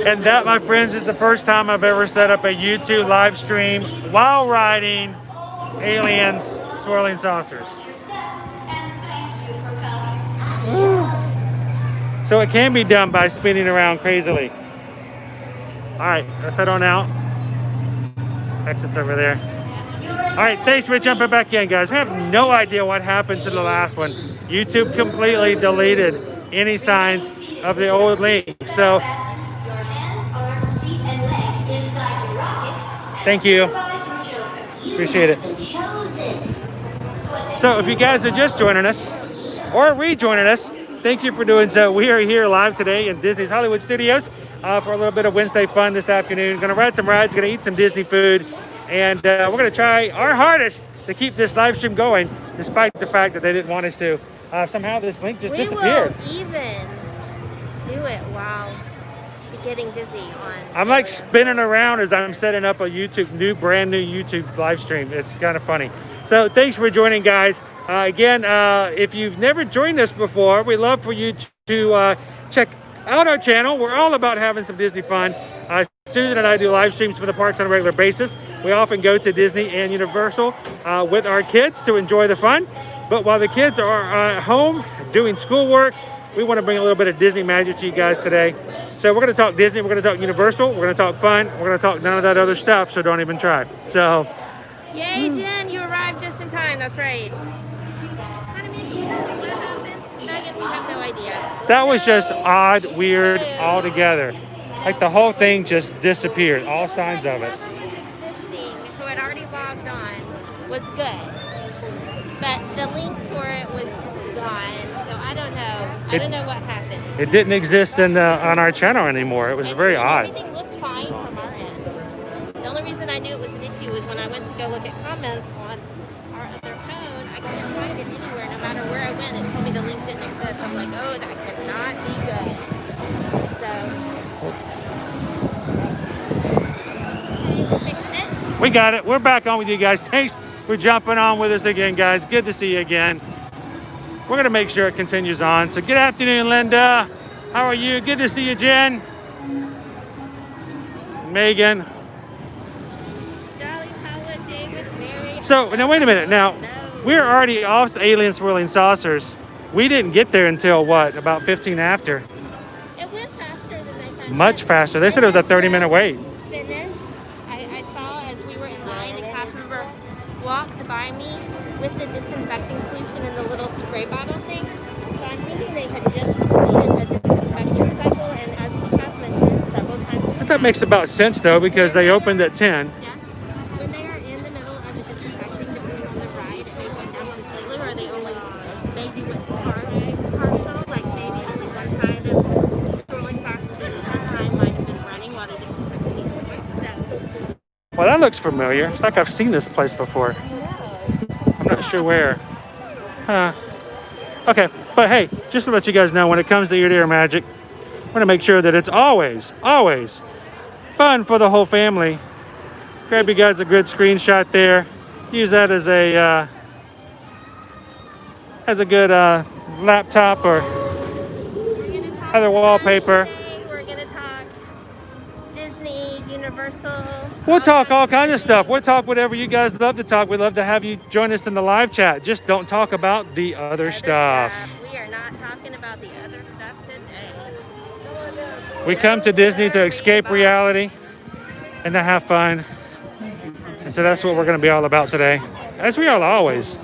And that, my friends, is the first time I've ever set up a YouTube live stream while riding aliens swirling saucers. So it can be done by spinning around crazily. All right, let's head on out. Exit's over there. All right, thanks for jumping back in, guys. We have no idea what happened to the last one. YouTube completely deleted any signs of the old link. So, thank you. Appreciate it. So, if you guys are just joining us or rejoining us, thank you for doing so. We are here live today in Disney's Hollywood Studios for a little bit of Wednesday fun this afternoon. Going to ride some rides, going to eat some Disney food, and we're going to try our hardest to keep this live stream going, despite the fact that they didn't want us to. Somehow this link just disappeared. We will even do it while getting dizzy on. I'm like spinning around as I'm setting up a brand new YouTube live stream. It's kind of funny. So thanks for joining, guys. Again, if you've never joined us before, we'd love for you to check out our channel. We're all about having some Disney fun. Susan and I do live streams for the parks on a regular basis. We often go to Disney and Universal with our kids to enjoy the fun. But while the kids are at home doing schoolwork, we want to bring a little bit of Disney magic to you guys today. So we're going to talk Disney, we're going to talk Universal, we're going to talk fun, we're going to talk none of that other stuff, so don't even try. So, yay, Jen, you arrived just in time. That's right. We have no idea. That was just odd, weird, altogether. Like the whole thing just disappeared, all signs of it. Whoever was existing, who had already logged on, was good. But the link for it was just gone, so I don't know. I don't know what happened. It didn't exist on our channel anymore. It was very odd. Everything looked fine from our end. The only reason I knew it was an issue was when I went to go look at comments on our other phone. I couldn't find it anywhere. No matter where I went, it told me the link didn't exist. I'm like, oh, that cannot be good. So, fixing it. We got it. We're back on with you guys. Thanks for jumping on with us again, guys. Good to see you again. We're going to make sure it continues on. So good afternoon, Linda. How are you? Good to see you, Jen. Megan. Jolly holiday with Mary. So, now wait a minute. Now, we're already off alien swirling saucers. We didn't get there until what? About 15 after. It went faster than they thought. Much faster. They said it was a 30-minute wait. Finished. I saw as we were in line, a cast member walked by me with the disinfecting solution in the little spray bottle thing. So I'm thinking they had just completed a disinfection cycle, and as we have mentioned several times. That makes about sense though, because they opened at 10. Yes. When they are in the middle of the disinfecting, depending on the ride, it may run down completely, or they only may do it partial, like maybe only one side of rolling sauces at a time might have been running while they disinfected the other. So. Well, that looks familiar. It's like I've seen this place before. I'm not sure where. Huh. Okay, but hey, just to let you guys know, when it comes to ear-to-ear magic, we're going to make sure that it's always, always fun for the whole family. Grab you guys a good screenshot there. Use that as a good laptop or other wallpaper. We're going to talk Disney, Universal. We'll talk all kinds of stuff. We'll talk whatever you guys love to talk. We'd love to have you join us in the live chat. Just don't talk about the other stuff. We are not talking about the other stuff today. We come to Disney to escape reality and to have fun. And so that's what we're going to be all about today, as we are always.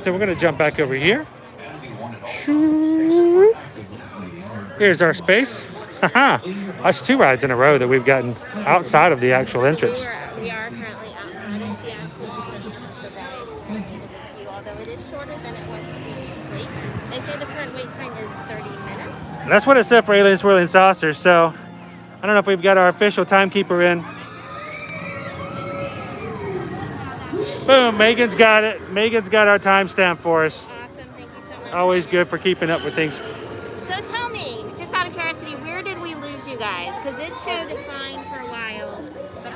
So we're going to jump back over here. Here's our space. Haha, that's 2 rides in a row that we've gotten outside of the actual entrance. We are currently outside of the actual entrance of the ride, although it is shorter than it was previously. They say the current wait time is 30 minutes. And that's what it said for Alien Swirling Saucers, so I don't know if we've got our official timekeeper in. Boom, Megan's got it. Megan's got our timestamp for us. Awesome, thank you so much. Always good for keeping up with things. So tell me, just out of curiosity, where did we lose you guys? Because it showed fine for a while, but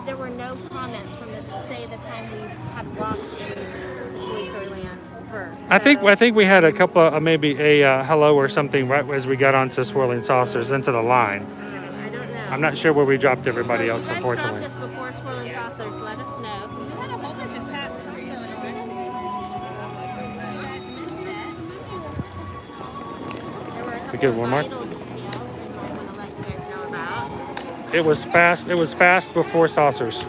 there were no comments from the time we had walked into Toy Story Land. first. I think we had a couple of maybe a hello or something right as we got onto Swirling Saucers into the line. I don't know. I'm not sure where we dropped everybody So else, if you guys unfortunately. dropped us before Swirling Saucers, let us know. 'Cause we had a whole bunch of chat. There were a couple Okay, of one more. vital details that I want to let you guys know about. It was fast. It was fast before Saucers.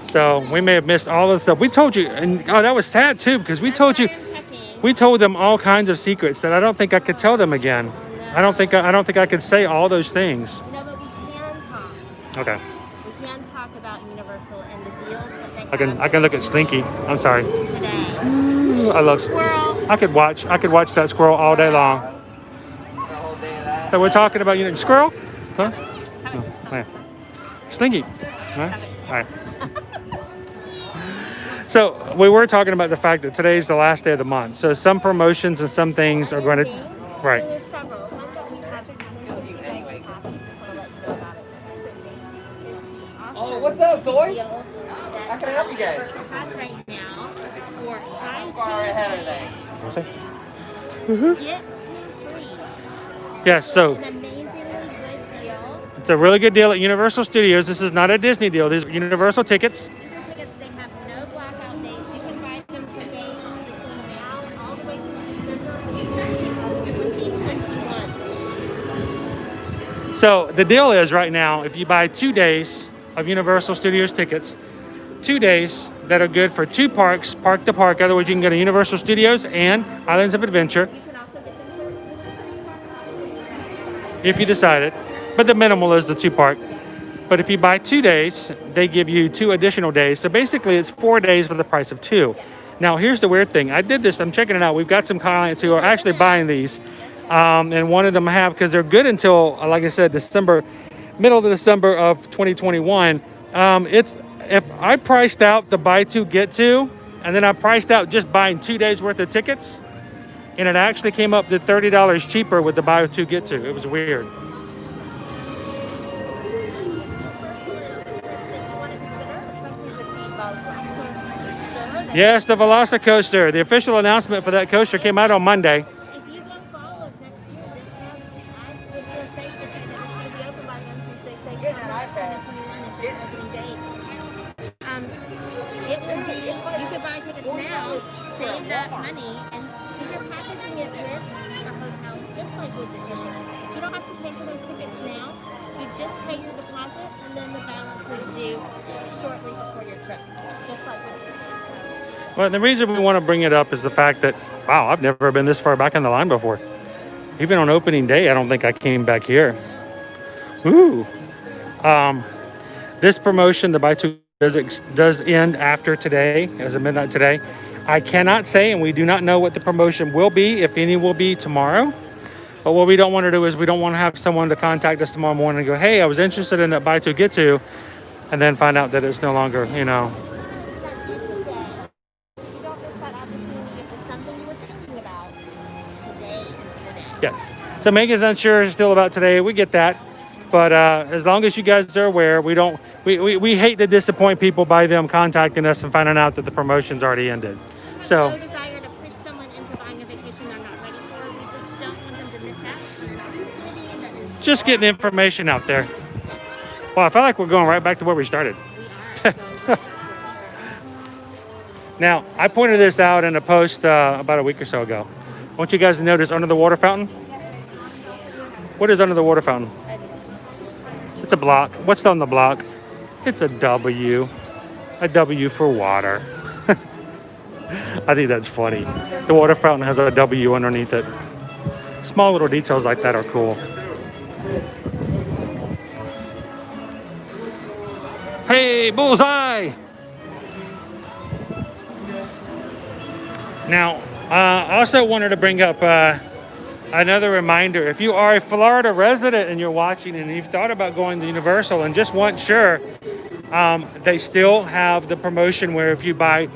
So we may have missed all of the stuff. We told you, and oh, that was sad too because we told you, we told them all kinds of secrets that I don't think I could tell them again. I don't think I could say all those things. No, but we can talk. Okay. We can talk about Universal and the deals that they I can look at Slinky. I'm sorry. today. I love. Squirrel. I could watch that squirrel all day long. So we're talking about squirrel, huh? No, yeah. Slinky. Huh? All right. So we were talking about the fact that today's the last day of the month. So some promotions and some things are going to, right. There's several. One that we have anyway. Just want to let you know about it. Oh, what's up, toys? How can I help you guys? Has right now for How far ahead are they? What's that? get free. Yes. So An amazingly good deal. it's a really good deal at Universal Studios. This is not a Disney deal. These are Universal tickets. These are tickets. They have no blackout dates. You can buy them for days between now and all the way through December of 2021. So the deal is right now, if you buy 2 days of Universal Studios tickets, 2 days that are good for 2 parks, park to park. In other words, you can go to Universal Studios and Islands of Adventure You can also get them for if you decide it. But the minimal is the 2 park. But if you buy 2 days, they give you 2 additional days. So basically it's 4 days for the price of 2. Now here's the weird thing. I did this, I'm checking it out. We've got some clients who are actually buying these. And one of them have, because they're good until, like I said, middle of December of 2021. If I priced out the buy 2, get 2, and then I priced out just buying 2 days worth of tickets, and it actually came up to $30 cheaper with the buy 2, get 2. It was weird. Yes, the Velocicoaster. The official announcement for that coaster came out on Monday. If you go fall of next year, this month, I would feel safe to say that it's going to be open by then since they say summer 2021 is the opening date. It would be, you could buy tickets now, save that money, and if you're packaging it with a hotel, just like with Disneyland, you don't have to pay for those tickets now. You just pay your deposit, and then the balance is due shortly before your trip, just like with Disneyland. Well, the reason we want to bring it up is the fact that, wow, I've never been this far back in the line before. Even on opening day, I don't think I came back here. Ooh. This promotion, the buy 2 does end after today, as of midnight today. I cannot say, and we do not know what the promotion will be, if any will be tomorrow. But what we don't want to do is we don't want to have someone to contact us tomorrow morning and go, hey, I was interested in that buy 2, get 2, and then find out that it's no longer, Yes. So Megan's unsure still about today. We get that. But as long as you guys are aware, we hate to disappoint people by them contacting us and finding out that the promotion's already ended. So no desire to push someone into buying a vacation they're not ready for. We just don't want them to miss out on an opportunity that is just getting information out there. Well, I feel like we're going right back to where we started. we are going Now, I pointed this out in a post about a week or so ago. I want you guys to notice under the water fountain. What is under the water fountain? It's a block. What's on the block? It's a W. A W for water. I think that's funny. The water fountain has a W underneath it. Small little details like that are cool. Hey, bullseye! Now, I also wanted to bring up another reminder. If you are a Florida resident and you're watching and you've thought about going to Universal and just weren't sure, they still have the promotion where if you buy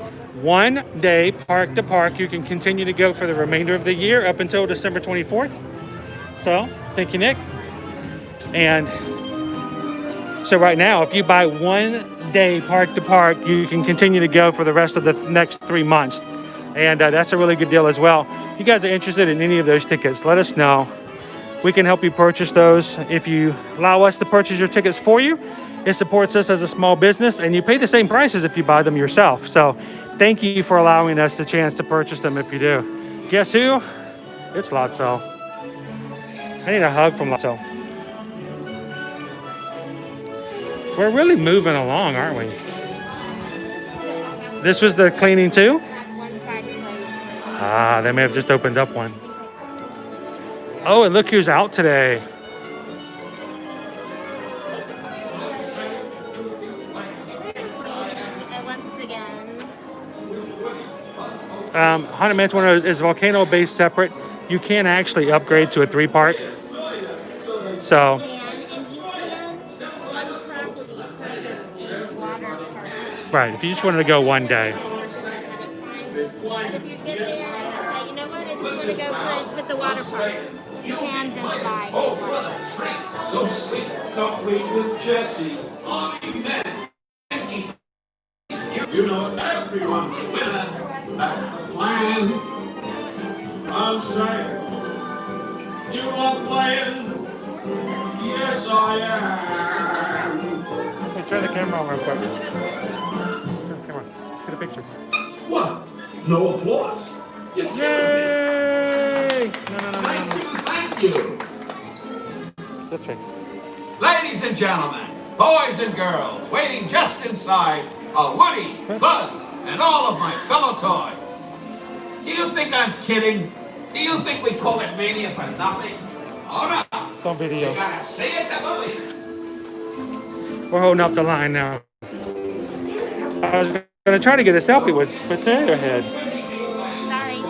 1 day park to park, you can continue to go for the remainder of the year up until December 24th. So, thank you, Nick. And so right now, if you buy 1 day park to park, you can continue to go for the rest of the next 3 months. and that's a really good deal as well. If you guys are interested in any of those tickets, let us know. We can help you purchase those. If you allow us to purchase your tickets for you, it supports us as a small business, and you pay the same price as if you buy them yourself. So thank you for allowing us the chance to purchase them if you do. Guess who? It's Lotso. I need a hug from Lotso. We're really moving along, aren't we? This was the cleaning too? One side closed. Ah, they may have just opened up one. Oh, and look who's out today. And once again, Haunted Mansion is volcano-based separate. You can actually upgrade to a 3-park. So, and you can unproperly purchase a water park. right, if you just wanted to go one day. But if you get there and say, you know what, I just want to go put the water park, you can just buy a water park. So sweet, complete with Jesse. You know everyone's a winner. That's the plan. I'm saying, you are playing. Yes, I am. Hey, turn the camera on real quick. Come on, get a picture. What? No applause? You're kidding me. Yay! No. Thank you. This way. Ladies and gentlemen, boys and girls, waiting just inside are Woody, Buzz, and all of my fellow toys. Do you think I'm kidding? Do you think we call it Mania for nothing? Oh no! It's on video. You gotta see it to believe it. We're holding up the line now. I was gonna try to get a selfie with Potato Head. Sorry.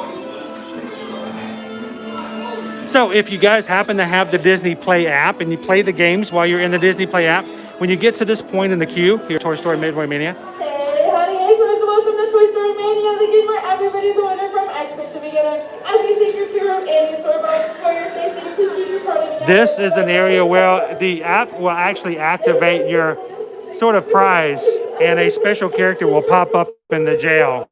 So if you guys happen to have the Disney Play app and you play the games while you're in the Disney Play app, when you get to this point in the queue, here Toy Story Midway Mania. Hey, howdy guys, welcome to Toy Story Mania, the game where everybody's a winner from expert to beginner. As you take your tour of Annie's store box for your safety, please keep your card in. This is an area where the app will actually activate your sort of prize, and a special character will pop up in the jail.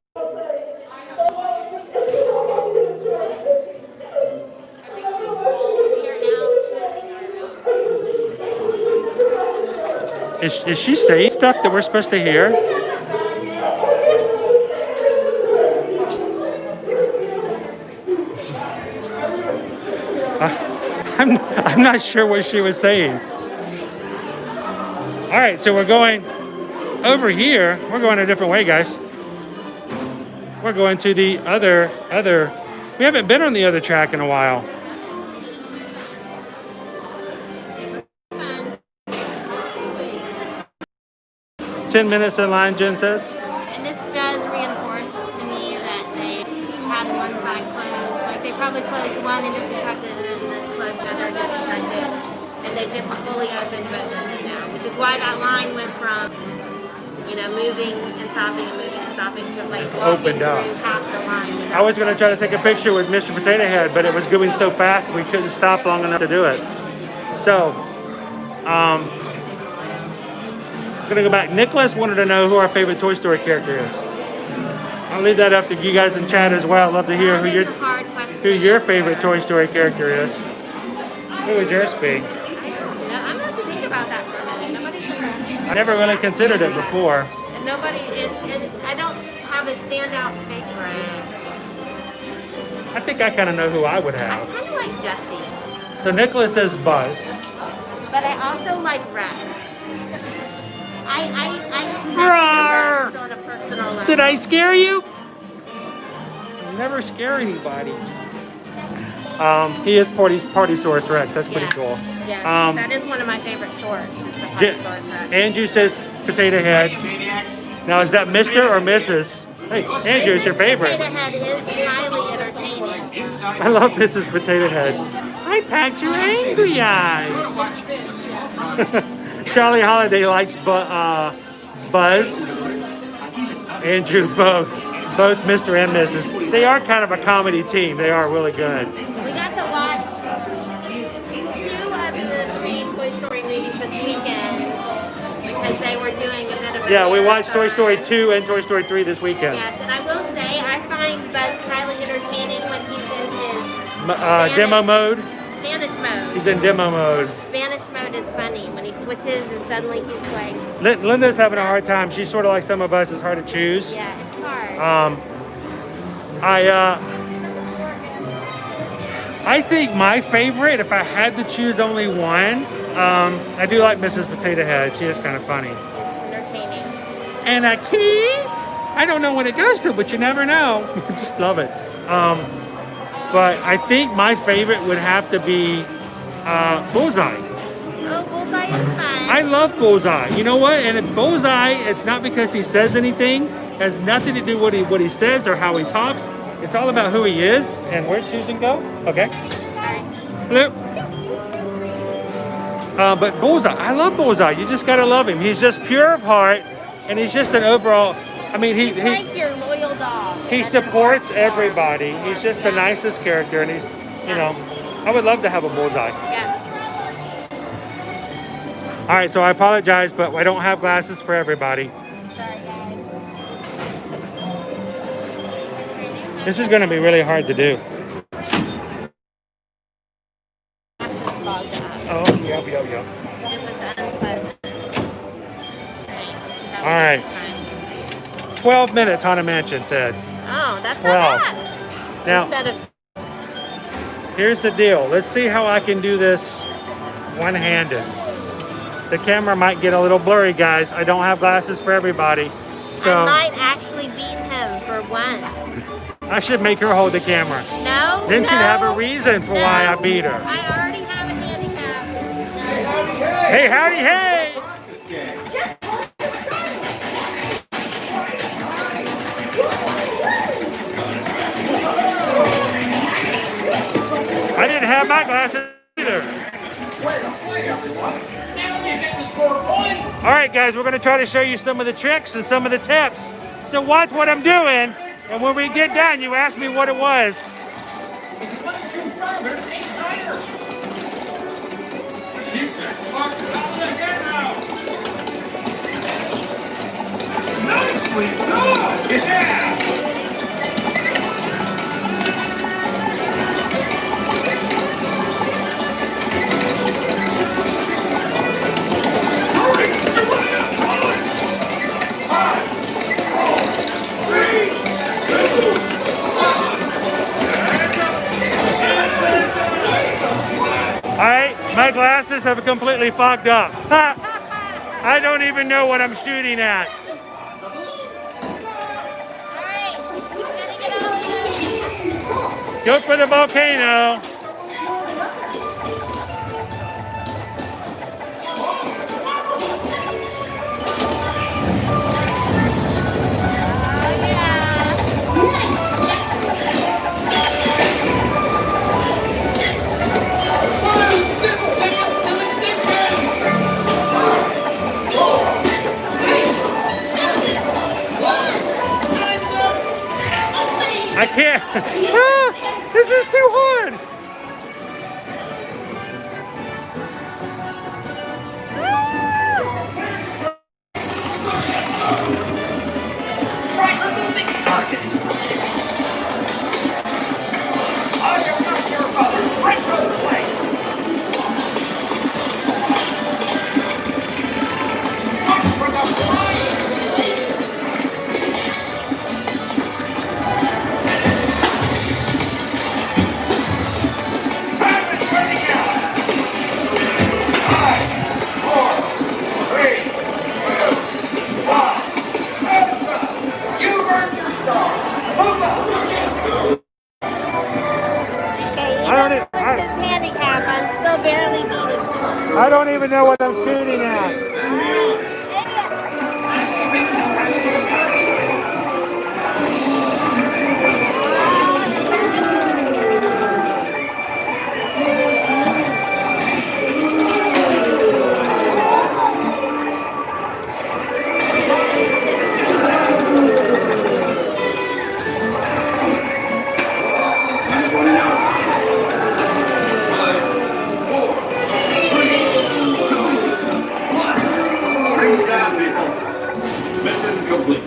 Is she saying stuff that we're supposed to hear? I'm not sure what she was saying. All right, so we're going over here. We're going a different way, guys. We're going to the other. We haven't been on the other track in a while. Fun. 10 minutes in line, Jen says. And this does reinforce to me that they had one side closed. Like they probably closed one and disinfected it and then closed the other and disinfected. And they've just fully opened both of them now. Which is why that line went from, moving and stopping to like walking opened up. through half the line. I was going to try to take a picture with Mr. Potato Head, but it was going so fast we couldn't stop long enough to do it. So, I was going to go back. Nicholas wanted to know who our favorite Toy Story character is. I'll leave that up to you guys in chat as well. I'd love to hear who your favorite Toy Story character is. Who would yours be? I'm going to have to think about that for a minute. I never really considered it before. I don't have a standout favorite. I think I kind of know who I would I have. kind of like Jessie, So Nicholas says Buzz. but I also like Rex. I connect with Rex on a personal level. Did I scare you? Never scare anybody. He is Partysaurus Rex. That's pretty cool. Yes, that is one of my favorite shorts. Is the Partysaurus Rex. Andrew says Potato Head. Now is that Mr. or Mrs.? Hey, Andrew, it's your favorite. Potato Head is highly entertaining. I love Mrs. Potato Head. I packed your angry eyes. Charlie Holiday likes Buzz. Andrew, both Mr. and Mrs. They are kind of a comedy team. They are really good. We got to watch 2 of the 3 Toy Story movies this weekend because they were doing a bit of a Yeah, we watched Toy Story 2 and Toy Story 3 this weekend. Yes, and I will say I find Buzz demo mode. Spanish mode. He's in demo mode. Spanish mode is funny when he switches and suddenly he's like. Linda's having a hard time. She's sort of like some of us. It's hard to choose. Yeah, it's hard. I think my favorite, if I had to choose only one, I do like Mrs. Potato Head. She is kind of funny. It's entertaining. And a key, I don't know what it goes to, but you never know. Just love it. But I think my favorite would have to be Bullseye. Oh, Bullseye is fun. I love Bullseye. You know what? And Bullseye, it's not because he says anything. It has nothing to do with what he says or how he talks. It's all about who he is. And where'd Susan go? Okay. Sorry. Hello. But Bullseye, I love Bullseye. You just gotta love him. He's just pure of heart, and he's just an overall. I mean, He's like your loyal dog. he supports everybody. He's just the nicest character, and he's, you know, I would love to have a Bullseye. Yeah. All right, so I apologize, but I don't have glasses for everybody. Sorry, guys. This is gonna be really hard to do. Glasses fogged up. Oh, yep. It was unpleasant. Right. All right. 12 minutes, Haunted Mansion said. Oh, that's 12. not bad. Now, Instead of here's the deal. Let's see how I can do this one-handed. The camera might get a little blurry, guys. I don't have glasses for everybody. So I might actually beat him for once. I should make her hold the camera. No. Then she'd have a no, reason for no. why I beat her. I already have a handicap. Hey, howdy, hey! I didn't have my glasses either. All right, guys, we're going to try to show you some of the tricks and some of the tips. So watch what I'm doing, and when we get done, you ask me what it was. Nicely done! Yeah! All right, my glasses have completely fogged up. I don't even know what I'm shooting at. Alright, gotta get all of Go for the volcano. I can't. This is too hard. I don't even know what I'm shooting at. Mission complete.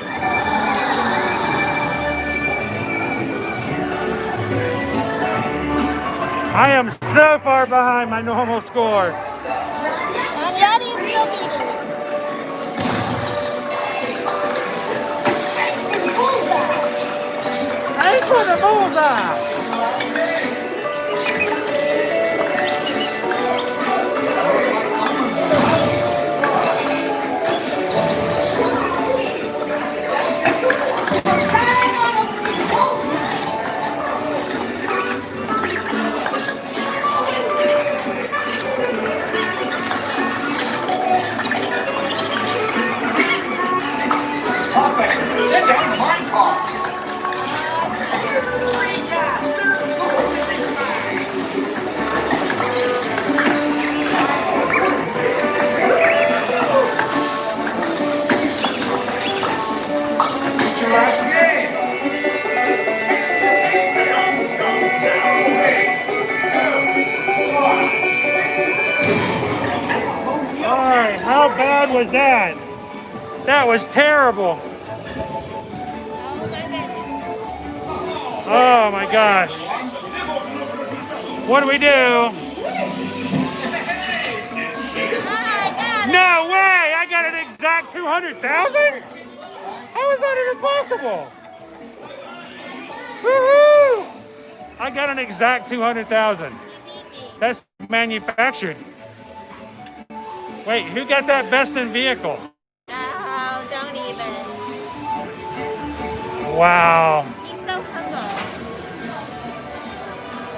far behind my normal score. And Daddy's still beating me. Aim for the bullseye! Sit down, my car. It's your last game. All right, how bad was that? That was terrible. Oh my gosh. What do we do? No way! I got an exact 200,000? How is that even possible? Woohoo! I got an exact 200,000. That's manufactured. Wait, who got that best in vehicle? Oh, don't even. Wow. He's so humble.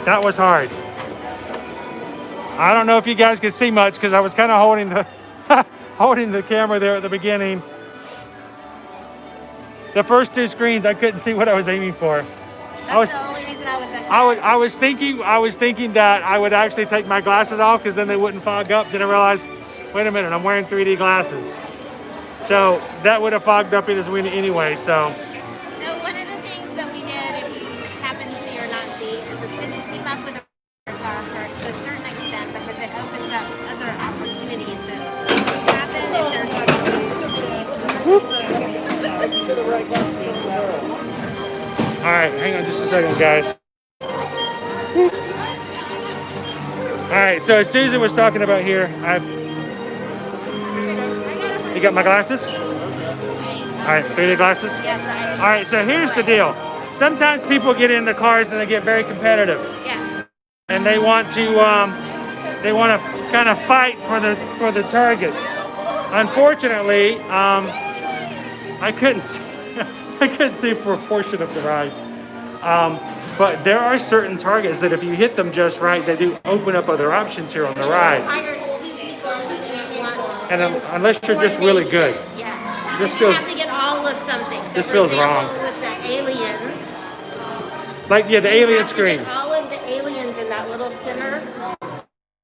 That was hard. I don't know if you guys could see much because I was kind of holding the holding the camera there at the beginning. The first two screens, I couldn't see what I was aiming for. That's the only reason I was ahead. I was thinking that I would actually take my glasses off because then they wouldn't fog up. Then I realized, wait a minute, I'm wearing 3D glasses. So that would have fogged up this window anyway. So So one of the things that we did, if you happen to see or not see, is it's good to team up with a car to a certain extent because it opens up other opportunities that happen if there's all right, hang on just a second, guys. All right, so as Susan was talking about here, you got my glasses? All right, 3D glasses? Yes, All right, so here's the deal. Sometimes people get into cars and they get very competitive, yes. and they want to kind of fight for the targets. Unfortunately, I couldn't see for a portion of the ride. But there are certain targets that if you hit them just right, they do open up other options here on the ride. Requires two people shooting at once. And unless you're just really good. Yes. This you feels- have to get all of something. So this for feels example, wrong. with the aliens, Like, yeah, the you alien have to screen. get all of the aliens in that little center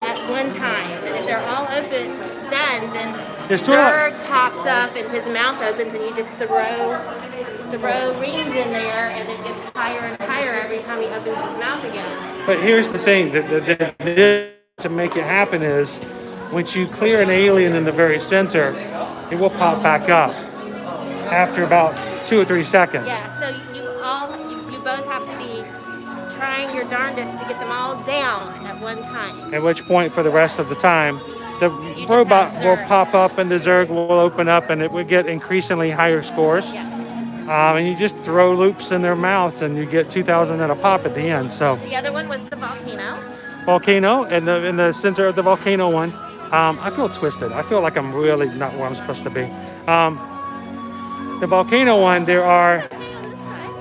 at one time. And if they're all done, then It's sort of- Zurg pops up and his mouth opens and you just throw rings in there and it gets higher and higher every time he opens his mouth again. But here's the thing, to make it happen is, once you clear an alien in the very center, it will pop back up after about 2 or 3 seconds. Yeah, so you both have to be trying your darndest to get them all down at one time. At which point, for the rest of the time, the just robot have will Zurg. pop up and the Zurg will open up and it will get increasingly higher scores. Yes. And you just throw loops in their mouths and you get 2,000 at a pop at the end. So The other one was the volcano. volcano, and in the center of the volcano one, I feel twisted. I feel like I'm really not where I'm supposed to be. The volcano one, there are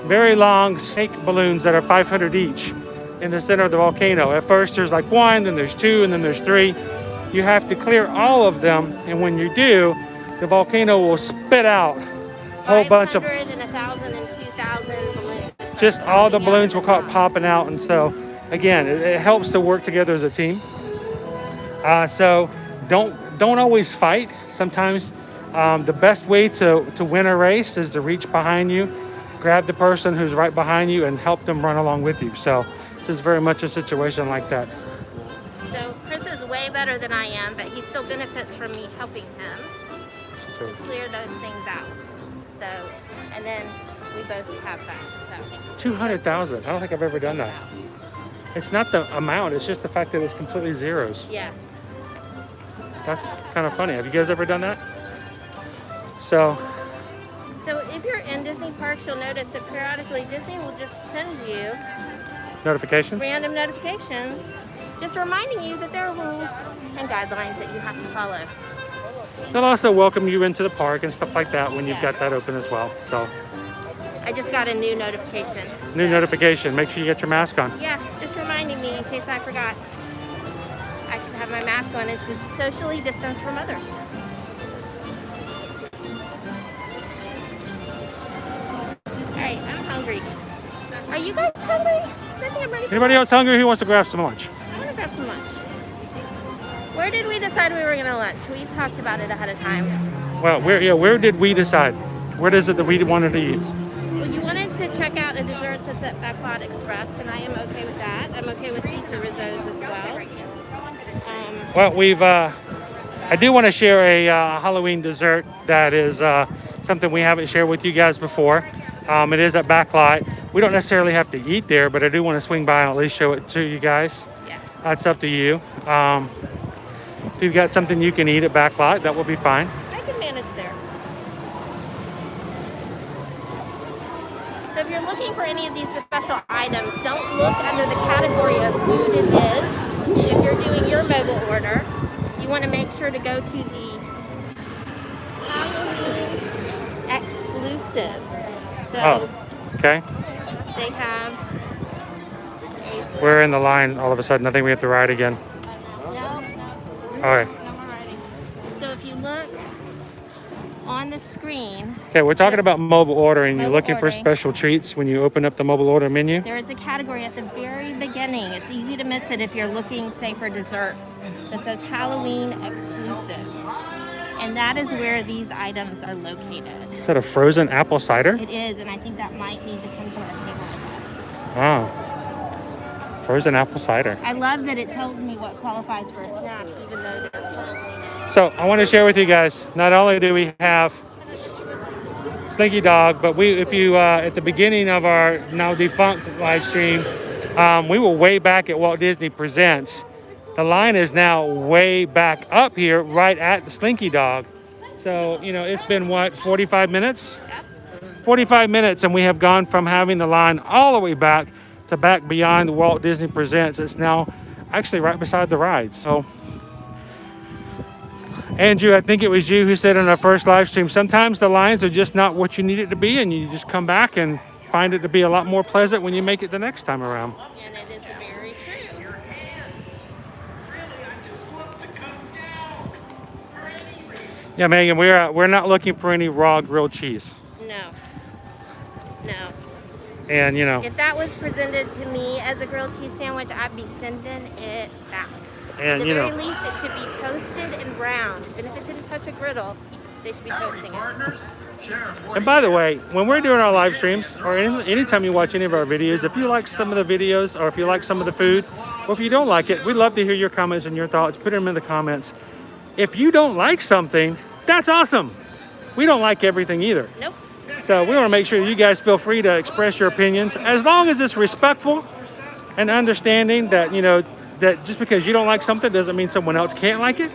very long snake balloons that are 500 each in the center of the volcano. At first there's like 1, then there's 2, and then there's 3. You have to clear all of them, and when you do, the volcano will spit out a whole bunch of 500 and 1,000 and 2,000 balloons. just all the balloons will come popping out, and so again, it helps to work together as a team. So don't always fight. Sometimes the best way to win a race is to reach behind you, grab the person who's right behind you, and help them run along with you. So this is very much a situation like that. So Chris is way better than I am, but he still benefits from me helping him So clear those things out. So, and then we both have that. So 200,000. I don't think I've ever done that. It's not the amount, it's just the fact that it's completely zeros. Yes. That's kind of funny. Have you guys ever done that? So if you're in Disney parks, you'll notice that periodically Disney will just send you notifications? random notifications, just reminding you that there are rules and guidelines that you have to follow. They'll also welcome you into the park and stuff like that when you've Yes. got that open as well. So I just got a new notification. new notification. Make sure you get your mask on. Yeah, just reminding me in case I forgot. I should have my mask on and should socially distance from others. Alright, I'm hungry. Are you guys hungry? I think I'm ready for Anybody else hungry who wants to grab some lunch? I want to grab some lunch. Where did we decide we were going to lunch? We talked about it ahead of time. Well, where did we decide? Where is it that we wanted to eat? Well, you wanted to check out a dessert that's at Backlot Express, and I am okay with that. I'm okay with pizza rissos as well. Well, I do want to share a Halloween dessert that is something we haven't shared with you guys before. It is at Backlot. We don't necessarily have to eat there, but I do want to swing by and at least show it to you guys. Yes. That's up to you. If you've got something you can eat at Backlot, that will be fine. I can manage there. So if you're looking for any of these special items, don't look under the category of food it is. If you're doing your mobile order, you want to make sure to go to the Halloween exclusives. So okay. they have We're in the line all of a sudden. I think we have to ride again. Okay. no more writing. So if you look on the screen, Okay, we're talking about mobile ordering. You're Mobile looking for ordering. special treats when you open up the mobile order menu. there is a category at the very beginning. It's easy to miss it if you're looking, say, for desserts that says Halloween exclusives. And that is where these items are located. Is that a frozen apple cider? It is, and I think that might need to come to our table with us. Oh, frozen apple cider. I love that it tells me what qualifies for a snack, even though they're currently So I want to share with you guys, not only do we have Slinky Dog, but if you, at the beginning of our now defunct live stream, we were way back at Walt Disney Presents. The line is now way back up here, right at the Slinky Dog. So, it's been, 45 minutes? 45 minutes, and we have gone from having the line all the way back to back beyond Walt Disney Presents. It's now actually right beside the ride. So, Andrew, I think it was you who said on our first live stream, sometimes the lines are just not what you need it to be, and you just come back and find it to be a lot more pleasant when you make it the next time around. And it is very true. Yeah, Megan, we're not looking for any raw grilled cheese. No. And, If that was presented to me as a grilled cheese sandwich, I'd be sending it back. At and the very least, it should be toasted and browned. Even if it didn't touch a griddle, they should be toasting it. And by the way, when we're doing our live streams, or anytime you watch any of our videos, if you like some of the videos, or if you like some of the food, or if you don't like it, we'd love to hear your comments and your thoughts. Put them in the comments. If you don't like something, that's awesome. We don't like everything either. Nope. So we want to make sure you guys feel free to express your opinions, as long as it's respectful and understanding that, that just because you don't like something doesn't mean someone else can't like it.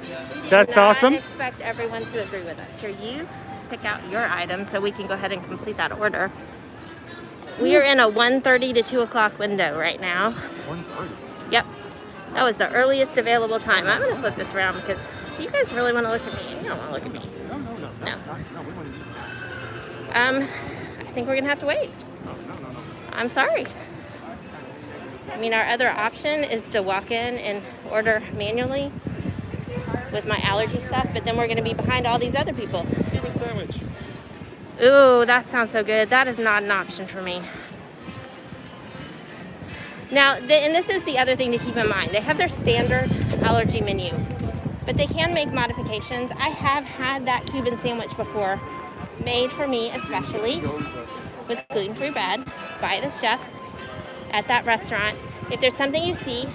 That's awesome. I expect everyone to agree with us. Here, you pick out your item so we can go ahead and complete that order. We are in a 1:30 to 2 o'clock window right now. 1:30. Yep. That was the earliest available time. I'm going to flip this around because do you guys really want to look at me? You don't want to look at me. No. I think we're going to have to wait. I'm sorry. I mean, our other option is to walk in and order manually with my allergy stuff, but then we're going to be behind all these other people. Cuban sandwich. Ooh, that sounds so good. That is not an option for me. Now, and this is the other thing to keep in mind. They have their standard allergy menu, but they can make modifications. I have had that Cuban sandwich before, made for me especially, with gluten-free bread by the chef at that restaurant. If there's something you see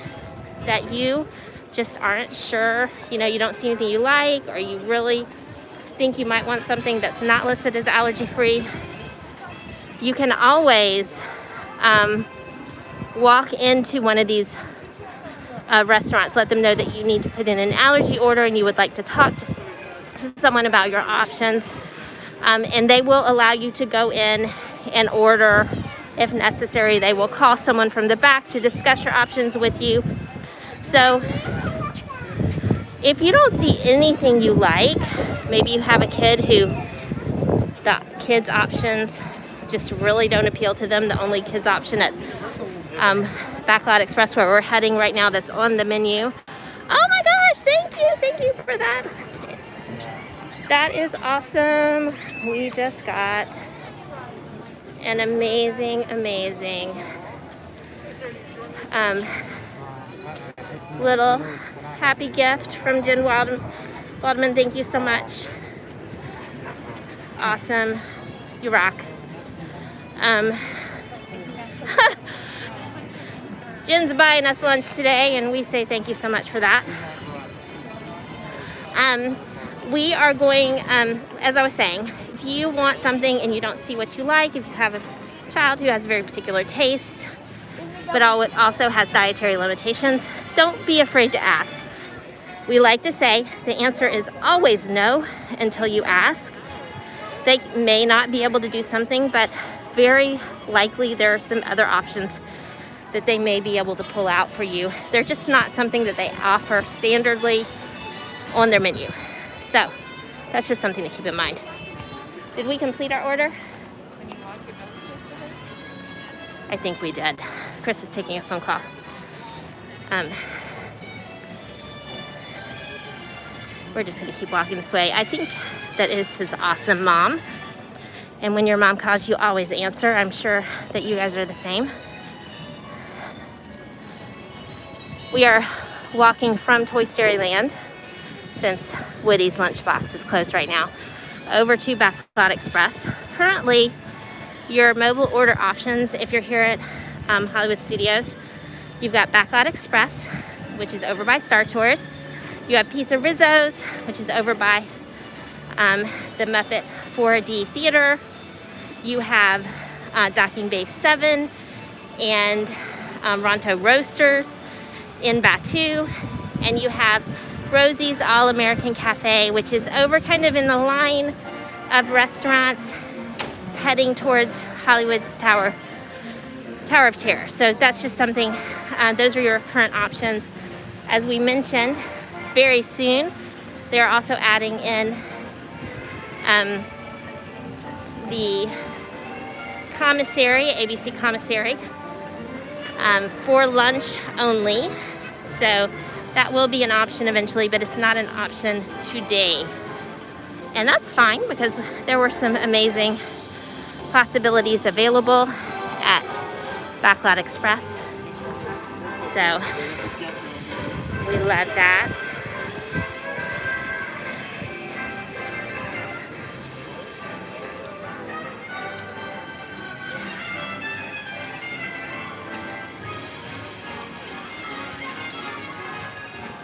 that you just aren't sure, you don't see anything you like, or you really think you might want something that's not listed as allergy-free, you can always walk into one of these restaurants, let them know that you need to put in an allergy order and you would like to talk to someone about your options. And they will allow you to go in and order if necessary. They will call someone from the back to discuss your options with you. So if you don't see anything you like, maybe you have a kid who the kids options just really don't appeal to them. The only kids option at Backlot Express, where we're heading right now, that's on the menu. Oh my gosh, thank you for that. That is awesome. We just got an amazing little happy gift from Jen Waldman. Thank you so much. Awesome. You rock. Jen's buying us lunch today, and we say thank you so much for that. We are going, as I was saying, if you want something and you don't see what you like, if you have a child who has very particular tastes, but also has dietary limitations, don't be afraid to ask. We like to say the answer is always no until you ask. They may not be able to do something, but very likely there are some other options that they may be able to pull out for you. They're just not something that they offer standardly on their menu. So that's just something to keep in mind. Did we complete our order? I think we did. Chris is taking a phone call. We're just gonna keep walking this way. I think that is his awesome mom. And when your mom calls, you always answer. I'm sure that you guys are the same. We are walking from Toy Story Land, since Woody's lunchbox is closed right now, over to Backlot Express. Currently, your mobile order options, if you're here at Hollywood Studios, you've got Backlot Express, which is over by Star Tours. You have Pizza Rizzo's, which is over by the Muppet 4D Theater. You have Docking Bay 7 and Ronto Roasters in Batu. And you have Rosie's All-American Cafe, which is over kind of in the line of restaurants heading towards Hollywood's Tower of Terror. So that's just something, those are your current options. As we mentioned, very soon, they're also adding in the commissary, ABC commissary, for lunch only. So that will be an option eventually, but it's not an option today. And that's fine, because there were some amazing possibilities available at Backlot Express. So we love that.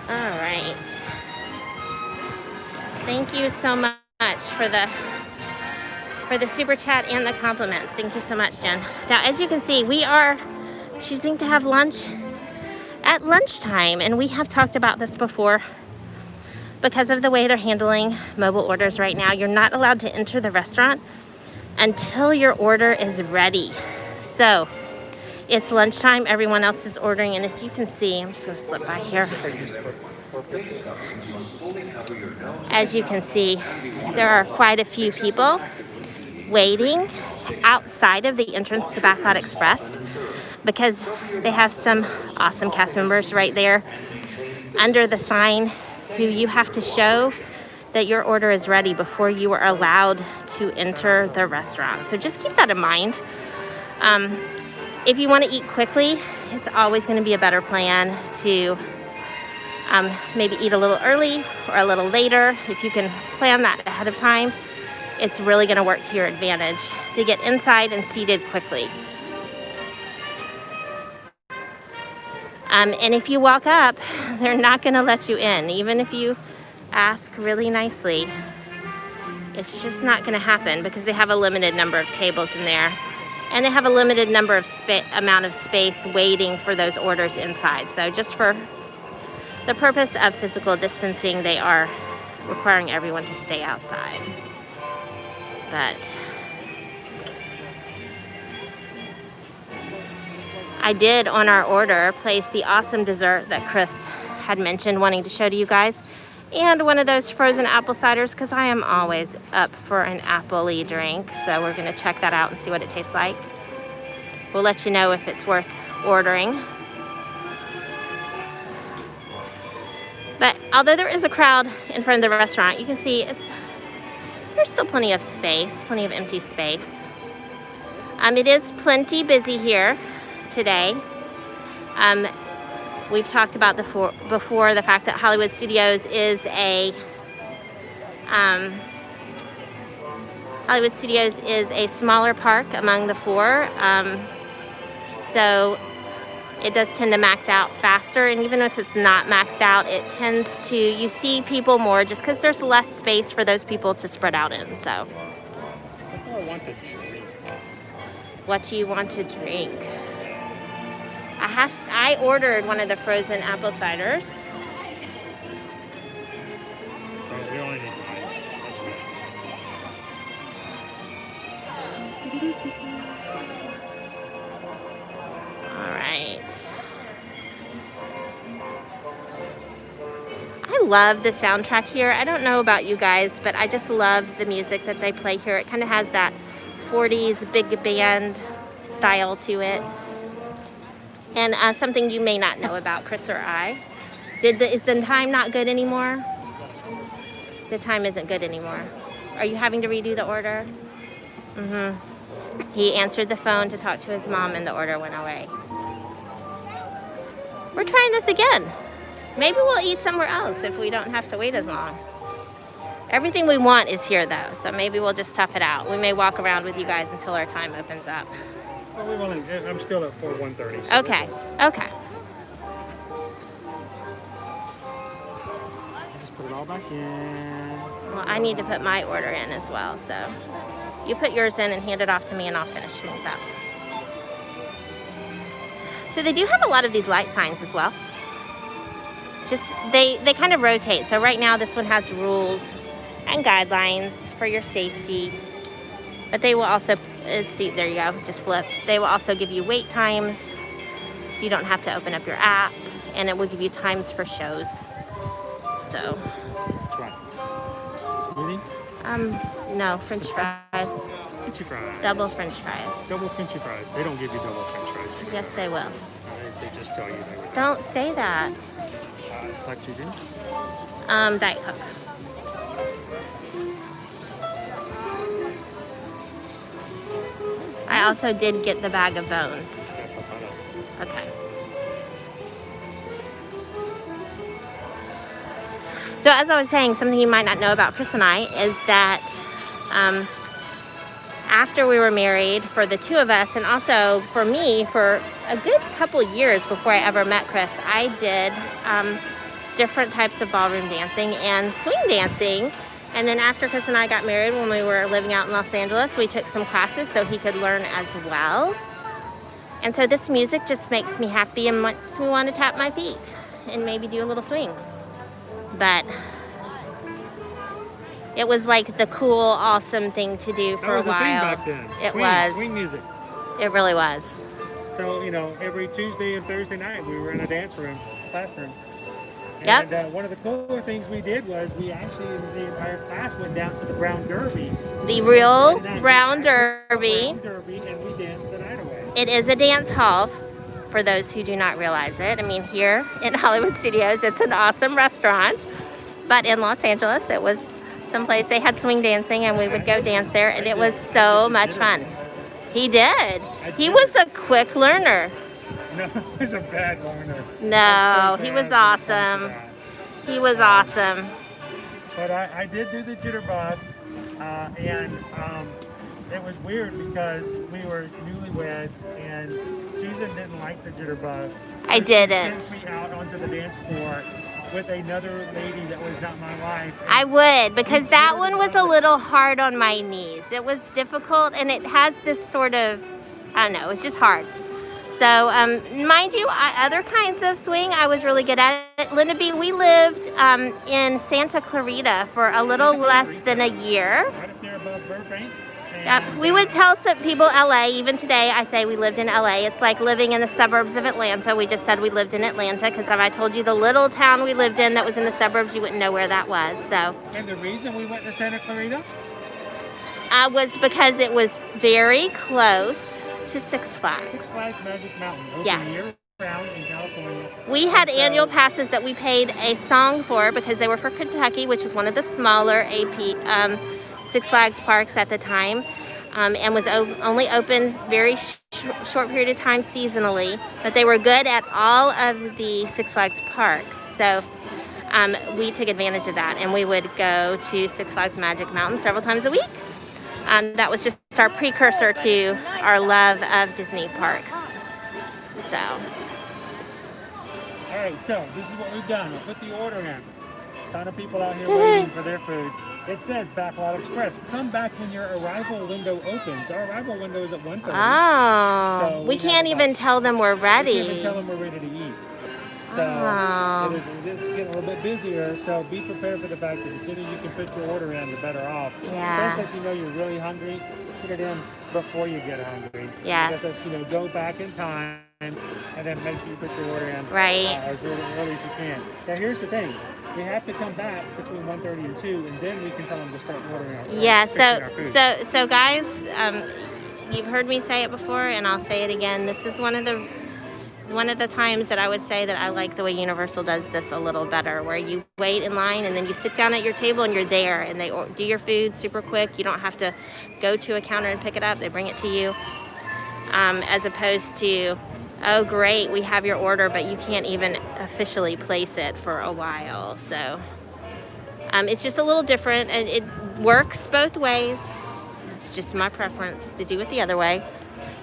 All right. Thank you so much for the super chat and the compliments. Thank you so much, Jen. Now, as you can see, we are choosing to have lunch at lunchtime, and we have talked about this before. Because of the way they're handling mobile orders right now, you're not allowed to enter the restaurant until your order is ready. So it's lunchtime, everyone else is ordering, and as you can see, I'm just gonna slip by here. As you can see, there are quite a few people waiting outside of the entrance to Backlot Express, because they have some awesome cast members right there under the sign who you have to show that your order is ready before you are allowed to enter the restaurant. So just keep that in mind. If you want to eat quickly, it's always going to be a better plan to maybe eat a little early or a little later. If you can plan that ahead of time, it's really going to work to your advantage to get inside and seated quickly. And if you walk up, they're not going to let you in, even if you ask really nicely. It's just not going to happen, because they have a limited number of tables in there. And they have a limited number of amount of space waiting for those orders inside. So just for the purpose of physical distancing, they are requiring everyone to stay outside. But I did, on our order, place the awesome dessert that Chris had mentioned wanting to show to you guys, and one of those frozen apple ciders, because I am always up for an apple-y drink. So we're going to check that out and see what it tastes like. We'll let you know if it's worth ordering. But although there is a crowd in front of the restaurant, you can see there's still plenty of space, plenty of empty space. It is plenty busy here today. We've talked about before the fact that Hollywood Studios is a smaller park among the four, so it does tend to max out faster. And even if it's not maxed out, it tends to, you see people more just because there's less space for those people to spread out in. So, I want to drink. What do you want to drink? I ordered one of the frozen apple ciders. We only need one. That's good. All right. I love the soundtrack here. I don't know about you guys, but I just love the music that they play here. It kind of has that 40s big band style to it. And something you may not know about Chris or I. Is the time not good anymore? The time isn't good anymore. Are you having to redo the order? He answered the phone to talk to his mom and the order went away. We're trying this again. Maybe we'll eat somewhere else if we don't have to wait as long. Everything we want is here though, so maybe we'll just tough it out. We may walk around with you guys until our time opens up. Well, I'm still at 1:30. So okay. Just put it all back in. Well, I need to put my order in as well, so you put yours in and hand it off to me and I'll finish things up. So they do have a lot of these light signs as well. Just, they kind of rotate. So right now this one has rules and guidelines for your safety. But they will also, see, there you go, just flipped. They will also give you wait times, so you don't have to open up your app, and it will give you times for shows. So. Smoothie? No, French fries. Frenchy fries. Double French fries. Double Frenchy fries. They don't give you double French fries. Yes, they will. They just tell you they would. Don't say that. What you do? Diet Coke. I also did get the bag of bones. Yes, I saw that. Okay. So as I was saying, something you might not know about Chris and I is that after we were married, for the two of us, and also for me, for a good couple years before I ever met Chris, I did different types of ballroom dancing and swing dancing. And then after Chris and I got married, when we were living out in Los Angeles, we took some classes so he could learn as well. And so this music just makes me happy and makes me want to tap my feet and maybe do a little swing. But it was like the cool, awesome thing to do for a while. That was a thing back then. It was. Swing music. It really was. So, you know, every Tuesday and Thursday night, we were in a dance room, classroom. Yep. And one of the cooler things we did was we actually, the entire class went down to the Brown Derby. The real Brown Derby. Brown Derby, and we danced the night away. It is a dance hall, for those who do not realize it. I mean, here in Hollywood Studios, it's an awesome restaurant. But in Los Angeles, it was someplace they had swing dancing, and we would go dance there, and it was so much fun. He did. He was a quick learner. No, he was a bad learner. No, he was awesome. He was awesome. But I did do the jitterbug, and it was weird because we were newlyweds, and Susan didn't like the jitterbug. I didn't. She sent me out onto the dance floor with another lady that was not my wife. I would, because that one was a little hard on my knees. It was difficult, and it has this sort of I don't know, it was just hard. So, mind you, other kinds of swing I was really good at. Linda B, we lived in Santa Clarita for a little less than a year. Right up there above Burbank. We would tell some people LA, even today I say we lived in LA. It's like living in the suburbs of Atlanta. We just said we lived in Atlanta because if I told you the little town we lived in that was in the suburbs, you wouldn't know where that was. So. And the reason we went to Santa Clarita? Was because it was very close to Six Flags. Six Flags Magic Mountain, open Yes. year-round in California. We had annual passes that we paid a song for because they were for Kentucky, which is one of the smaller AP Six Flags parks at the time, and was only open very short period of time seasonally. But they were good at all of the Six Flags parks, so we took advantage of that, and we would go to Six Flags Magic Mountain several times a week. That was just our precursor to our love of Disney parks. So. All right, so this is what we've done. We'll put the order in. A ton of people out here waiting for their food. It says Backlot Express. Come back when your arrival window opens. Our arrival window is at 1:30. Oh, So we can't even tell them we're We ready. can't even tell them we're ready to eat. So Oh. it is getting a little bit busier. So be prepared for the fact that the sooner you can put your order in, the better off. Yeah. Especially if you know you're really hungry, put it in before you get hungry. Yes. Because, go back in time and then make sure you put your order in Right. as early as you can. Now here's the thing. We have to come back between 1:30 and 2, and then we can tell them to start ordering our Yeah, fixing our food. so guys, you've heard me say it before, and I'll say it again. This is one of the times that I would say that I like the way Universal does this a little better, where you wait in line and then you sit down at your table and you're there, and they do your food super quick. You don't have to go to a counter and pick it up; they bring it to you. As opposed to, oh great, we have your order, but you can't even officially place it for a while. So it's just a little different, and it works both ways. It's just my preference to do it the other way.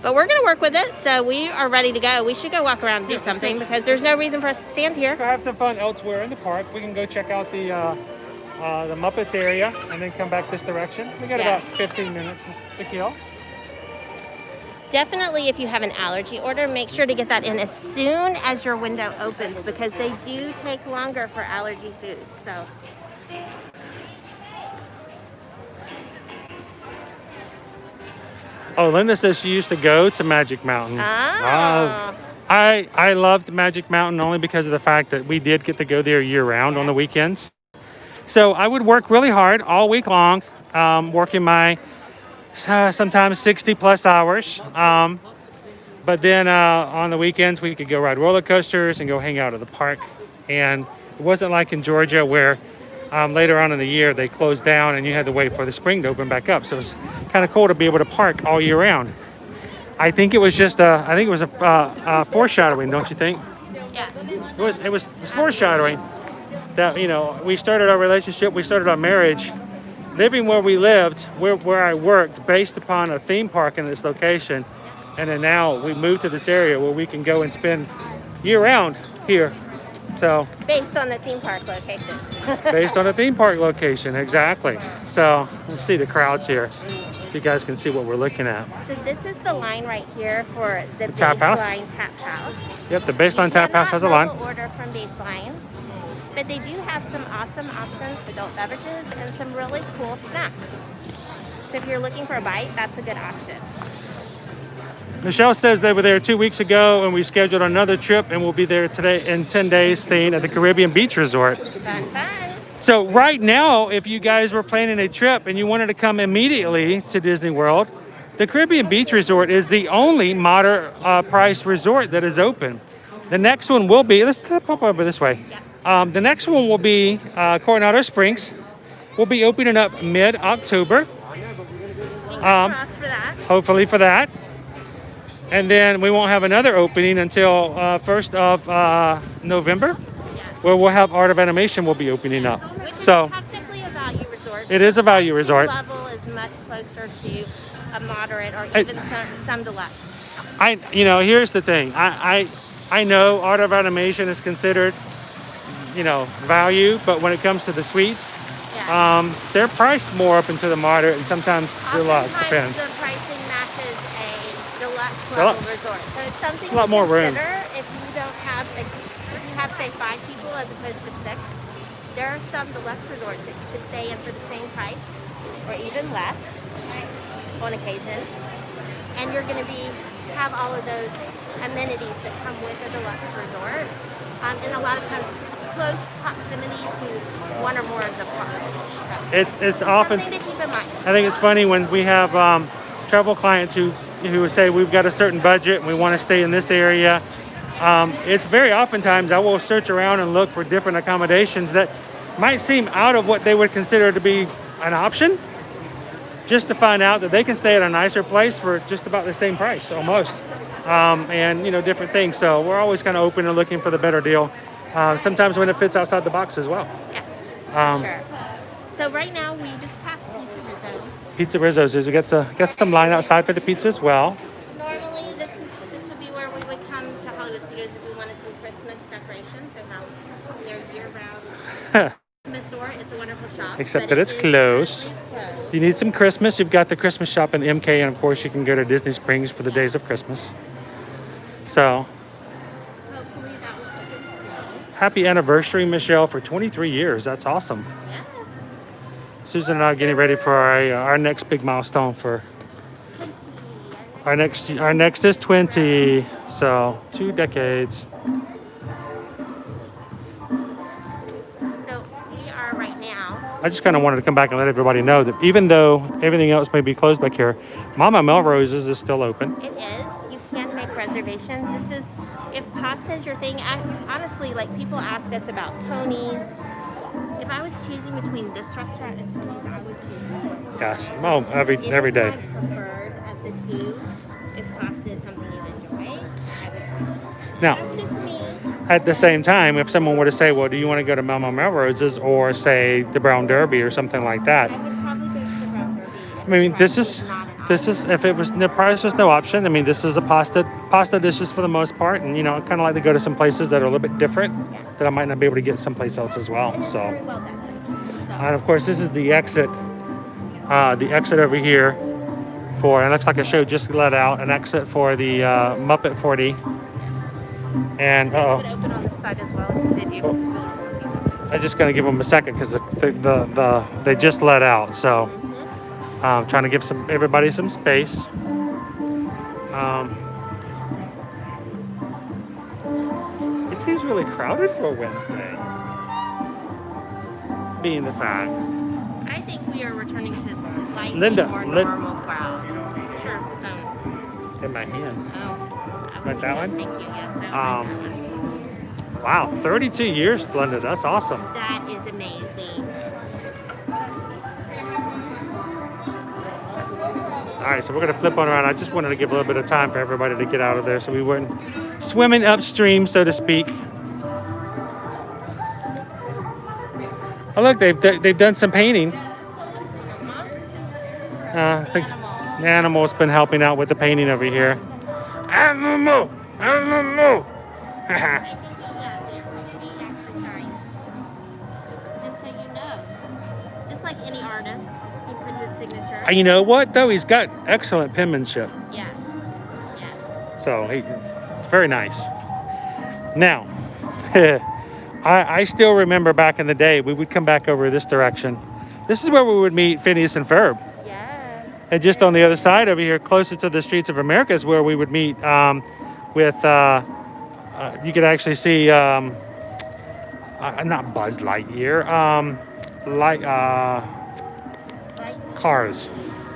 But we're going to work with it, so we are ready to go. We should go walk around and do something because there's no reason for us to stand here. Go have some fun elsewhere in the park. We can go check out the Muppets area and then come back this direction. We got about 15 minutes to kill. Definitely, if you have an allergy order, make sure to get that in as soon as your window opens because they do take longer for allergy foods. So. Oh, Linda says she used to go to Magic Mountain. Oh. I loved Magic Mountain only because of the fact that we did get to go there year-round on the weekends. So I would work really hard all week long, working my sometimes 60-plus hours. But then on the weekends, we could go ride roller coasters and go hang out at the park. And it wasn't like in Georgia where later on in the year they closed down and you had to wait for the spring to open back up. So it was kind of cool to be able to park all year round. I think it was just a foreshadowing, don't you think? Yes. It was foreshadowing that, we started our relationship, we started our marriage, living where we lived, where I worked, based upon a theme park in this location. And then now we moved to this area where we can go and spend year round here. So Based on the theme park locations. based on a theme park location, exactly. So let's see the crowds here, so you guys can see what we're looking at. So this is the line right here for the Tap House? Baseline Tap House. Yep, the Baseline Tap House has a line. Order from Baseline, but they do have some awesome options for adult beverages and some really cool snacks. So if you're looking for a bite, that's a good option. Michelle says they were there 2 weeks ago, and we scheduled another trip, and we'll be there today in 10 days, staying at the Caribbean Beach Resort. Fun. So right now, if you guys were planning a trip and you wanted to come immediately to Disney World, the Caribbean Beach Resort is the only moderate price resort that is open. The next one will be, let's pop over this way. The next one will be Coronado Springs. We'll be opening up mid-October. Fingers crossed for that. Hopefully for that. And then we won't have another opening until 1st of November, where we'll have Art of Animation will be opening up. Which So is technically a value resort. it is a value resort. The level is much closer to a moderate or even some deluxe. Here's the thing. I know Art of Animation is considered, value, but when it comes to the suites, they're priced more up into the moderate and sometimes deluxe, Oftentimes depends. the pricing matches a deluxe lot- level resort. So it's something a lot to more room. consider if you don't have, if you have say 5 people as opposed to 6. There are some deluxe resorts that you could stay in for the same price or even less on occasion, and you're going to have all of those amenities that come with a deluxe resort, and a lot of times close proximity to one or more of the parks. It's often, something to keep in mind. I think it's funny when we have travel clients who say we've got a certain budget and we want to stay in this area. It's very oftentimes I will search around and look for different accommodations that might seem out of what they would consider to be an option, just to find out that they can stay at a nicer place for just about the same price, almost, and different things. So we're always kind of open and looking for the better deal. Sometimes when it fits outside the box as well. Yes, for sure. So right now we just passed Pizza Rizzo's. Pizza Rizzo's is we got some line outside for the pizza as well. Normally this would be where we would come to Hollywood Studios if we wanted some Christmas decorations. So how they're year-round Christmas store. It's a wonderful shop. Except but that it's it is closed. currently closed. You need some Christmas. You've got the Christmas shop in MK, and of course you can go to Disney Springs for the days of Christmas. So Hopefully that will open soon. happy anniversary, Michelle, for 23 years. That's awesome. Yes. Susan and I are getting ready for our next big milestone. For our next is 20, so 2 decades. So we are right now. I just kind of wanted to come back and let everybody know that even though everything else may be closed back here, Mama Melrose's is still open. It is. You can make reservations. This is, if pasta is your thing, honestly, like people ask us about Tony's. If I was choosing between this restaurant and Tony's, I would choose this one. Yes, oh, every day. It is my preferred of the 2. If pasta is something you enjoy, I would choose this one. Now, That's just me. at the same time, if someone were to say, well, do you want to go to Mama Melrose's or say the Brown Derby or something like that? I would probably go to the Brown Derby. If I mean, the this price is was not an if it was the price was no option. I mean, this is a pasta dishes for the most part, and I kind of like to go to some places that are a little bit different that I might not be able to get someplace else as well. And it's So, very well done. So, and of course, this is the exit over here for. It looks like a show just let out an exit for the Muppet 4D. And it would open on this side as well. Did you? I'm just gonna give them a second because they just let out. So. Trying to give everybody some space. It seems really crowded for a Wednesday. Being the fact. I think we are returning to slightly Linda, more normal crowds. Sure, phone. In my hand. Oh. Like that one? Thank you, yes. I like that one. Wow, 32 years, Linda. That's awesome. That is amazing. All right, so we're gonna flip on around. I just wanted to give a little bit of time for everybody to get out of there so we weren't swimming upstream, so to speak. Oh, look, they've done some painting. I think the animal's been helping out with the painting over here. Animal! Animal! I think they're going to be exercise. Just so you know. Just like any artist, he put his signature. You know what, though? He's got excellent penmanship. Yes. Yes. So, it's very nice. Now, I still remember back in the day, we would come back over this direction. This is where we would meet Phineas and Ferb. Yes. And just on the other side over here, closer to the streets of America, is where we would meet with, you could actually see, not Buzz Lightyear, Cars.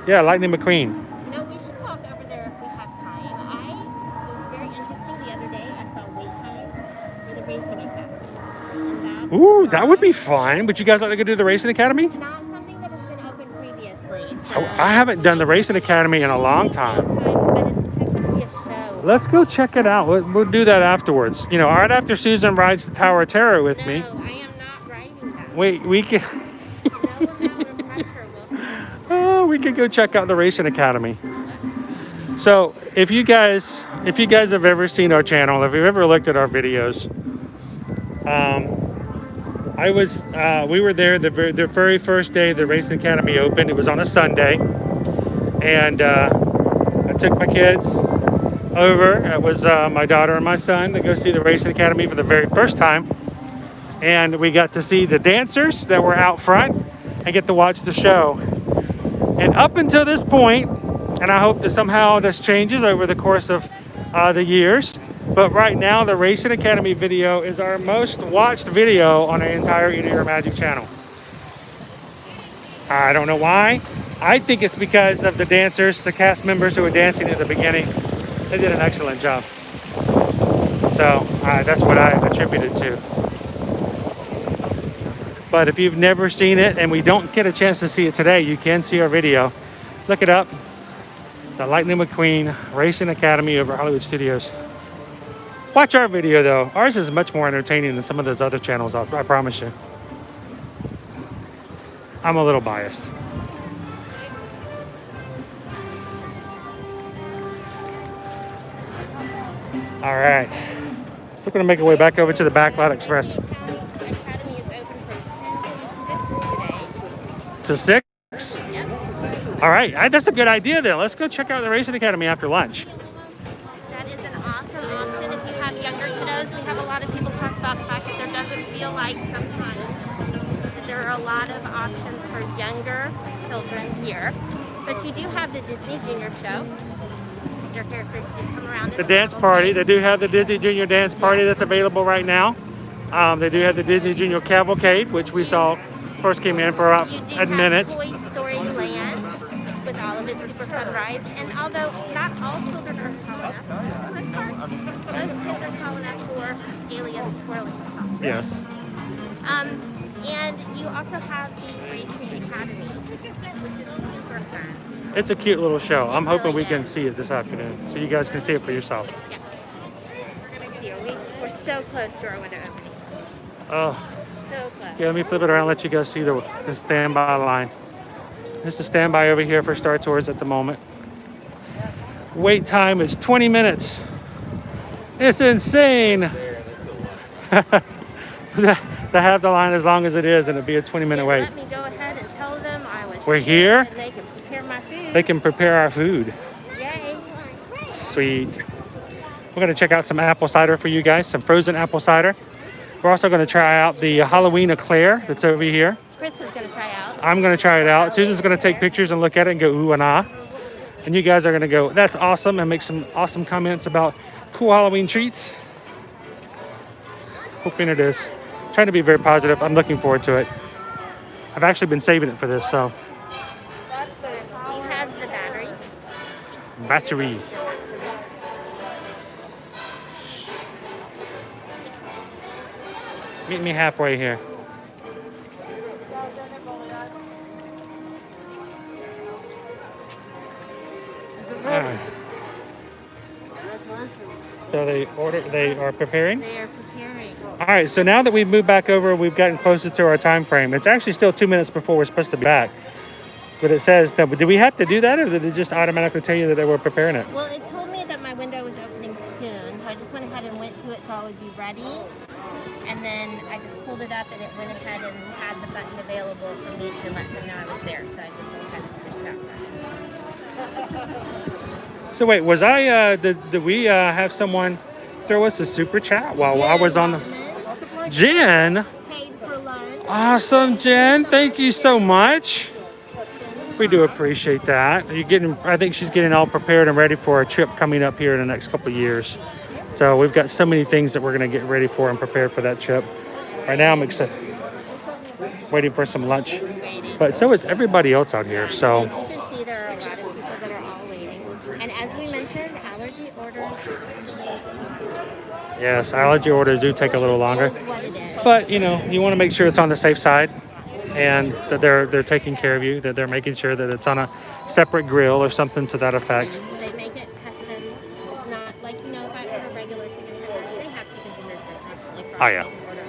Yeah, Lightning McQueen. You know, we should walk over there if we have time. It was very interesting the other day. I saw wait times for the Racing Academy. And Ooh, that would be fun. Would you guys like to go do the Racing Academy? not something that has been open previously. So I haven't done the Racing Academy in a long time. But it's technically a show. Let's go check it out. We'll do that afterwards. Right after Susan rides the Tower of Terror with me. No, I am not writing that. We can. No amount of pressure will come. Oh, we could go check out the Racing Academy. So, if you guys have ever seen our channel, if you've ever looked at our videos, we were there the very first day the Racing Academy opened. It was on a Sunday, and I took my kids. over. It was my daughter and my son to go see the Racing Academy for the very first time. And we got to see the dancers that were out front and get to watch the show. And up until this point, and I hope that somehow this changes over the course of the years, but right now the Racing Academy video is our most watched video on our entire Eat Your Magic channel. I don't know why. I think it's because of the dancers, the cast members who were dancing at the beginning. They did an excellent job. So that's what I attribute it to. But if you've never seen it and we don't get a chance to see it today, you can see our video. Look it up. The Lightning McQueen Racing Academy over Hollywood Studios. Watch our video though. Ours is much more entertaining than some of those other channels, I promise you. I'm a little biased. All right. So we're gonna make our way back over to the Backlot Express. Academy is open from 10 to 6 today. To 6? Yep. All right, that's a good idea then. Let's go check out the Racing Academy after lunch. That is an awesome option if you have younger kiddos. We have a lot of people talk about the fact that there doesn't feel like sometimes that there are a lot of options for younger children here. But you do have the Disney Junior Show. Your characters do come around. The dance party, they do have the Disney Junior Dance Party that's available right now. They do have the Disney Junior Cavalcade, which we saw first came in for about a minute. You do have Toy Story Land with all of its super fun rides. And although not all children are tall enough for this park, most kids are tall enough for alien swirling saucers. Yes. And you also have the Racing Academy, which is super fun. It's a cute little show. I'm hoping we can see it this afternoon, so you guys can see it for yourself. Yeah. We're gonna see her. We're so close to our window opening. Oh, So close. yeah, let me flip it around and let you guys see the standby line. There's the standby over here for Star Tours at the moment. Wait time is 20 minutes. It's insane. To have the line as long as it is and it'd be a 20-minute wait. Let me go ahead and tell them I was We're here. and they can prepare my food. They can prepare our food. Yay. Sweet. We're going to check out some apple cider for you guys, some frozen apple cider. We're also going to try out the Halloween eclair that's over here. Chris is going to try out. I'm going to try it out. Susan's going to take pictures and look at it and go ooh and ah. And you guys are going to go, that's awesome, and make some awesome comments about cool Halloween treats. Hoping it is. Trying to be very positive. I'm looking forward to it. I've actually been saving it for this, so. Do you have the battery? Battery. Meet me halfway here. Alright. So they are preparing? They are preparing. All right, so now that we've moved back over, we've gotten closer to our time frame. It's actually still 2 minutes before we're supposed to be back. But it says that, did we have to do that, or did it just automatically tell you that they were preparing it? Well, it told me that my window was opening soon, so I just went ahead and went to it so I would be ready. And then I just pulled it up and it went ahead and had the button available for me to let them know I was there. So I just go ahead and push that button. So wait, was I, did we have someone throw us a super chat while I was on the... Jen? Paid for lunch. Awesome, Jen. Thank you so much. We do appreciate that. You're getting, I think she's getting all prepared and ready for a trip coming up here in the next couple of years. So we've got so many things that we're going to get ready for and prepare for that trip. Right now I'm excited, waiting for some lunch. But so is everybody else out here. So You can see there are a lot of people that are all waiting. And as we mentioned, allergy orders yes, allergy orders do take a little longer. is what it is. But you know, you want to make sure it's on the safe side and that they're taking care of you, that they're making sure that it's on a separate grill or something to that effect. They make it custom. It's not like, you know, if I order regular chicken tenders, they have chicken tenders that are constantly fried. Oh, yeah. I can order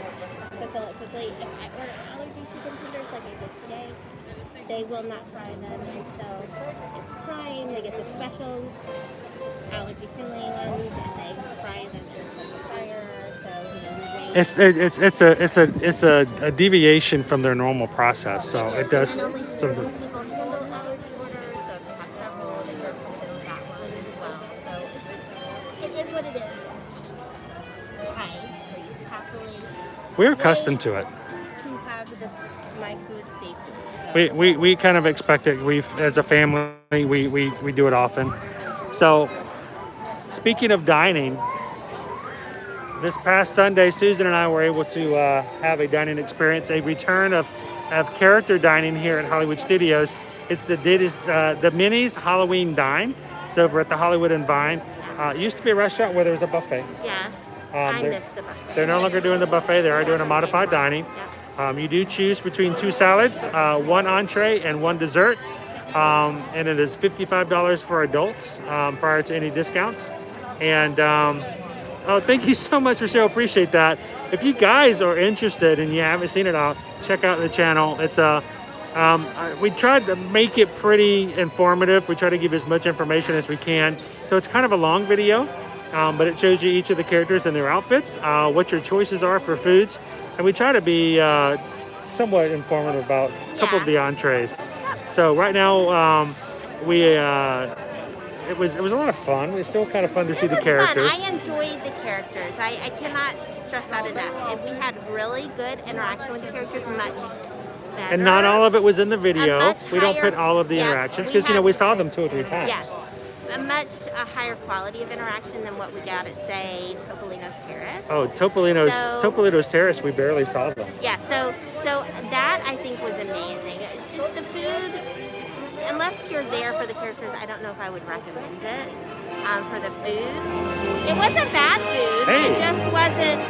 to fill it quickly. If I order allergy chicken tenders like I did today, they will not fry them until it's time. They get the special allergy friendly ones and they fry them in a special fryer. So, you know, we wait. It's a deviation from their normal process. So it does And only some. certain people handle allergy orders, so if you have several, then you're going to that one as well. So it's just what it is. Hi, please, happily. We're accustomed to it. To have my food safely. So. We kind of expect it. As a family, we do it often. So, speaking of dining, this past Sunday, Susan and I were able to have a dining experience, a return of character dining here at Hollywood Studios. It's the Minnie's Halloween Dine. It's over at the Hollywood and Vine. It used to be a restaurant where there was a buffet. Yes, I miss the buffet. They're no longer doing the buffet. They are doing a modified dining. Yep. You do choose between 2 salads, 1 entree, and 1 dessert. And it is $55 for adults prior to any discounts. And oh, thank you so much, Rochelle. Appreciate that. If you guys are interested and you haven't seen it all, check out the channel. It's we tried to make it pretty informative. We try to give as much information as we can. So it's kind of a long video, but it shows you each of the characters and their outfits, what your choices are for foods. And we try to be somewhat informative about a couple of the entrees. So right now, it was a lot of fun. It's still kind of fun to see the characters. Fun. I enjoyed the characters. I cannot stress that enough. We had really good interaction with the characters, much better. And not all of it was in the video. We don't higher, put all of the interactions because we saw them 2 or 3 times. Yes, a much higher quality of interaction than what we got at, say, Topolino's Terrace. Oh, Topolino's Terrace, we barely saw them. Yeah, so that I think was amazing. Just the food, unless you're there for the characters, I don't know if I would recommend it for the food. It wasn't bad food. Hey. It just wasn't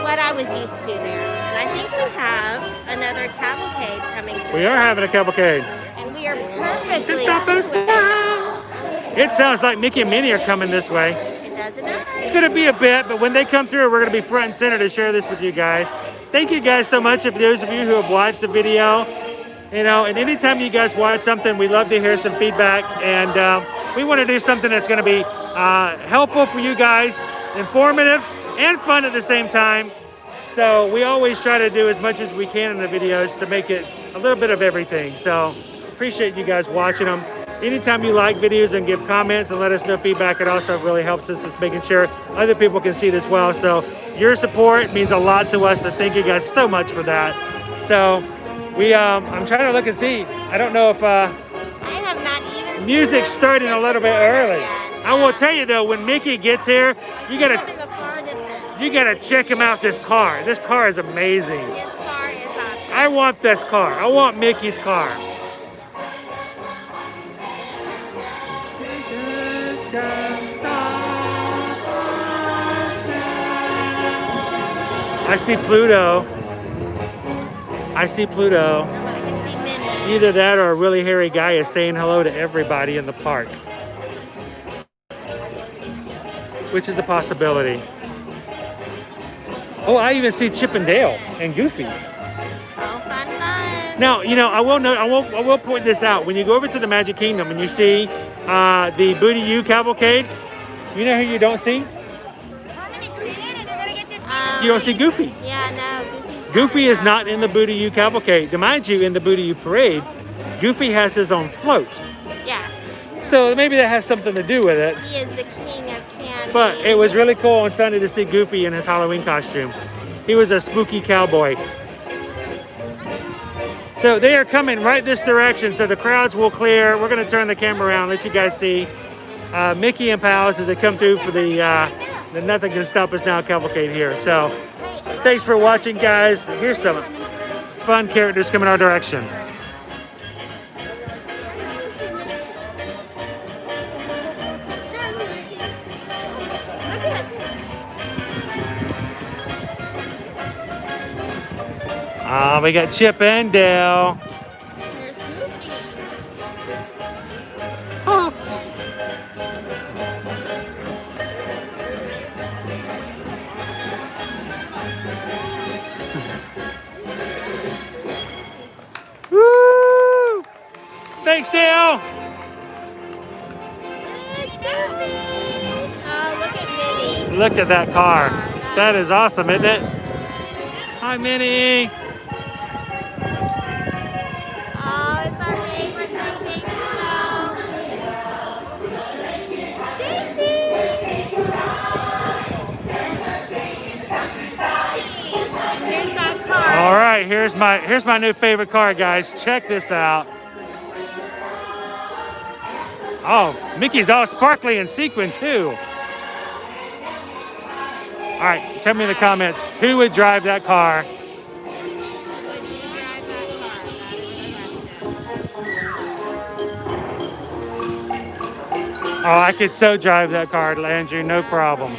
what I was used to there. And I think we have another cavalcade coming through. We are having a cavalcade. And we are perfectly It sounds like Mickey and Minnie are coming this way. It does, it does. It's going to be a bit, but when they come through, we're going to be front and center to share this with you guys. Thank you guys so much. If those of you who have watched the video, you know, and anytime you guys watch something, we love to hear some feedback. And we want to do something that's going to be helpful for you guys, informative and fun at the same time. So we always try to do as much as we can in the videos to make it a little bit of everything. So appreciate you guys watching them. Anytime you like videos and give comments and let us know feedback, it also really helps us just making sure other people can see it as well. So your support means a lot to us. So thank you guys so much for that. So I'm trying to look and see. I don't know if I have not even music's starting a little bit early. I will tell you though, when Mickey gets here, you gotta check him out. This car is amazing. His car is awesome. I want this car. I want Mickey's car. I see Pluto. I see Pluto. I can see Minnie. Either that or a really hairy guy is saying hello to everybody in the park. Which is a possibility. Oh, I even see Chip and Dale and Goofy. Oh, fun. Now, you know, I will point this out. When you go over to the Magic Kingdom and you see the Booty U cavalcade, you know who you don't see? You don't see Goofy. Yeah, no, Goofy is not in the Booty U cavalcade. To mind you, in the Booty U parade, Goofy has his own float. Yes. So maybe that has something to do with it. He is the king of candy. But it was really cool on Sunday to see Goofy in his Halloween costume. He was a spooky cowboy. So they are coming right this direction, so the crowds will clear. We're going to turn the camera around, let you guys see Mickey and Pals as they come through for the Nothing Can Stop Us Now cavalcade here. So thanks for watching, guys. Here's some fun characters coming our direction. We got Chip and Dale. There's Goofy. Oh. Woo! Thanks, Dale. It's Goofy. Oh, look at Minnie. Look at that car. That is awesome, isn't it? Hi, Minnie. Oh, it's our favorite Daisy. Daisy! right, here's my new favorite car, guys. Check this out. Oh, Mickey's all sparkly and sequin too. All right, tell me in the comments who would drive that car. Would you drive that car? That is the question. Oh, I could so drive that car, Andrew, no problem.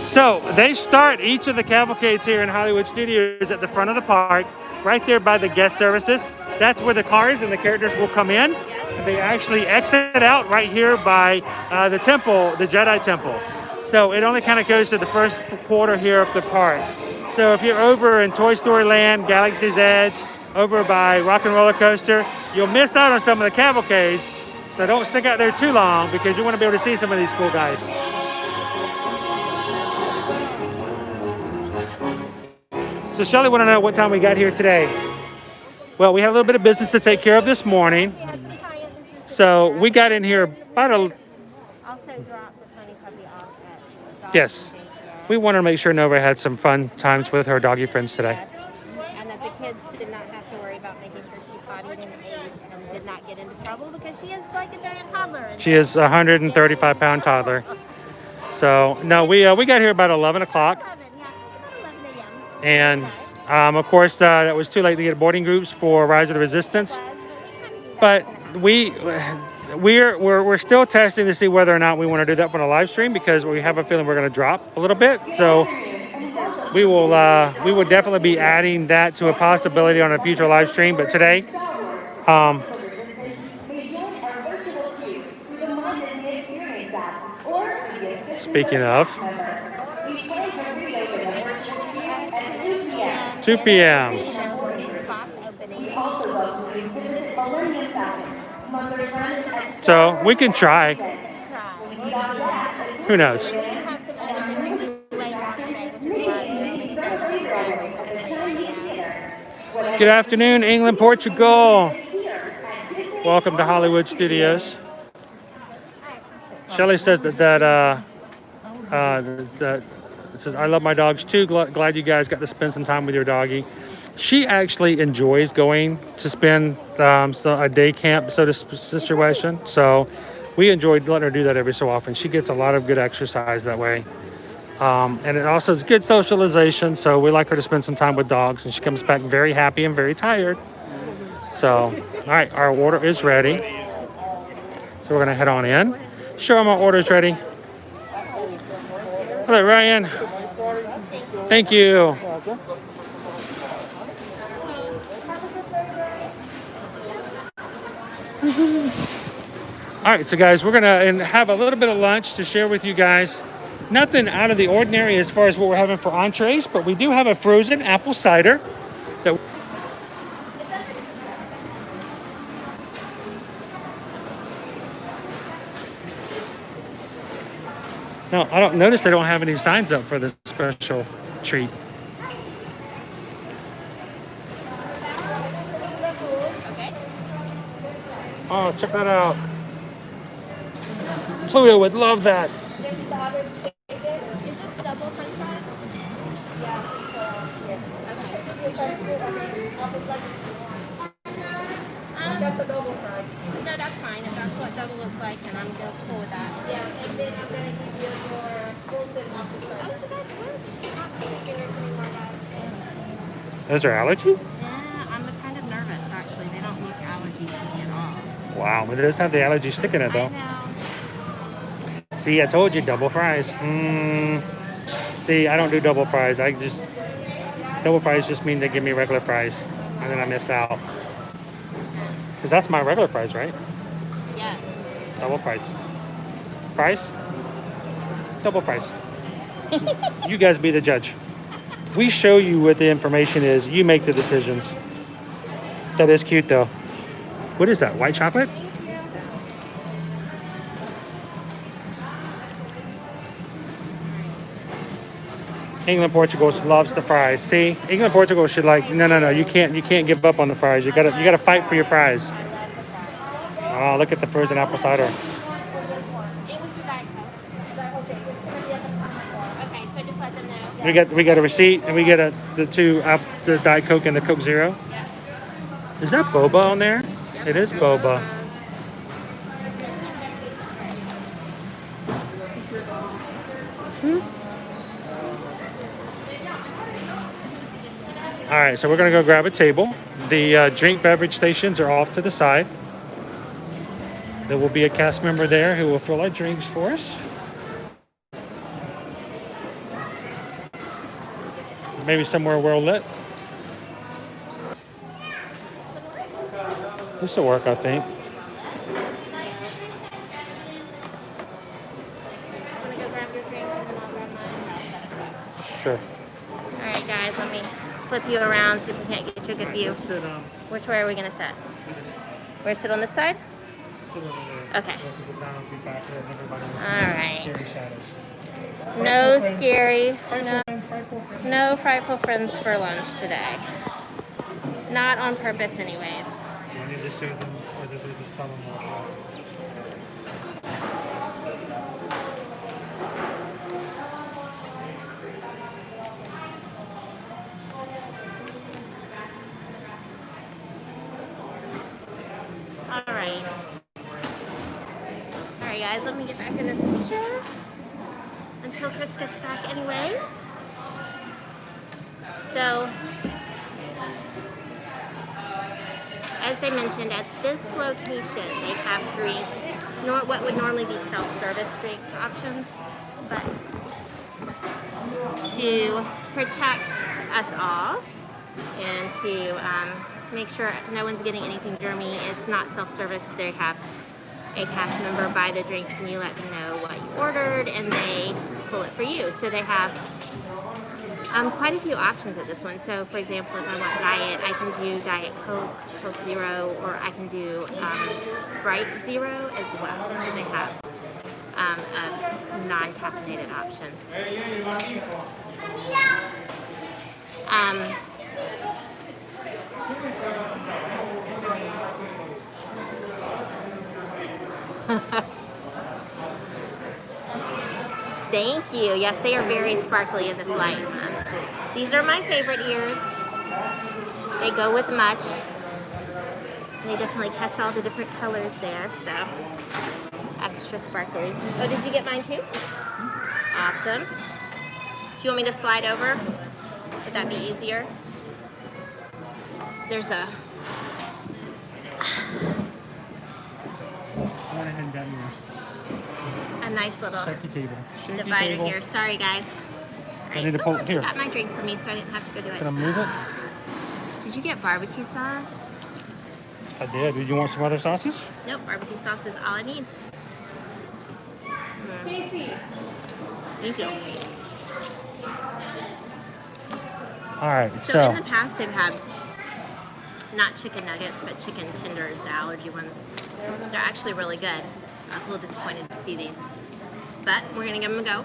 So they start each of the cavalcades here in Hollywood Studios at the front of the park, right there by the guest services. That's where the cars and the characters will come in. They actually exit out right here by the temple, the Jedi Temple. So it only kind of goes to the first quarter here of the park. So if you're over in Toy Story Land, Galaxy's Edge, over by Rock and Roller Coaster, you'll miss out on some of the cavalcades. So don't stick out there too long because you want to be able to see some of these cool guys. So Shelly want to know what time we got here today. Well, we had a little bit of business to take care of this morning. So we got in here about Also drop the funny puppy off at yes. We wanted to make sure Nova had some fun times with her doggy friends today. Yes. And that the kids did not have to worry about making sure she pottied and ate and did not get into trouble because she is like a giant toddler. And She is a 135-pound toddler. So no, we got here about 11 o'clock. 11, yeah, it's about 11 a.m. And of course, that was too late to get boarding groups for Rise of the Resistance. But we're still testing to see whether or not we want to do that for the live stream because we have a feeling we're going to drop a little bit. So we will definitely be adding that to a possibility on a future live stream. But today, speaking of, 2 p.m. So we can try. Who knows? Good afternoon, England, Portugal. Welcome to Hollywood Studios. Shelly says that says, I love my dogs too. Glad you guys got to spend some time with your doggy. She actually enjoys going to spend a day camp sort of situation. So we enjoyed letting her do that every so often. She gets a lot of good exercise that way. And it also is good socialization. So we like her to spend some time with dogs. And she comes back very happy and very tired. So, all right, our order is ready. So we're going to head on in. Show them our order's ready. Hello, Ryan. Thank you. All right, so guys, we're gonna have a little bit of lunch to share with you guys. Nothing out of the ordinary as far as what we're having for entrees, but we do have a frozen apple cider. No, I don't notice they don't have any signs up for the special treat. Okay. Oh, check that out. Pluto would love that. Is this double french fries? That's a double fry. No, that's fine. If that's what double looks like, and I'm cool with that. Yeah, and then I'm going to give you your frozen apple cider. Oh, you guys switch? Not taking yours anymore, guys. Is there allergy? Yeah, I'm kind of nervous, actually. They don't look allergy to me at all. Wow, but it does have the allergy stick in it, though. I know. See, I told you, double fries. See, I don't do double fries. Double fries just mean they give me regular fries, and then I miss out. Because that's my regular fries, right? Yes. Double fries. Fries? Double fries. You guys be the judge. We show you what the information is. You make the decisions. That is cute, though. What is that, white chocolate? England, Portugal loves the fries. See, England, Portugal should like. No. You can't give up on the fries. You gotta fight for your fries. Oh, look at the frozen apple cider. It was the Diet Coke. Okay, so just let them know. We got a receipt, and we get the Diet Coke and the Coke Zero. Is that boba on there? Yep, It is boba. All right, so we're gonna go grab a table. The drink beverage stations are off to the side. There will be a cast member there who will fill our drinks for us. Maybe somewhere well lit. This will work, I think. Want to go grab your drink and then I'll grab mine? Sure. All right, guys, let me flip you around so we can't get you a good view. Sit, Which way are we gonna sit? We're gonna sit on this side? sit over there. Okay. All All right. shadows. No scary, No. no frightful friends for lunch today. Not on purpose, anyways. I need to show them, or did they just tell them what? All right. All right, guys, let me get back in this picture until Chris gets back anyways. So, as they mentioned, at this location, they have what would normally be self-service drink options, but to protect us all and to make sure no one's getting anything germy, it's not self-service. They have a cast member buy the drinks and you let them know what you ordered and they pull it for you. So they have quite a few options at this one. So for example, if I want diet, I can do Diet Coke, Coke Zero, or I can do Sprite Zero as well. So they have a non-caffeinated option. Thank you. Yes, they are very sparkly in this light. These are my favorite ears. They go with much. They definitely catch all the different colors there, so extra sparkly. Oh, did you get mine too? Awesome. Do you want me to slide over? Would that be easier? There's a... a nice little Shaky table. Shaky divider table. here. Sorry, guys. All right. I need to pull look, here. you got my drink for me, so I didn't have to go do it. Can I move it? Did you get barbecue sauce? I did. Did you want some other sauces? Nope, barbecue sauce is all I need. Casey. Thank you. All right. So in the past, they've had not chicken nuggets, but chicken tenders, the allergy ones. They're actually really good. I was a little disappointed to see these, but we're gonna give them a go.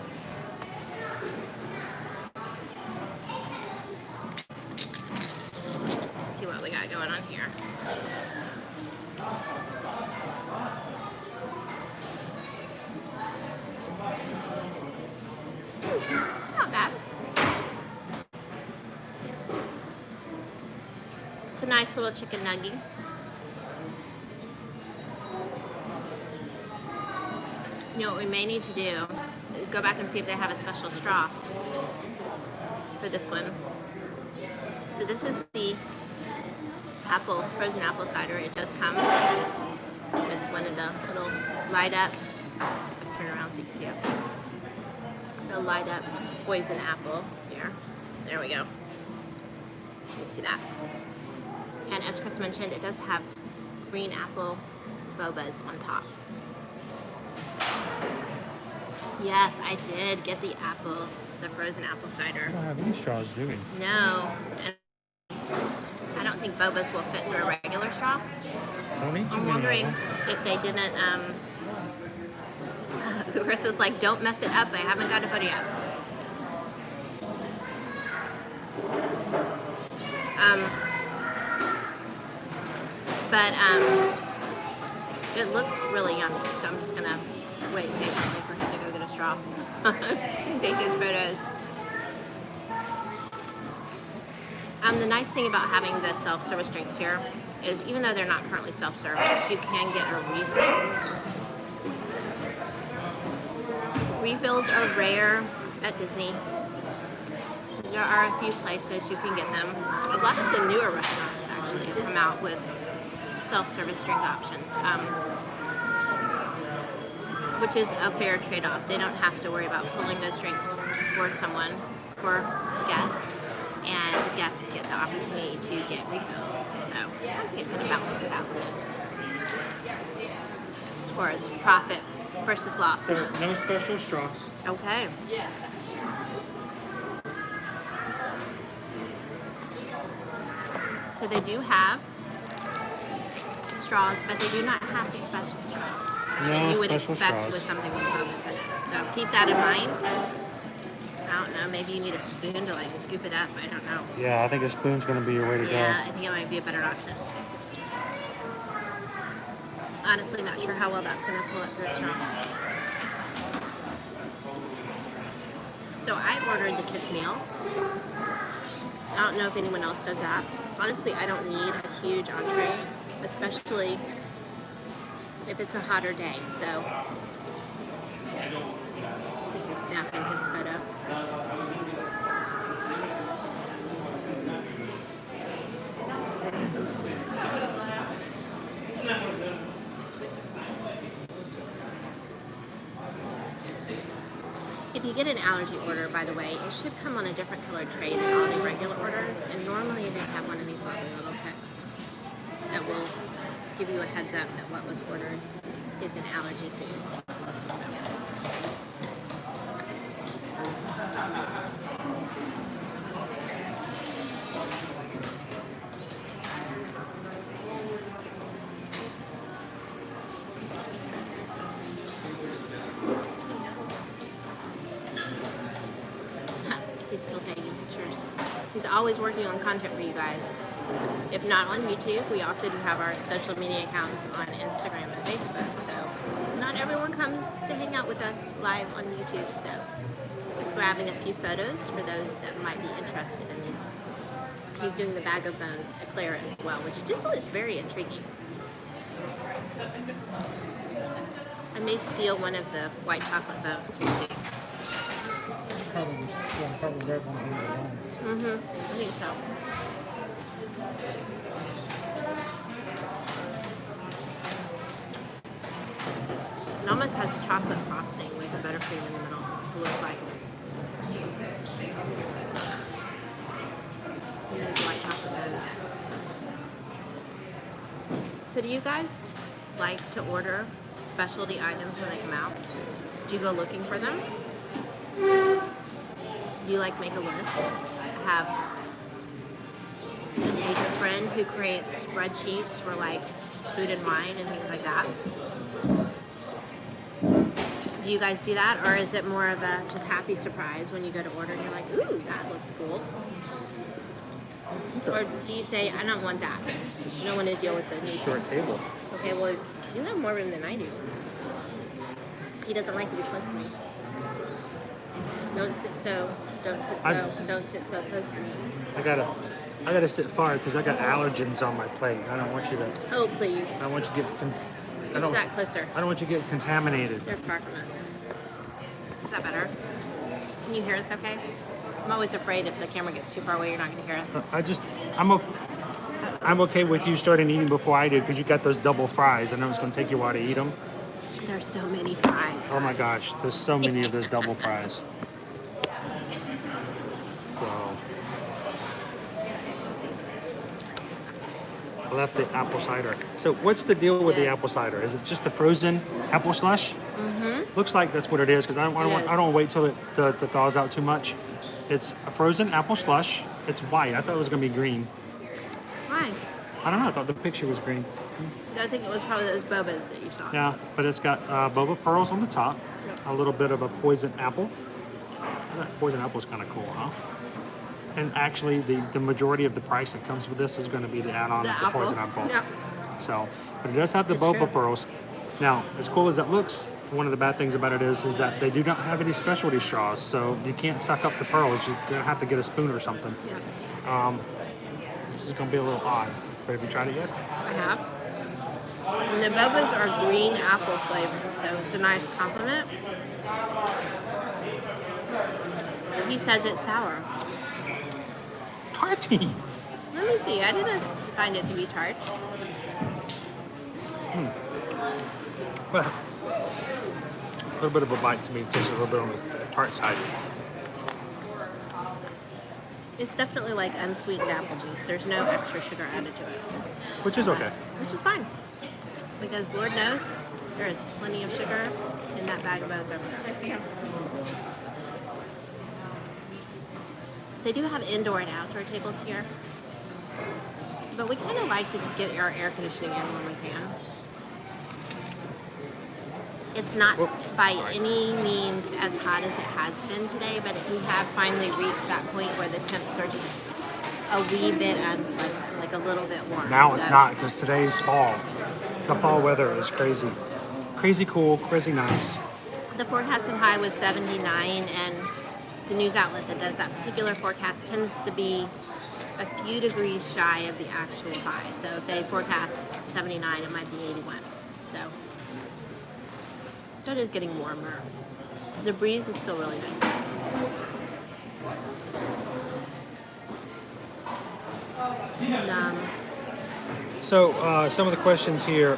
Let's see what we got going on here. It's not bad. It's a nice little chicken nugget. You know what we may need to do is go back and see if they have a special straw for this one. So this is the frozen apple cider. It does come with one of the little light up. Let's see if I can turn around so you can see it. The light up poison apple here. There we go. You can see that. And as Chris mentioned, it does have green apple bobas on top. Yes, I did get the apples, the frozen apple cider. I don't have any straws, do we? No, and I don't think bobas will fit through a regular straw. Don't need too I'm many wondering of them. if they didn't, Chris is like, don't mess it up, I haven't got a photo yet. It looks really yummy, so I'm just gonna wait patiently for him to go get a straw and take his photos. The nice thing about having the self-service drinks here is even though they're not currently self-service, you can get a refill. Refills are rare at Disney. There are a few places you can get them. A lot of the newer restaurants actually come out with self-service drink options, which is a fair trade-off. They don't have to worry about pulling those drinks for guests, and guests get the opportunity to get refills. So it kind of balances out. As far as profit versus loss. So no special straws. Okay. So they do have straws, but they do not have the special straws that you would special expect straws. with something with purpose in it. So keep that in mind. I don't know, maybe you need a spoon to like scoop it up. I don't know. Yeah, I think a spoon's going to be your way to Yeah, I think it might be a better option. Honestly, not sure how well that's going to pull it through a straw. So I ordered the kids' meal. I don't know if anyone else does that. Honestly, I don't need a huge entree, especially if it's a hotter day. So this is snapping his photo. If you get an allergy order, by the way, it should come on a different colored tray than all the regular orders, and normally they have one of these lovely little picks that will give you a heads up that what was ordered is an allergy food. So. He's still taking pictures. He's always working on content for you guys. If not on YouTube, we also do have our social media accounts on Instagram and Facebook. So not everyone comes to hang out with us live on YouTube. So just grabbing a few photos for those that might be interested in this. He's doing the Bag of Bones eclair as well, which just is very intriguing. I may steal one of the white chocolate bones. We'll see. Probably grab one of these ones. I think so. It almost has chocolate frosting with a buttercream in the middle. It looks like. And there's white chocolate bones. So do you guys like to order specialty items when they come out? Do you go looking for them? Do you like make a list? I have an agent friend who creates spreadsheets for like food and wine and things like that. Do you guys do that, or is it more of a just happy surprise when you go to order and you're like, ooh, that looks cool? Or do you say, I don't want that. I don't want to deal with the new Short table. Okay, well, you have more room than I do. He doesn't like to be close to me. Don't sit so close to me. I gotta sit far because I got allergens on my plate. I don't want you to. Oh, please. I don't want you to get. Scooch that closer. I don't want you to get contaminated. You're far from us. Is that better? Can you hear us okay? I'm always afraid if the camera gets too far away, you're not going to hear us. I'm okay with you starting eating before I do because you got those double fries. I know it's going to take you a while to eat them. There's so many fries. Oh my gosh, there's so many of those double fries. So I left the apple cider. So what's the deal with the apple cider? Is it just a frozen apple slush? Mm-hmm. Looks like that's what it is because I don't wait till it thaws out too much. It's a frozen apple slush. It's white. I thought it was going to be green. Why? I don't know. I thought the picture was green. I think it was probably those bobas that you saw. Yeah, but it's got boba pearls on the top, a little bit of a poison apple. That poison apple is kind of cool, huh? And actually, the majority of the price that comes with this is going to be the add-on of the poison apple. Yeah. So, but it does have the That's boba true. pearls. Now, as cool as it looks, one of the bad things about it is that they do not have any specialty straws, so you can't suck up the pearls. You're going to have to get a spoon or something. Yeah. is going to be a little odd. But have you tried it yet? I have. And the bobas are green apple flavored, so it's a nice compliment. He says it's sour. Tarty. Let me see. I didn't find it to be tart. Well, a little bit of a bite to me. Tastes a little bit on the tart side. It's definitely like unsweetened apple juice. There's no extra sugar added to it. Which is okay. Which is fine. Because Lord knows there is plenty of sugar in that bag of bones over there. They do have indoor and outdoor tables here. But we kind of like to get our air conditioning in when we can. It's not by any means as hot as it has been today, but we have finally reached that point where the temps are just a wee bit unpleasant, like a little bit warm. Now it's not, because today's fall. The fall weather is crazy. Crazy cool, crazy nice. The forecasted high was 79, and the news outlet that does that particular forecast tends to be a few degrees shy of the actual high. So if they forecast 79, it might be 81. So it is getting warmer. The breeze is still really nice. And, So some of the questions here.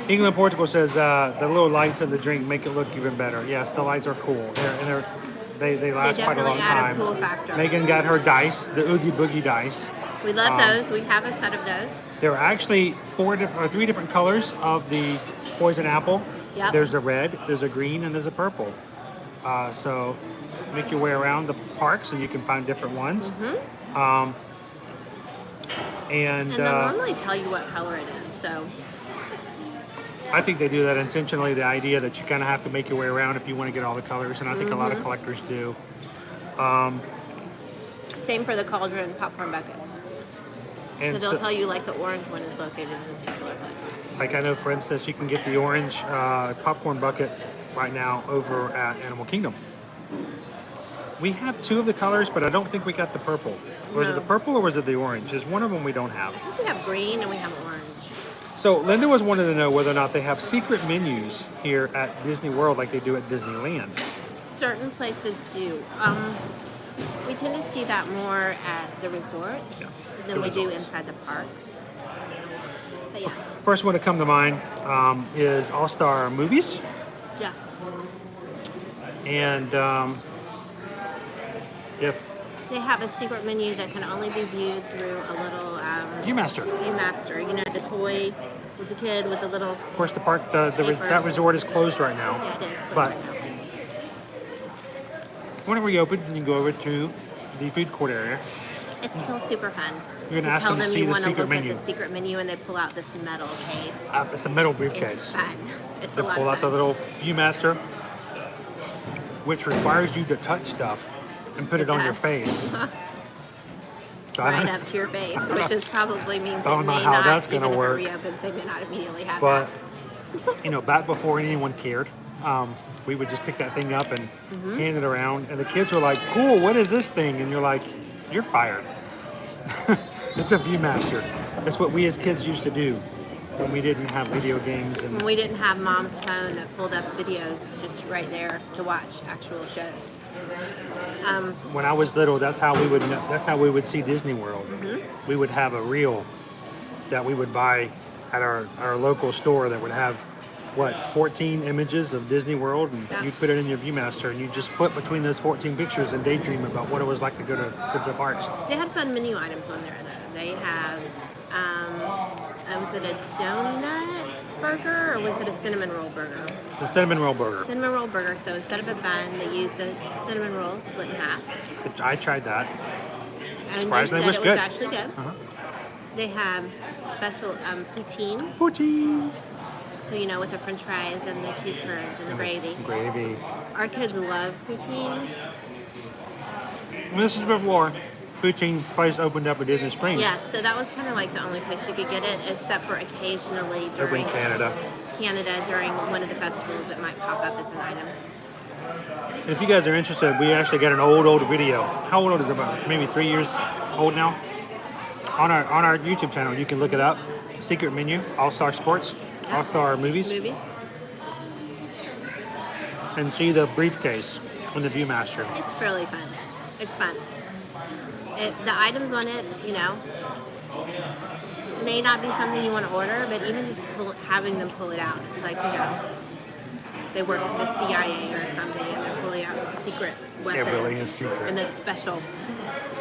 England Portugal says the little lights in the drink make it look even better. Yes, the lights are cool. They last quite a long add a time. cool factor. Megan got her dice, the Oogie Boogie dice. We love those. We have a set of those. There are actually three different colors of the poison apple. Yep. There's a red, there's a green, and there's a purple. So make your way around the parks and you can find different ones. And they'll normally tell you what color it is. So I think they do that intentionally, the idea that you kind of have to make your way around if you want to get all the colors, and I think a lot of collectors do. same for the cauldron popcorn buckets. And So they'll tell you like the orange one is located in a particular place. like I know, for instance, you can get the orange popcorn bucket right now over at Animal Kingdom. We have two of the colors, but I don't think we got the purple. Was it the purple or was it the orange? There's one of them we don't have. I think we have green and we have orange. So Linda was wanting to know whether or not they have secret menus here at Disney World like they do at Disneyland. Certain places do. We tend to see that more at the resorts than we do inside the parks. But yes. First one to come to mind is All-Star Movies. Yes. And if They have a secret menu that can only be viewed through a little Viewmaster. Viewmaster. You know, the toy was a kid with a little. Of course, the park, that resort is closed right now. Yeah, it is closed But right now. whenever you open, you can go over to the food court area. It's still super fun. You're gonna ask tell them to them see you the want to secret look menu. at the secret menu and they pull out this metal case. It's a metal It's briefcase. fun. It's They a lot pull of out the fun. little Viewmaster, which requires you to touch stuff and put it on your does. face. So I Right don't- up to your face, which is probably means Don't it know may how not, that's gonna even work. if it reopens, they may not immediately have But that. back before anyone cared, we would just pick that thing up and hand it around, and the kids were like, "Cool, what is this thing?" And you're like, "You're fired." It's a Viewmaster. That's what we as kids used to do when we didn't have video games and When we didn't have mom's phone that pulled up videos just right there to watch actual shows. when I was little. That's how we would see Disney World. We would have a reel that we would buy at our local store that would have 14 images of Disney World, and Yeah. you'd put it in your Viewmaster and you just flip between those 14 pictures and daydream about what it was like to go to the parks. They had fun menu items on there though. They have, was it a donut burger or was it a cinnamon roll burger? It's a cinnamon roll burger. Cinnamon roll burger. So instead of a bun, they use the cinnamon roll split in half. I tried that. And Surprisingly, they it was said good. was actually good. They have special poutine. Poutine. So, you know, with the french fries and the cheese curds and the gravy. Gravy. Our kids love poutine. And this is before poutine place opened up at Disney Springs. Yes, so that was kind of like the only place you could get it, except for occasionally Over during in Canada. during one of the festivals it might pop up as an item. And if you guys are interested, we actually got an old video. How old is it? About maybe 3 years old now. On our YouTube channel, you can look it up. Secret Menu, All Star Sports, All Star Movies, and see the briefcase on the Viewmaster. It's really fun. It's fun. The items on it, you know, may not be something you want to order, but even just having them pull it out, it's like, you know, they work with the CIA or something, and they're pulling out this secret weapon. It really is secret. And a special,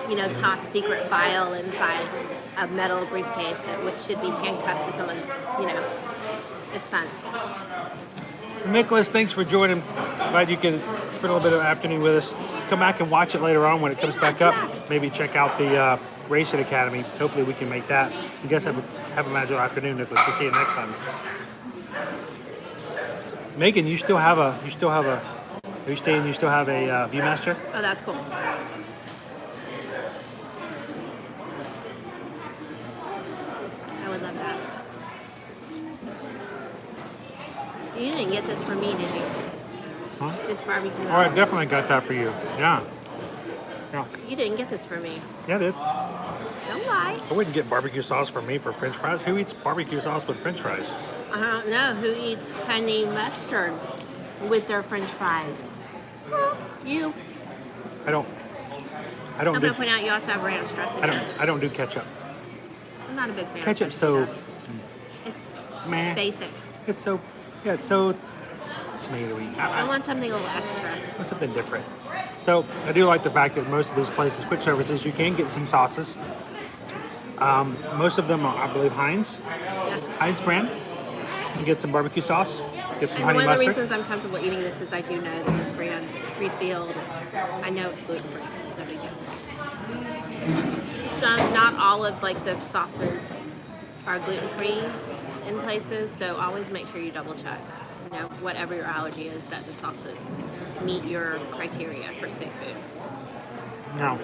you know, top secret file inside a metal briefcase which should be handcuffed to someone, you know. It's fun. Nicholas, thanks for joining. Glad you can spend a little bit of afternoon with us. Come back and watch it later on when it comes back up. Maybe check out the Racing Academy. Hopefully we can make that. You guys have a magical afternoon, Nicholas. We'll see you next time. Megan, you still have a are you still have a Viewmaster? Oh, that's cool. I would love that. You didn't get this for me, did you? Huh? This barbecue sauce. Oh, I definitely got that for you. Yeah. You didn't get this for me. Yeah, I did. Don't lie. I wouldn't get barbecue sauce for me for French fries. Who eats barbecue sauce with French fries? I don't know who eats honey mustard with their French fries. Well, you. I don't I'm do. gonna point out you also have ranch dressing. I don't do ketchup. I'm not a big fan. Ketchup's of so ketchup. It's meh. basic. It's so tomatoey. I want something a little extra. I want something different. So I do like the fact that most of these places, quick services, you can get some sauces. Most of them are, I believe, Heinz. Yes. Heinz brand. You get some barbecue sauce. Get some And honey one of the mustard. reasons I'm comfortable eating this is I do know that this brand is pre-sealed. I know it's gluten-free, so it's no big deal. Not all of like the sauces are gluten-free in places, so always make sure you double check. You know, whatever your allergy is, that the sauces meet your criteria for safe food. No.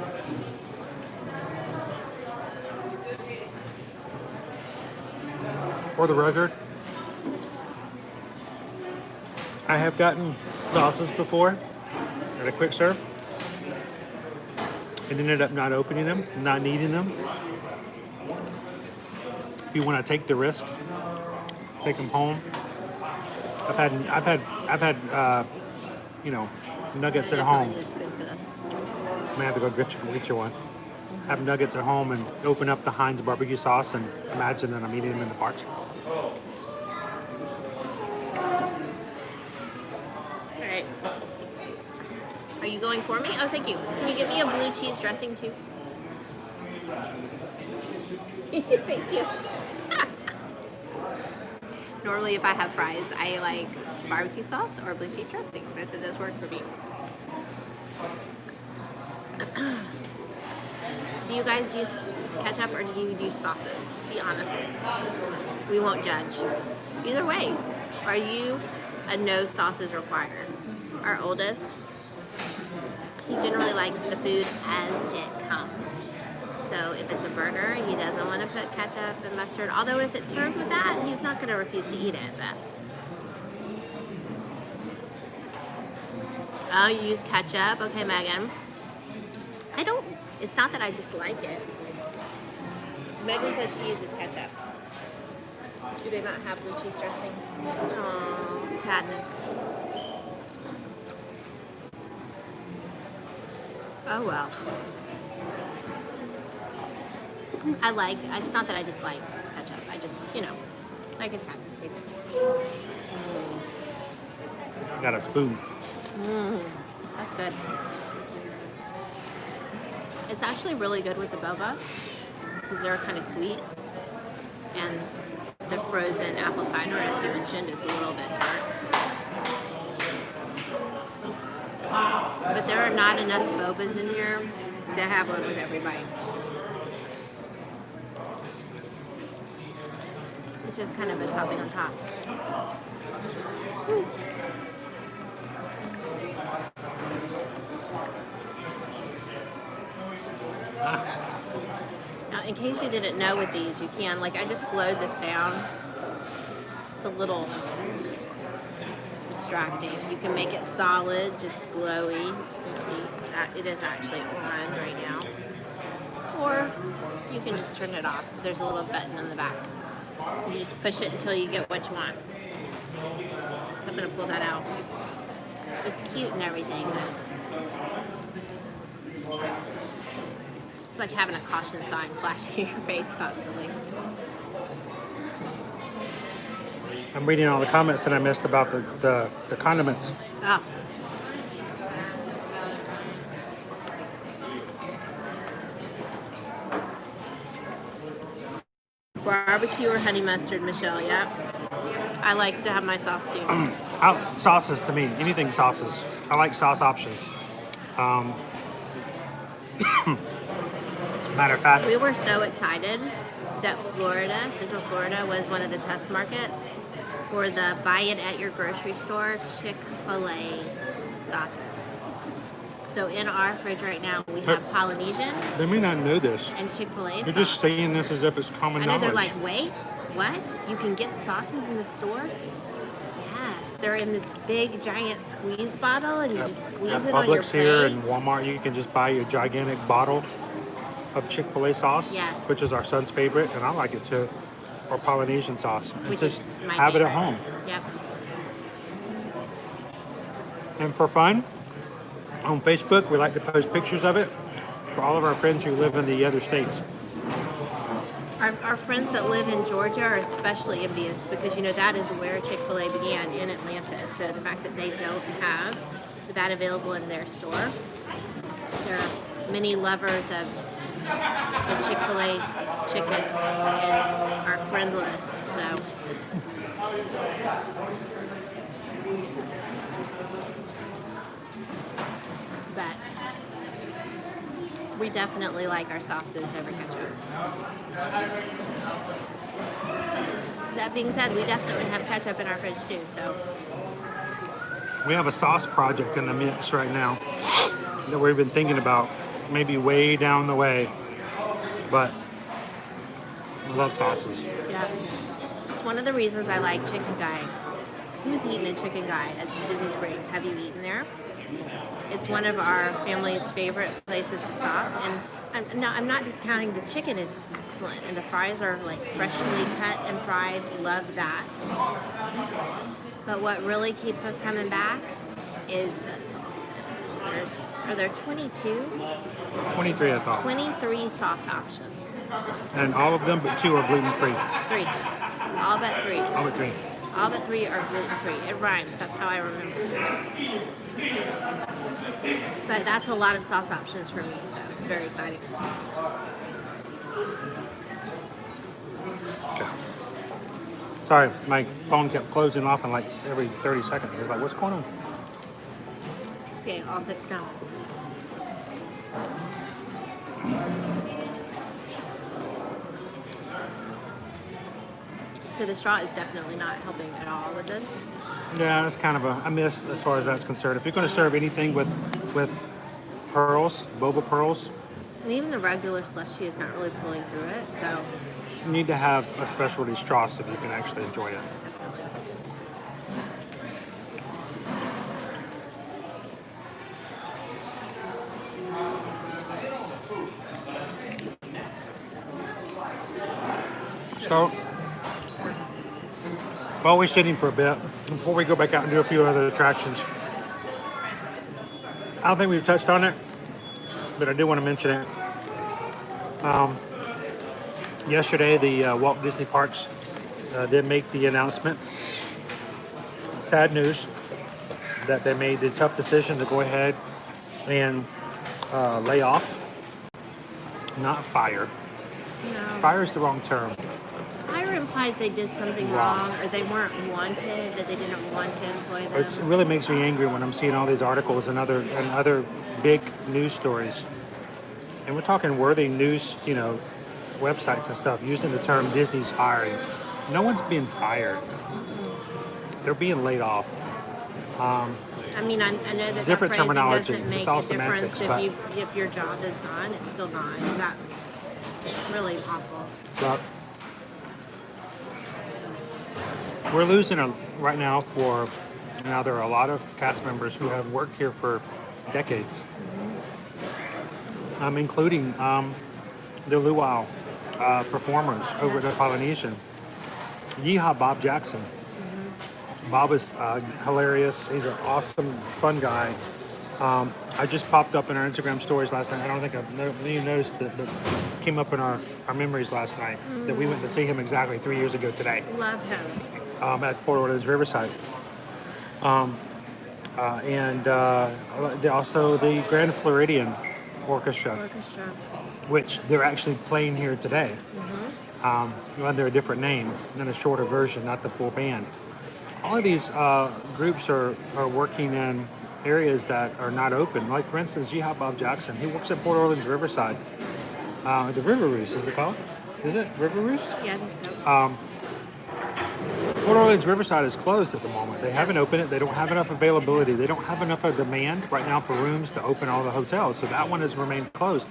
For the record, I have gotten sauces before at a quick serve and ended up not opening them, not needing them. If you want to take the risk, take them home. I've had you know, nuggets at home. Definitely need a spoon for this. I may have to go get you one. Have nuggets at home and open up the Heinz barbecue sauce and imagine that I'm eating them in the parks. Alright. Are you going for me? Oh, thank you. Can you get me a blue cheese dressing too? Thank you. Normally if I have fries, I like barbecue sauce or blue cheese dressing. Both of those work for me. Do you guys use ketchup or do you use sauces? Be honest. We won't judge. Either way, are you a no sauces required? Our oldest, he generally likes the food as it comes. So if it's a burger, he doesn't want to put ketchup and mustard. Although if it's served with that, he's not going to refuse to eat it. But oh, you use ketchup? Okay, Megan. I don't. It's not that I dislike it. Megan says she uses ketchup. Do they not have blue cheese dressing? Oh, sadness. Oh well. It's not that I dislike ketchup. I just, you know, like I said, it's Got a spoon. that's good. It's actually really good with the boba because they're kind of sweet, and the frozen apple cider, as you mentioned, is a little bit tart. But there are not enough bobas in here to have one with everybody. It's just kind of a topping on top. Now, in case you didn't know with these, you can, like, I just slowed this down. It's a little distracting. You can make it solid, just glowy. You can see it is actually on right now. Or you can just turn it off. There's a little button on the back. You just push it until you get what you want. I'm gonna pull that out. It's cute and everything, but it's like having a caution sign flashing in your face constantly. I'm reading all the comments that I missed about the condiments. Oh. Barbecue or honey mustard, Michelle, yep. I like to have my sauce too. Sauces to me, anything sauces. I like sauce options. Matter of fact, We were so excited that Central Florida, was one of the test markets for the buy it at your grocery store Chick-fil-A sauces. So in our fridge right now, we have Polynesian they may not know this. and Chick-fil-A You're sauce. just saying this as if it's common I know knowledge. they're like, wait, what? You can get sauces in the store? Yes, they're in this big giant squeeze bottle, and you just squeeze At it on your Publix here plate. and Walmart, you can just buy your gigantic bottle of Chick-fil-A sauce, Yes. which is our son's favorite, and I like it too, or Polynesian sauce. And Which just is my have it favorite. at home. Yep. And for fun, on Facebook, we like to post pictures of it for all of our friends who live in the other states. Our friends that live in Georgia are especially envious because, you know, that is where Chick-fil-A began, in Atlanta. So the fact that they don't have that available in their store, there are many lovers of the Chick-fil-A chicken in our friend list. So but we definitely like our sauces over ketchup. That being said, we definitely have ketchup in our fridge too, so We have a sauce project in the mix right now that we've been thinking about, maybe way down the way, but I love sauces. yes. It's one of the reasons I like Chicken Guy. Who's eaten a Chicken Guy at Disney Springs? Have you eaten there? It's one of our family's favorite places to stop, and I'm not discounting the chicken is excellent, and the fries are like freshly cut and fried. Love that. But what really keeps us coming back is the sauces. Are there 22? 23, I thought. 23 sauce options. And all of them but 2 are gluten-free. 3. All but 3. All but 3. All but 3 are gluten-free. It rhymes. That's how I remember. But that's a lot of sauce options for me, so it's very exciting. Okay. Sorry, my phone kept closing off in like every 30 seconds. It's like, what's going on? Okay, all fixed now. So the straw is definitely not helping at all with this. Yeah, it's kind of a miss as far as that's concerned. If you're going to serve anything with pearls, boba pearls, And even the regular slushy is not really pulling through it, so you need to have a specialty straw so that you can actually enjoy it. So, while we're sitting for a bit, before we go back out and do a few other attractions, I don't think we've touched on it, but I do want to mention it. Yesterday, the Walt Disney Parks did make the announcement. Sad news that they made the tough decision to go ahead and lay off, not fire. no. Fire is the wrong term. Fire implies they did something wrong, or they weren't wanted, that they didn't want to employ them. It really makes me angry when I'm seeing all these articles and other big news stories. And we're talking worthy news, websites and stuff using the term Disney's firing. No one's being fired. They're being laid off. I mean, I know that Different phrasing terminology. doesn't make It's all a difference semantics, if your job is gone. It's still gone. That's really awful. But we're losing right now for Now, there are a lot of cast members who have worked here for decades, including the luau performers over at the Polynesian. Yeehaw Bob Jackson. Bob is hilarious. He's an awesome, fun guy. I just popped up in our Instagram stories last night. I don't think you noticed that came up in our memories last night that we went to see him exactly 3 years ago today. Love him. At Port Orleans Riverside. And also the Grand Floridian Orchestra, which they're actually playing here today. Under a different name, than a shorter version, not the full band. All of these groups are working in areas that are not open. Like, for instance, Yeehaw Bob Jackson. He works at Port Orleans Riverside. The River Roost, is it called? Is it River Roost? Yeah, I think so. Port Orleans Riverside is closed at the moment. They haven't opened it. They don't have enough availability. They don't have enough of demand right now for rooms to open all the hotels. So that one has remained closed.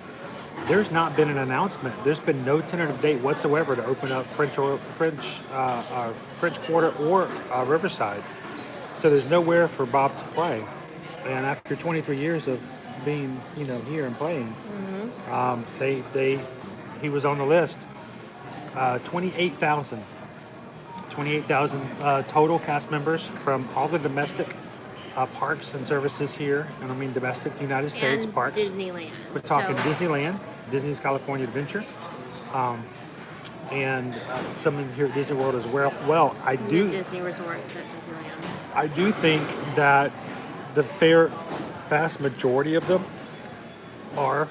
There's not been an announcement. There's been no tentative date whatsoever to open up French Quarter or Riverside. So there's nowhere for Bob to play. And after 23 years of being, here and playing, he was on the list. 28,000 total cast members from all the domestic parks and services here, and I mean domestic United States and parks. Disneyland. We're talking Disneyland, Disney's California Adventure, and some in here at Disney World as well. Well, The Disney resorts at Disneyland. I do think that the vast majority of them are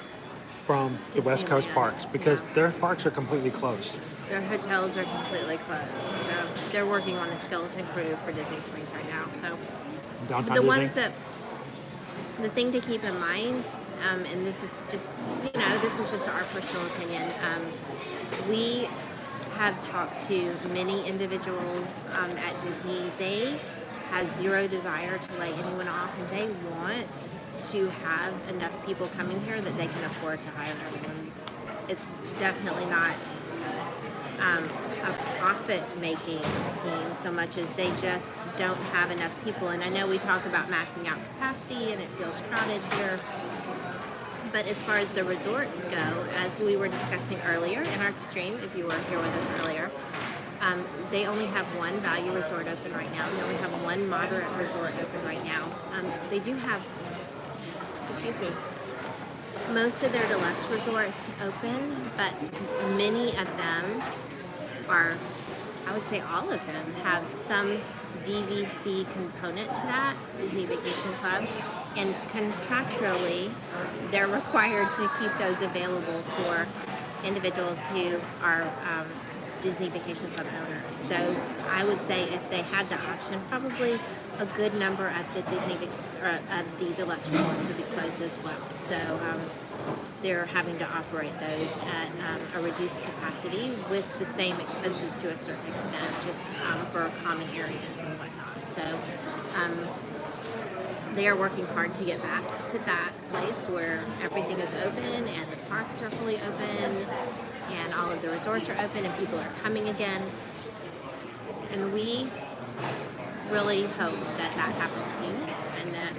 from the West Coast Disneyland, parks because their parks are completely closed. Their hotels are completely closed. So they're working on a skeleton crew for Disney Springs right now. So Downtown the Disney. ones that, the thing to keep in mind, and this is just, this is just our personal opinion. We have talked to many individuals at Disney. They have zero desire to lay anyone off, and they want to have enough people coming here that they can afford to hire everyone. It's definitely not a profit-making scheme so much as they just don't have enough people. And I know we talk about maxing out capacity and it feels crowded here, but as far as the resorts go, as we were discussing earlier in our stream, if you were here with us earlier, they only have one value resort open right now. They only have one moderate resort open right now. They do have, most of their deluxe resorts open, but many of them are, I would say all of them, have some DVC component to that, Disney Vacation Club, and contractually they're required to keep those available for individuals who are Disney Vacation Club owners. So I would say if they had the option, probably a good number at the of the deluxe resorts would be closed as well. So they're having to operate those at a reduced capacity with the same expenses to a certain extent, just for common areas and whatnot. So they are working hard to get back to that place where everything is open and the parks are fully open and all of the resorts are open and people are coming again. And we really hope that that happens soon and that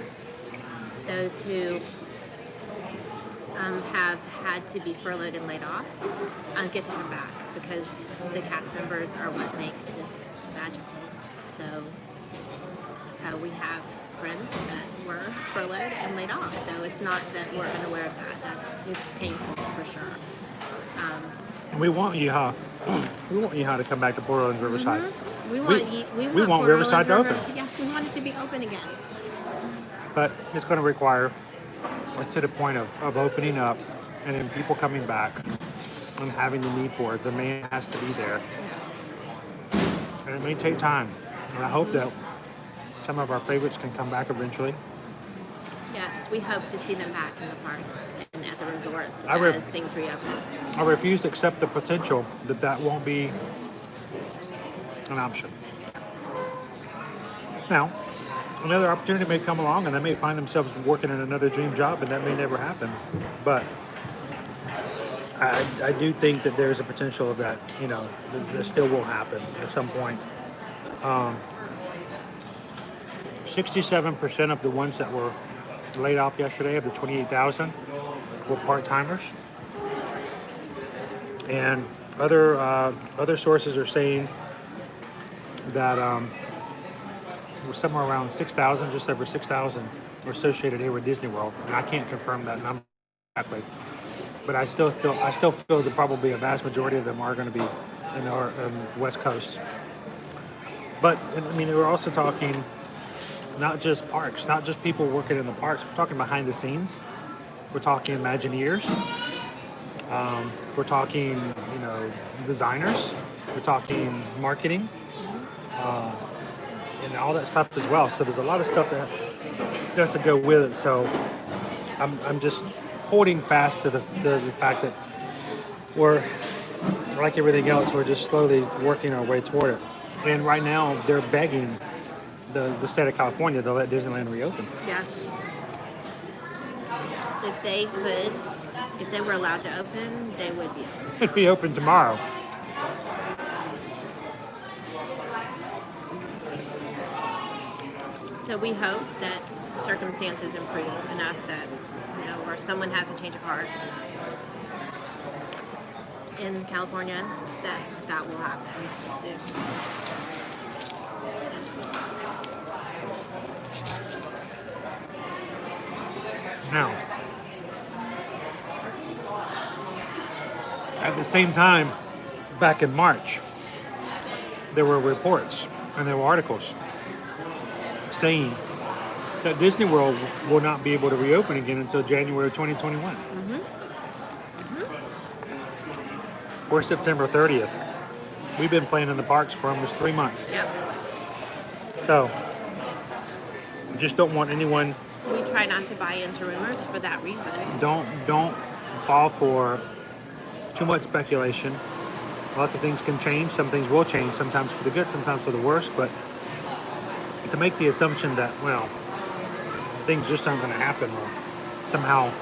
those who have had to be furloughed and laid off get to come back, because the cast members are what make this magical. So we have friends that were furloughed and laid off, so it's not that we're unaware of that. It's painful for sure. We want Yeehaw. We want Yeehaw to come back to Port Orleans Riverside. We want Port Riverside to Orleans open. Yeah, we want it to be open again. But it's going to require us to the point of opening up and then people coming back and having the need for it. The demand has to be there. And it may take time. And I hope that some of our favorites can come back eventually. Yes, we hope to see them back in the parks and at the resorts as things reopen. I refuse to accept the potential that won't be an option. Now, another opportunity may come along and they may find themselves working in another dream job, and that may never happen. But I do think that there's a potential of that, that still will happen at some point. 67% of the ones that were laid off yesterday, of the 28,000, were part-timers. And other sources are saying that we're somewhere around 6,000, just over 6,000, were associated here with Disney World, and I can't confirm that number exactly. But I still feel that probably a vast majority of them are going to be in our West Coast. But I mean, we're also talking not just parks, not just people working in the parks. We're talking behind the scenes. We're talking Imagineers. We're talking, you know, designers. We're talking marketing, and all that stuff as well. So there's a lot of stuff that has to go with it. So I'm just holding fast to the fact that we're, like everything else, we're just slowly working our way toward it. And right now, they're begging the state of California to let Disneyland reopen. Yes. If they could, if they were allowed to open, they would be open. It'd be open tomorrow. So we hope that circumstances improve enough that, you know, or someone has a change of heart in California, that will happen soon. Now, at the same time, back in March, there were reports and there were articles saying that Disney World will not be able to reopen again until January 2021. Or September 30th. We've been playing in the parks for almost 3 months. Yep. So, we just don't want anyone... We try not to buy into rumors for that reason. Don't fall for too much speculation. Lots of things can change. Some things will change, sometimes for the good, sometimes for the worse. But to make the assumption that, well, things just aren't going to happen, or somehow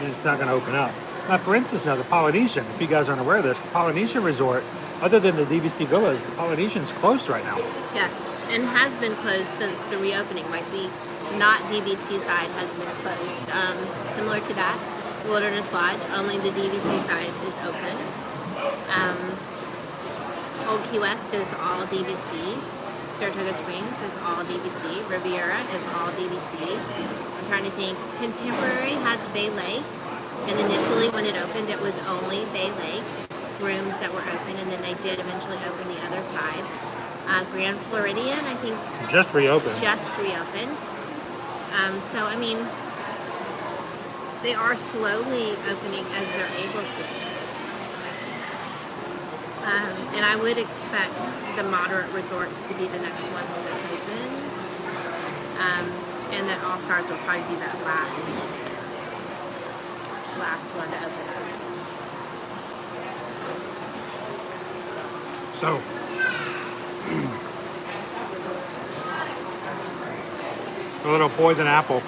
it's not going to open up. Now, for instance, now the Polynesian, if you guys aren't aware of this, the Polynesian resort, other than the DVC villas, the Polynesian's closed right now. Yes, and has been closed since the reopening. Like the not DVC side has been closed. Similar to that, Wilderness Lodge, only the DVC side is open. Old Key West is all DVC. Saratoga Springs is all DVC. Riviera is all DVC. I'm trying to think. Contemporary has Bay Lake. And initially when it opened, it was only Bay Lake rooms that were open, and then they did eventually open the other side. Grand Floridian, I think... Just reopened. So, I mean, they are slowly opening as they're able to. And I would expect the moderate resorts to be the next ones that open. And that All-Stars will probably be that last one to open up. So, a little poison apple.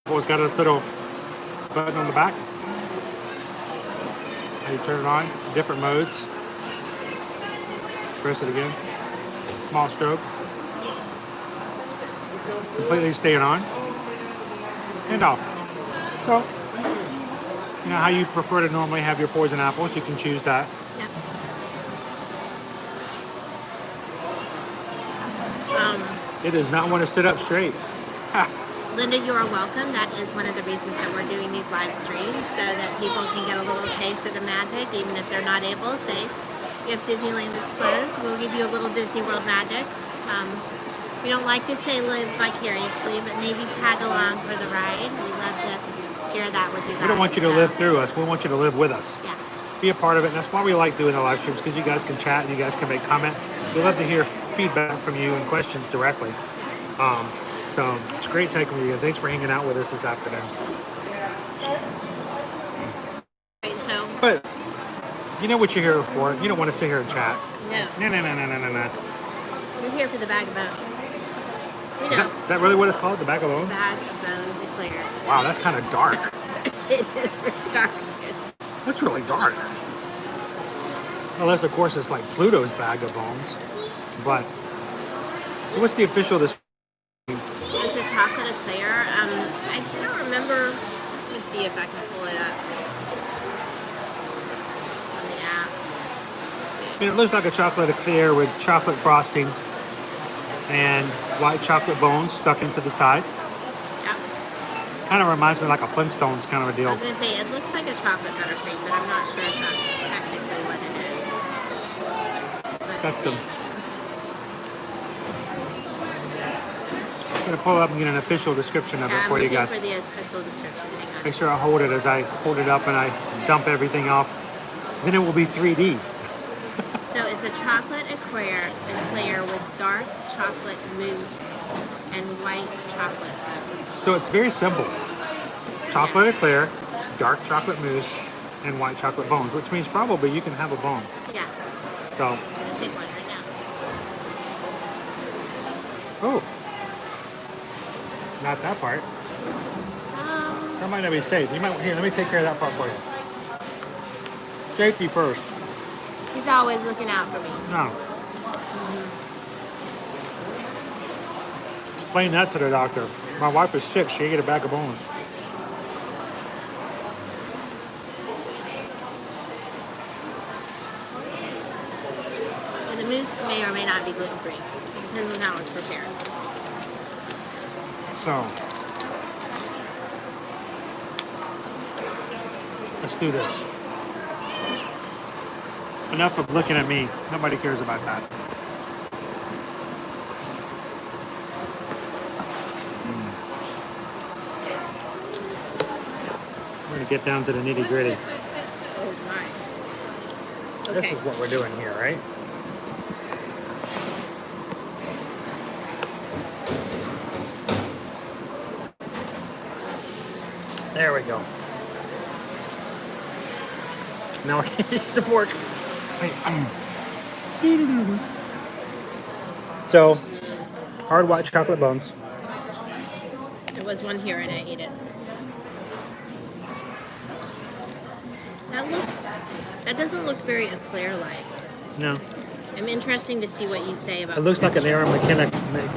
It's got this little button on the back. And you turn it on, different modes. Press it again. Small stroke. Completely staying on. And off. So, you know how you prefer to normally have your poison apples, you can choose that. Yep. It does not want to sit up straight. Linda, you are welcome. That is one of the reasons that we're doing these live streams, so that people can get a little taste of the magic, even if they're not able. Say, if Disneyland is closed, we'll give you a little Disney World magic. We don't like to say live vicariously, but maybe tag along for the ride. We'd love to share that with you guys. We don't want you to live through us. We want you to live with us. Yeah. Be a part of it. And that's why we like doing the live streams, because you guys can chat and you guys can make comments. We love to hear feedback from you and questions directly. So it's great taking with you. Thanks for hanging out with us this afternoon. Right, so. But you know what you're here for. You don't want to sit here and chat. No. No. We're here for the bag of bones. We Is know. that really what it's called? The bag of bones? Bag of bones eclair. Wow, that's kind of dark. It is very dark. That's really dark. Unless, of course, it's like Pluto's bag of bones. But, so what's the official description? It's a chocolate eclair. I can't remember. Let me see if I can pull it up on the app. Let's see. I mean, it looks like a chocolate eclair with chocolate frosting and white chocolate bones stuck into the side. Yeah. Kind of reminds me of like a Flintstones kind of a I deal. was going to say, it looks like a chocolate buttercream, but I'm not sure if that's technically what it is. Let's Got see. some. I'm going to pull up and get an official description of it I'm for you looking guys. for the official description. Hang on. Make sure I hold it as I hold it up and I dump everything off. Then it will be 3D. So it's a chocolate eclair with dark chocolate mousse and white chocolate bones. So it's very simple. Chocolate eclair, dark chocolate mousse, and white chocolate bones, which means probably you can have a bone. Yeah, So, I'm gonna take one right now. oh, not that part. That might not be safe. You might here. Let me take care of that part for you. Safety first. He's always looking out for me. No. Explain that to the doctor. My wife is sick. She ate a bag of bones. And the mousse may or may not be gluten-free. Depends on how it's prepared. So, let's do this. Enough of looking at me. Nobody cares about that. We're going to get down to the nitty-gritty. Oh my. This Okay. is what we're doing here, right? There we go. Now I can use the fork. Wait. So, hard white chocolate bones. There was one here and I ate it. That doesn't look very eclair-like. No, I'm interested to see what you say about it looks like an Aaron McKenna.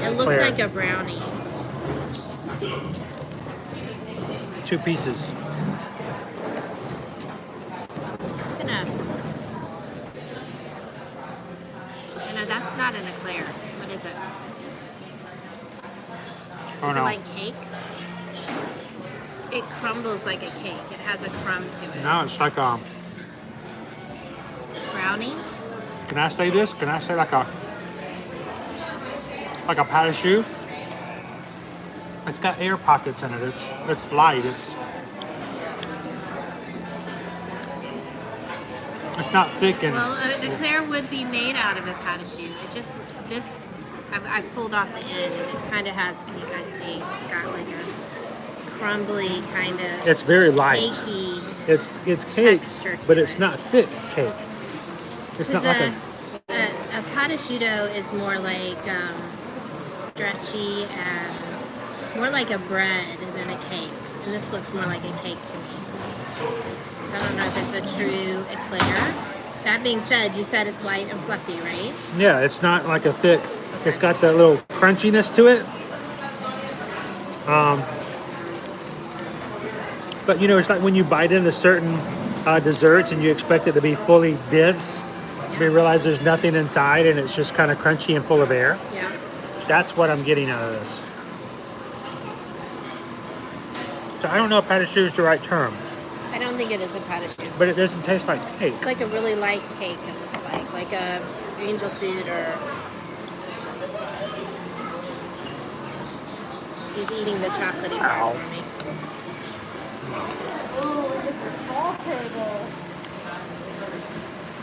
It looks like a brownie. Two pieces. Just gonna. No, that's not an eclair. What is it? Oh Is no. it like cake? It crumbles like a cake. It has a crumb to it. No, it's like Brownie? Can I say this? Can I say like a pat of shoe? It's got air pockets in it. It's light. It's not thick and Well, an eclair would be made out of a pat of choux. I pulled off the end and it kind of has, can you guys see? It's got like a crumbly kind of it's very light. cakey. It's cake, texture to but it's it. not thick cake. It's not like a pat of choux is more like stretchy and more like a bread than a cake. And this looks more like a cake to me. So I don't know if it's a true eclair. That being said, you said it's light and fluffy, right? yeah, it's not like a thick. It's got that little crunchiness to it. But you know, it's like when you bite into certain desserts and you expect it to be fully dense, but you realize there's nothing inside and it's just kind of crunchy and full of air. Yeah. That's what I'm getting out of this. So I don't know if pat of choux is the right term, I don't think it is a pat of choux. but it doesn't taste like cake. It's like a really light cake, it looks like a angel food or... He's eating the chocolatey part for me.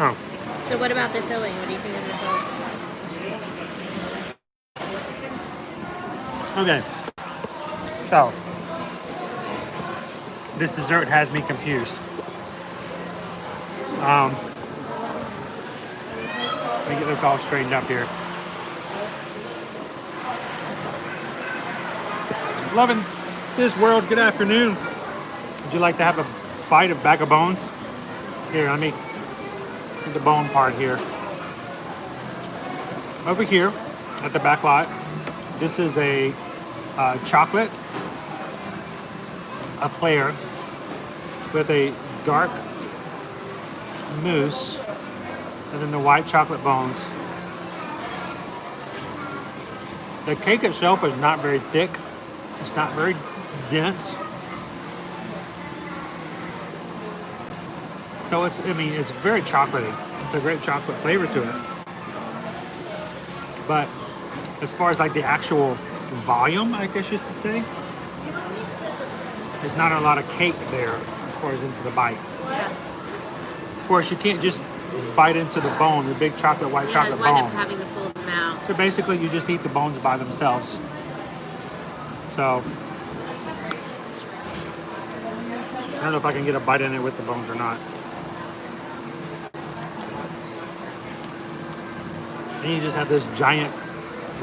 Oh, So what about the filling? What do you think of the filling? okay. So this dessert has me confused. Let me get this all straightened up here. Loving this world. Good afternoon. Would you like to have a bite of bag of bones? Here, let me do the bone part here. Over here at the back lot, this is a chocolate, a player with a dark mousse, and then the white chocolate bones. The cake itself is not very thick. It's not very dense. So it's very chocolatey. It's a great chocolate flavor to it. But as far as like the actual volume, I guess you should say, there's not a lot of cake there as far as into the bite. Of course, you can't just bite into the bone, the big chocolate, white chocolate wind bone. up having to pull them out. So basically, you just eat the bones by themselves. So I don't know if I can get a bite in it with the bones or not. And you just have this giant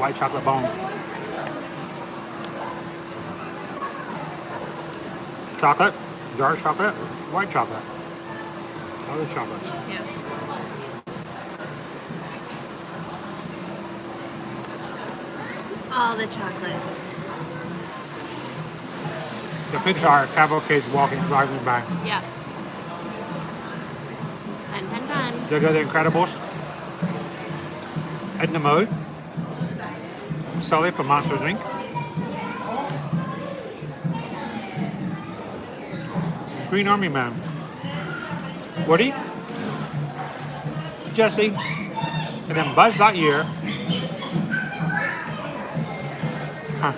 white chocolate bone. Chocolate, dark chocolate, white chocolate. Other chocolates. Yeah. All the chocolates. The Pixar cavalcade's driving by. Yeah. Fun, fun, fun. There go the Incredibles. Edna Mode. Sully from Monsters Inc. Green Army Man. Woody. Jesse. And then Buzz Lightyear. Huh.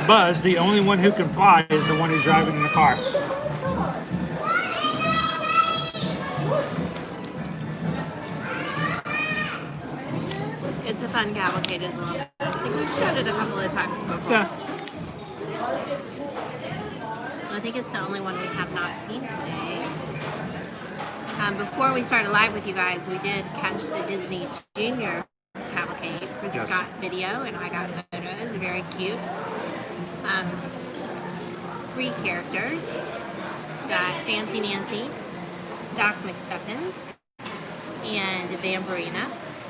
Buzz, the only one who can fly, is the one who's driving in the car. It's a fun cavalcade as well. I think we've showed it a couple of times before. Yeah. I think it's the only one we have not seen today. Before we started live with you guys, we did catch the Disney Junior cavalcade. Chris Yes. got video and I got photos. Very cute. 3 characters. Got Fancy Nancy, Doc McStuffins, and Vampirina.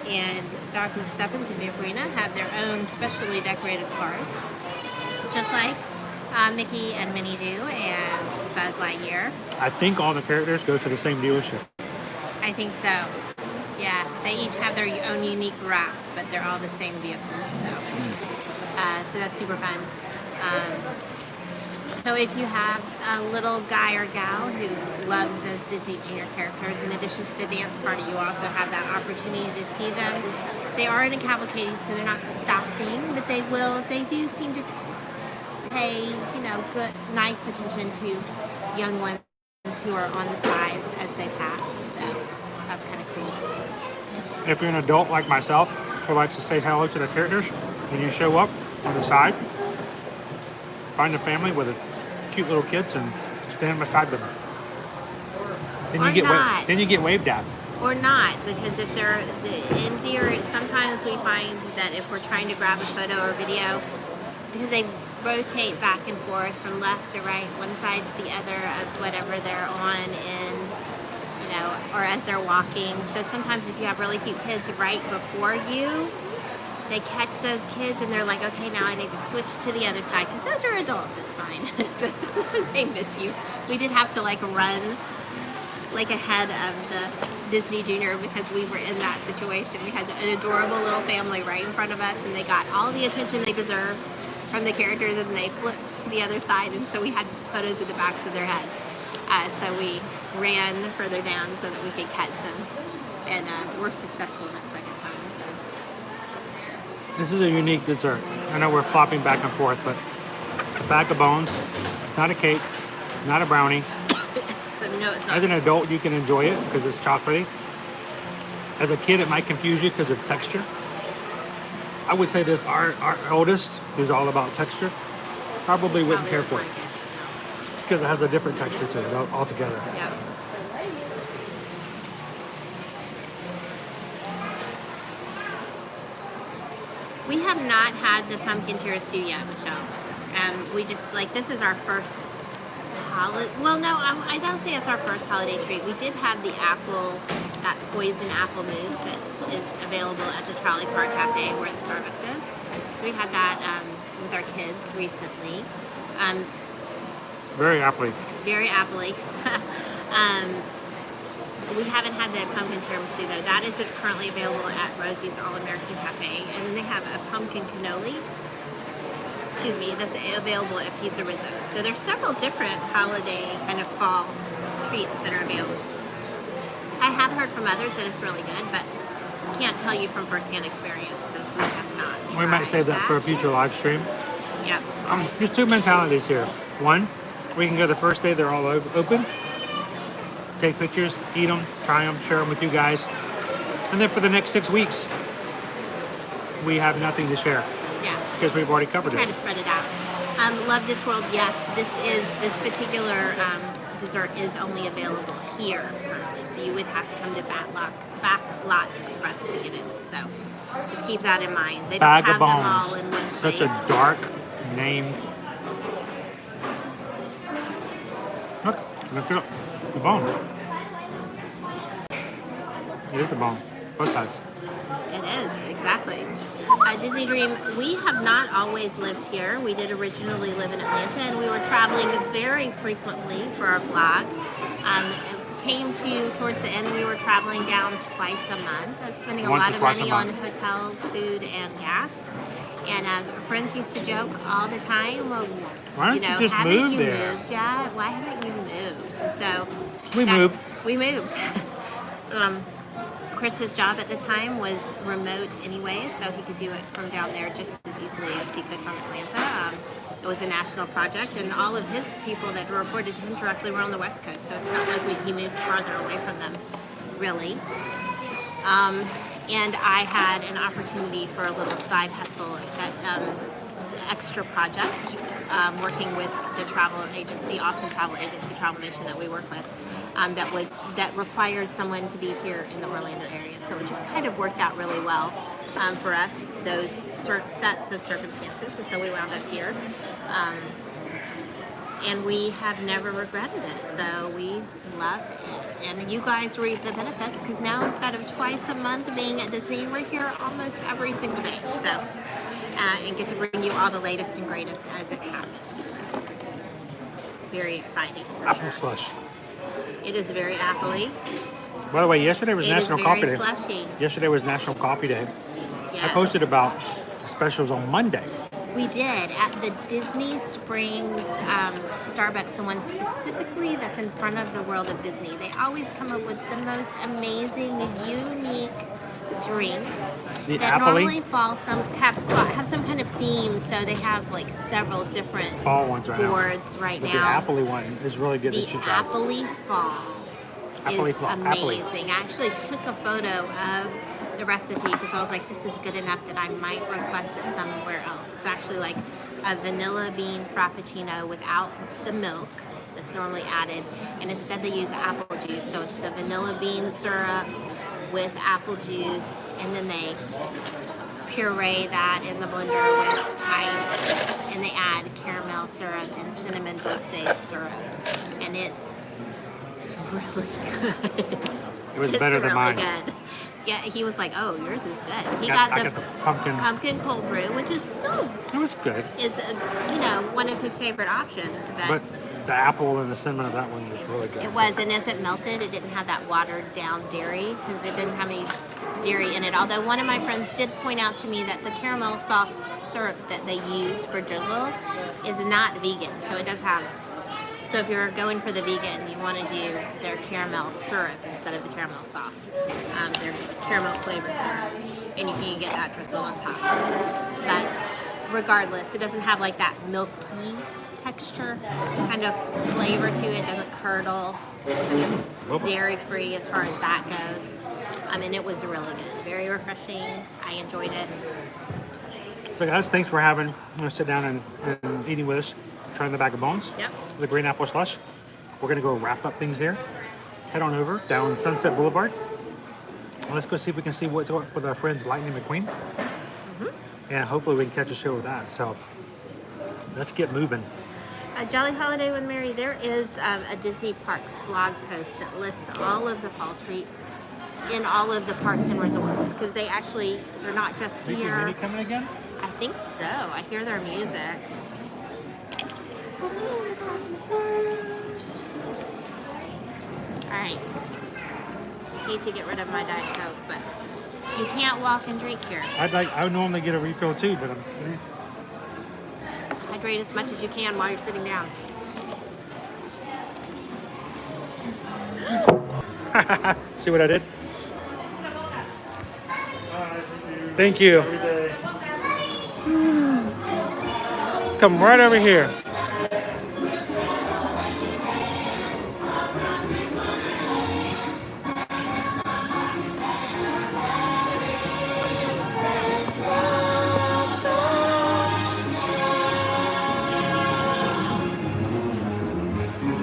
And Doc McStuffins and Vampirina have their own specially decorated cars, just like Mickey and Minnie do, and Buzz Lightyear. I think all the characters go to the same dealership. I think so. Yeah, they each have their own unique wrap, but they're all the same vehicles. So that's super fun. So if you have a little guy or gal who loves those Disney Junior characters, in addition to the dance party, you also have that opportunity to see them. They are in a cavalcade, so they're not stopping, but they do seem to pay, good, nice attention to young ones who are on the sides as they pass. So that's kind of cool. If you're an adult like myself who likes to say hello to the characters, when you show up on the side, find a family with cute little kids and stand beside them. Then you get waved at. Or not, because if they're in theory, sometimes we find that if we're trying to grab a photo or video, because they rotate back and forth from left to right, one side to the other of whatever they're on or as they're walking. So sometimes if you have really cute kids right before you, they catch those kids and they're like, okay, now I need to switch to the other side, because those are adults, it's fine. So sometimes they miss you. We did have to run ahead of the Disney Junior because we were in that situation. We had an adorable little family right in front of us, and they got all the attention they deserved from the characters, and they flipped to the other side, and so we had photos of the backs of their heads. So we ran further down so that we could catch them, and we're successful that second time. So This is a unique dessert. I know we're flopping back and forth, but a bag of bones, not a cake, not a brownie. but no, it's not. As an adult, you can enjoy it because it's chocolatey. As a kid, it might confuse you because of texture. I would say this, our oldest, who's all about texture, probably wouldn't care for it because it has a different texture to it altogether. Yeah. We have not had the pumpkin terrace yet, Michelle. we just like, this is our first holiday. Well, no, I don't say it's our first holiday treat. We did have the apple, that poison apple mousse that is available at the Trolley Car Cafe where the Starbucks is. So we had that with our kids recently. Very aptly. Very aptly. We haven't had the pumpkin tiramisu though. That isn't currently available at Rosie's All-American Cafe. And they have a pumpkin cannoli, excuse me, that's available at Pizza Rizzo. So there's several different holiday kind of fall treats that are available. I have heard from others that it's really good, but can't tell you from firsthand experience since we have not. We might save that for a future live stream. Yeah. There's two mentalities here. One, we can go the first day they're all open, take pictures, eat them, try them, share them with you guys. And then for the next 6 weeks, we have nothing to share. Yeah. Because we've already covered Try it. to spread it out. Love This World, yes, this particular dessert is only available here currently. So you would have to come to Backlot Express to get it. So just keep that in mind. They don't have them all in one place. Such a dark name. Look, look at the bone. It is a bone, both sides. It is, exactly. Disney Dream, we have not always lived here. We did originally live in Atlanta, and we were traveling very frequently for our vlog. It came to, towards the end, we were traveling down twice a month, spending a lot of money on hotels, food, and gas. And friends used to joke all the time, well, why don't you just haven't move you there? moved yet? Why haven't you moved? And so We moved. We moved. Chris's job at the time was remote anyway, so he could do it from down there just as easily as he could from Atlanta. It was a national project, and all of his people that reported to him directly were on the West Coast, so it's not like he moved farther away from them, really. And I had an opportunity for a little side hustle, that extra project, working with the travel agency, awesome travel agency, Travelmation, that we work with. That required someone to be here in the Orlando area. So it just kind of worked out really well for us, those sets of circumstances. And so we wound up here. And we have never regretted it. So we love it. And you guys reap the benefits because now instead of twice a month being at Disney, we're here almost every single day. So, and get to bring you all the latest and greatest as it happens. So, very exciting. Apple slush. It is very appley. By the way, yesterday was National Coffee Day. Slushy. Yesterday was National Coffee Day. Yes. I posted about specials on Monday. We did at the Disney Springs Starbucks, the one specifically that's in front of the World of Disney. They always come up with the most amazing, unique drinks that normally have some kind of theme. So they have like several different fall ones right boards now. right but now. The appley one is really good. The appley fall is amazing. I actually took a photo of the recipe because I was like, this is good enough that I might request it somewhere else. It's actually like a vanilla bean frappuccino without the milk that's normally added, and instead they use apple juice. So it's the vanilla bean syrup with apple juice, and then they puree that in the blender with ice, and they add caramel syrup and cinnamon dulce syrup, and it's really good. It was better than mine. Good. Yeah, he was like, "Oh, yours is good." I got the pumpkin cold brew, which is still it was good. Is one of his favorite options, but the apple and the cinnamon of that one was really good. It was, and as it melted, it didn't have that watered down dairy because it didn't have any dairy in it. Although one of my friends did point out to me that the caramel sauce syrup that they use for drizzle is not vegan, so it does have. So if you're going for the vegan, you want to do their caramel syrup instead of the caramel sauce, their caramel flavored syrup, and you can get that drizzled on top. But regardless, it doesn't have like that milky texture kind of flavor to it. It doesn't curdle. Kind of dairy free as far as that goes. And it was really good, very refreshing. I enjoyed it. So guys, thanks for sit down and eating with us. Trying the bag of bones. Yep. The green apple slush. We're gonna go wrap up things here. Head on over down Sunset Boulevard. Let's go see if we can see what's up with our friends Lightning McQueen. And hopefully we can catch a show with that. So let's get moving. Jolly Holiday with Mary, there is a Disney Parks blog post that lists all of the fall treats in all of the parks and resorts, because they're not just Mickey and here. Minnie coming again? I think so. I hear their music. Alright. Hate to get rid of my Diet Coke, but you can't walk and drink here. I would normally get a refill too, but Hydrate as much as you can while you're sitting down. See what I did? Thank you. Come right over here.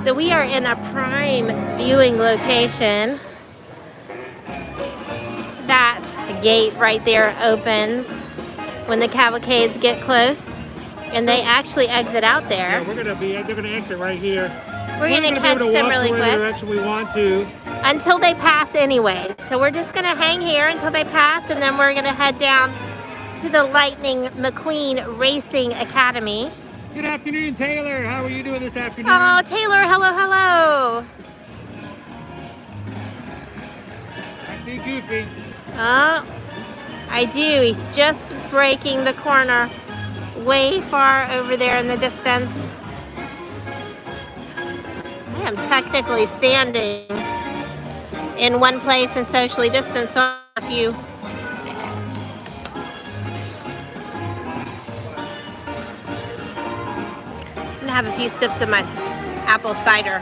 So we are in a prime viewing location. That gate right there opens when the cavalcades get close, and they actually exit out there. Yeah, they're gonna exit right here. We're gonna catch them really The quick direction we want to. until they pass anyway. So we're just gonna hang here until they pass, and then we're gonna head down to the Lightning McQueen Racing Academy. Good afternoon, Taylor. How are you doing this afternoon? Oh, Taylor, hello, hello. I see Goofy. Oh, I do. He's just breaking the corner way far over there in the distance. I am technically standing in one place and socially distanced, so if you have a few sips of my apple cider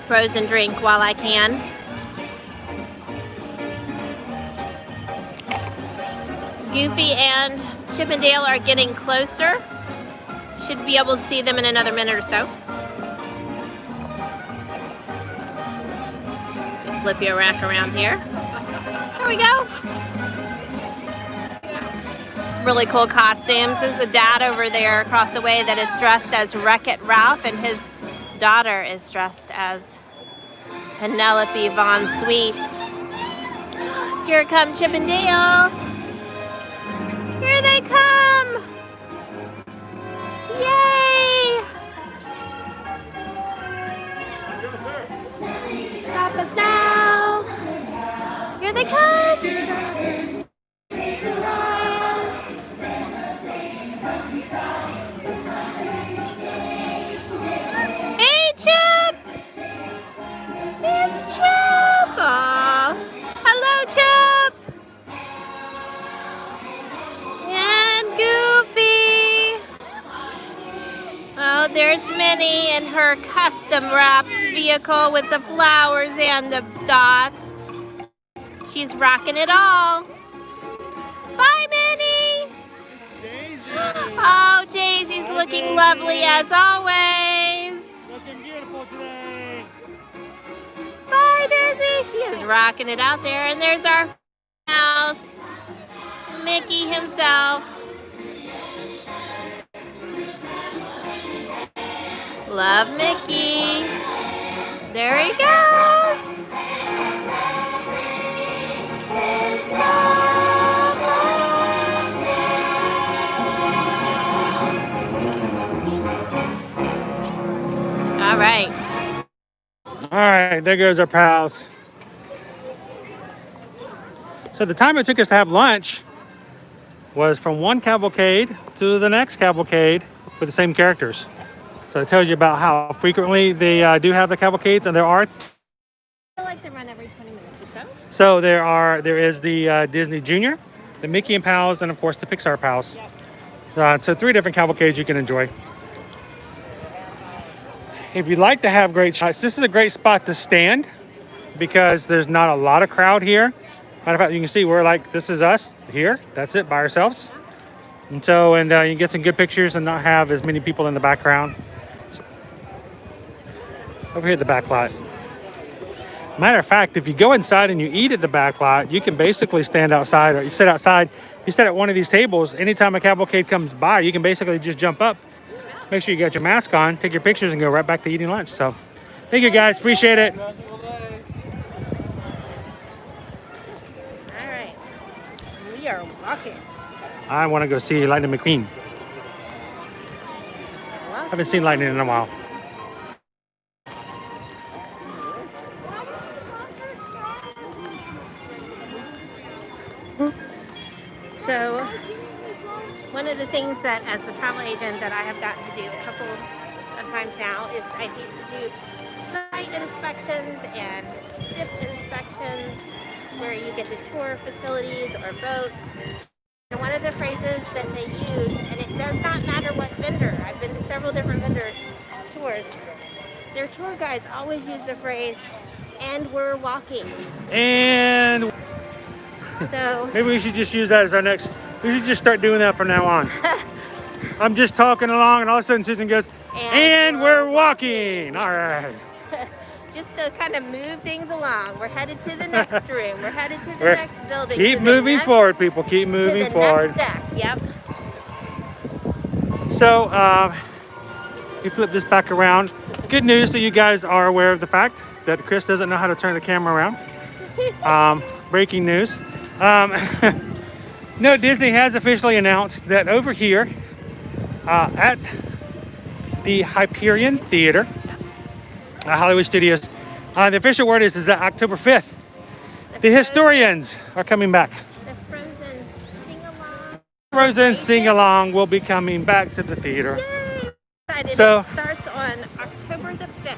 frozen drink while I can. Goofy and Chip and Dale are getting closer. Should be able to see them in another minute or so. Flip your rack around here. There we go. Really cool costumes. There's a dad over there across the way that is dressed as Wreck-It Ralph, and his daughter is dressed as Penelope Von Sweet. Here come Chip and Dale. Here they come. Yay! Stop us now. Here they come. Hey, Chip! It's Chip! Aw. Hello, Chip! And Goofy! Oh, there's Minnie in her custom-wrapped vehicle with the flowers and the dots. She's rocking it all. Bye, Minnie! Oh, Daisy's looking lovely as always. Looking beautiful today. Bye, Daisy. She is rocking it out there. And there's our house. Mickey himself. Love Mickey. There he goes. All right. All right, there goes our pals. So the time it took us to have lunch was from one cavalcade to the next cavalcade with the same characters. So it tells you about how frequently they do have the cavalcades, and there are. I feel like they run every 20 minutes or so. So there is the Disney Junior, the Mickey and Pals, and of course the Pixar Pals. Yep. So 3 different cavalcades you can enjoy. If you'd like to have great shots, this is a great spot to stand because there's not a lot of crowd here. Matter of fact, you can see we're like, this is us here. That's it, by ourselves. And so, you can get some good pictures and not have as many people in the background. Over here at the back lot. Matter of fact, if you go inside and you eat at the back lot, you can basically stand outside or you sit outside. You sit at one of these tables. Anytime a cavalcade comes by, you can basically just jump up, make sure you got your mask on, take your pictures, and go right back to eating lunch. So thank you guys. Appreciate it. All right. We are walking. I want to go see Lightning McQueen. Haven't seen Lightning in a while. So, one of the things that as a travel agent that I have gotten to do a couple of times now is I get to do site inspections and ship inspections where you get to tour facilities or boats. And one of the phrases that they use, and it does not matter what vendor, I've been to several different vendors' tours, their tour guides always use the phrase, "and we're walking." And So maybe we should just use that as our next, we should just start doing that from now on. I'm just talking along and all of a sudden Susan goes, and we're walking. All right. just to kind of move things along. We're headed to the next room. We're headed to the next building. Keep moving forward, people. Keep moving forward. Next deck. Yep. So, you flip this back around. Good news that you guys are aware of the fact that Chris doesn't know how to turn the camera around. Breaking news. No, Disney has officially announced that over here at the Hyperion Theater, Hollywood Studios, the official word is that October 5th, the historians are coming back. The Frozen sing-along. Frozen sing-along will be coming back to the theater. Yay! So, it starts on October the 5th.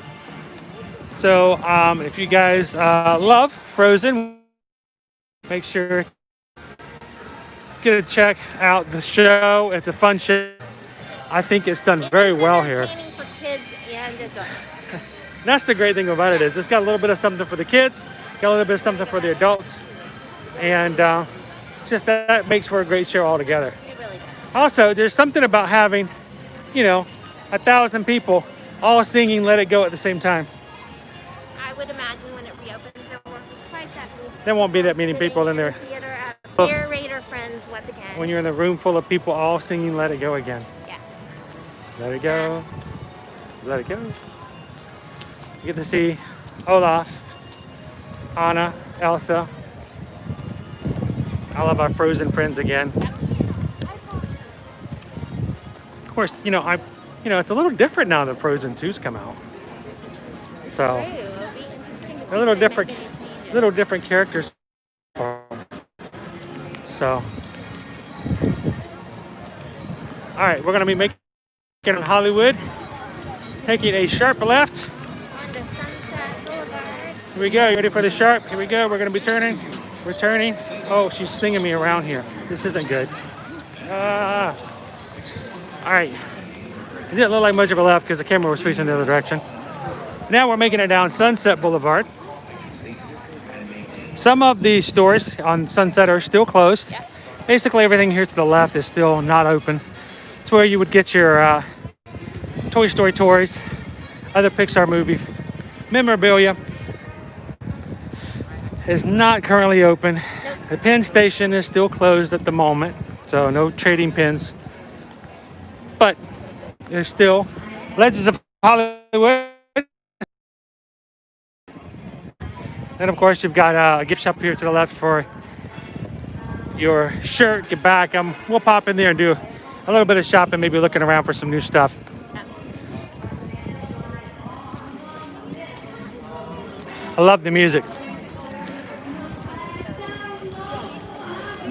So if you guys love Frozen, make sure to check out the show. It's a fun show. I think it's done very well here. Entertaining for kids and adults. That's the great thing about it is it's got a little bit of something for the kids, got a little bit of something for the adults, and just that makes for a great show altogether. It really does. Also, there's something about having, 1,000 people all singing "Let It Go" at the same time. I would imagine when it reopens, there won't be quite that many. There won't be that many people in there. Dear Raider friends, once again. When you're in a room full of people all singing "Let It Go" again. Yes. Let it go. Let it go. You get to see Olaf, Anna, Elsa. All of our Frozen friends again. Of course, it's a little different now that Frozen 2's come out. So, It'll be interesting to see a little if they different, make any changes. little different characters. So, all right, we're gonna be making Hollywood, taking a sharp left. On the Sunset Boulevard. Here we go. You ready for the sharp? Here we go. We're gonna be turning. We're turning. Oh, she's stinging me around here. This isn't good. All right. It didn't look like much of a left because the camera was facing the other direction. Now we're making it down Sunset Boulevard. Some of the stores on Sunset are still closed. Yes. Basically everything here to the left is still not open. It's where you would get your Toy Story toys, other Pixar movie memorabilia. Is not currently open. Nope. The Penn Station is still closed at the moment, so no trading pins. But there's still Legends of Hollywood. Then of course you've got a gift shop here to the left for your shirt. Get back. We'll pop in there and do a little bit of shopping, maybe looking around for some new stuff. I love the music.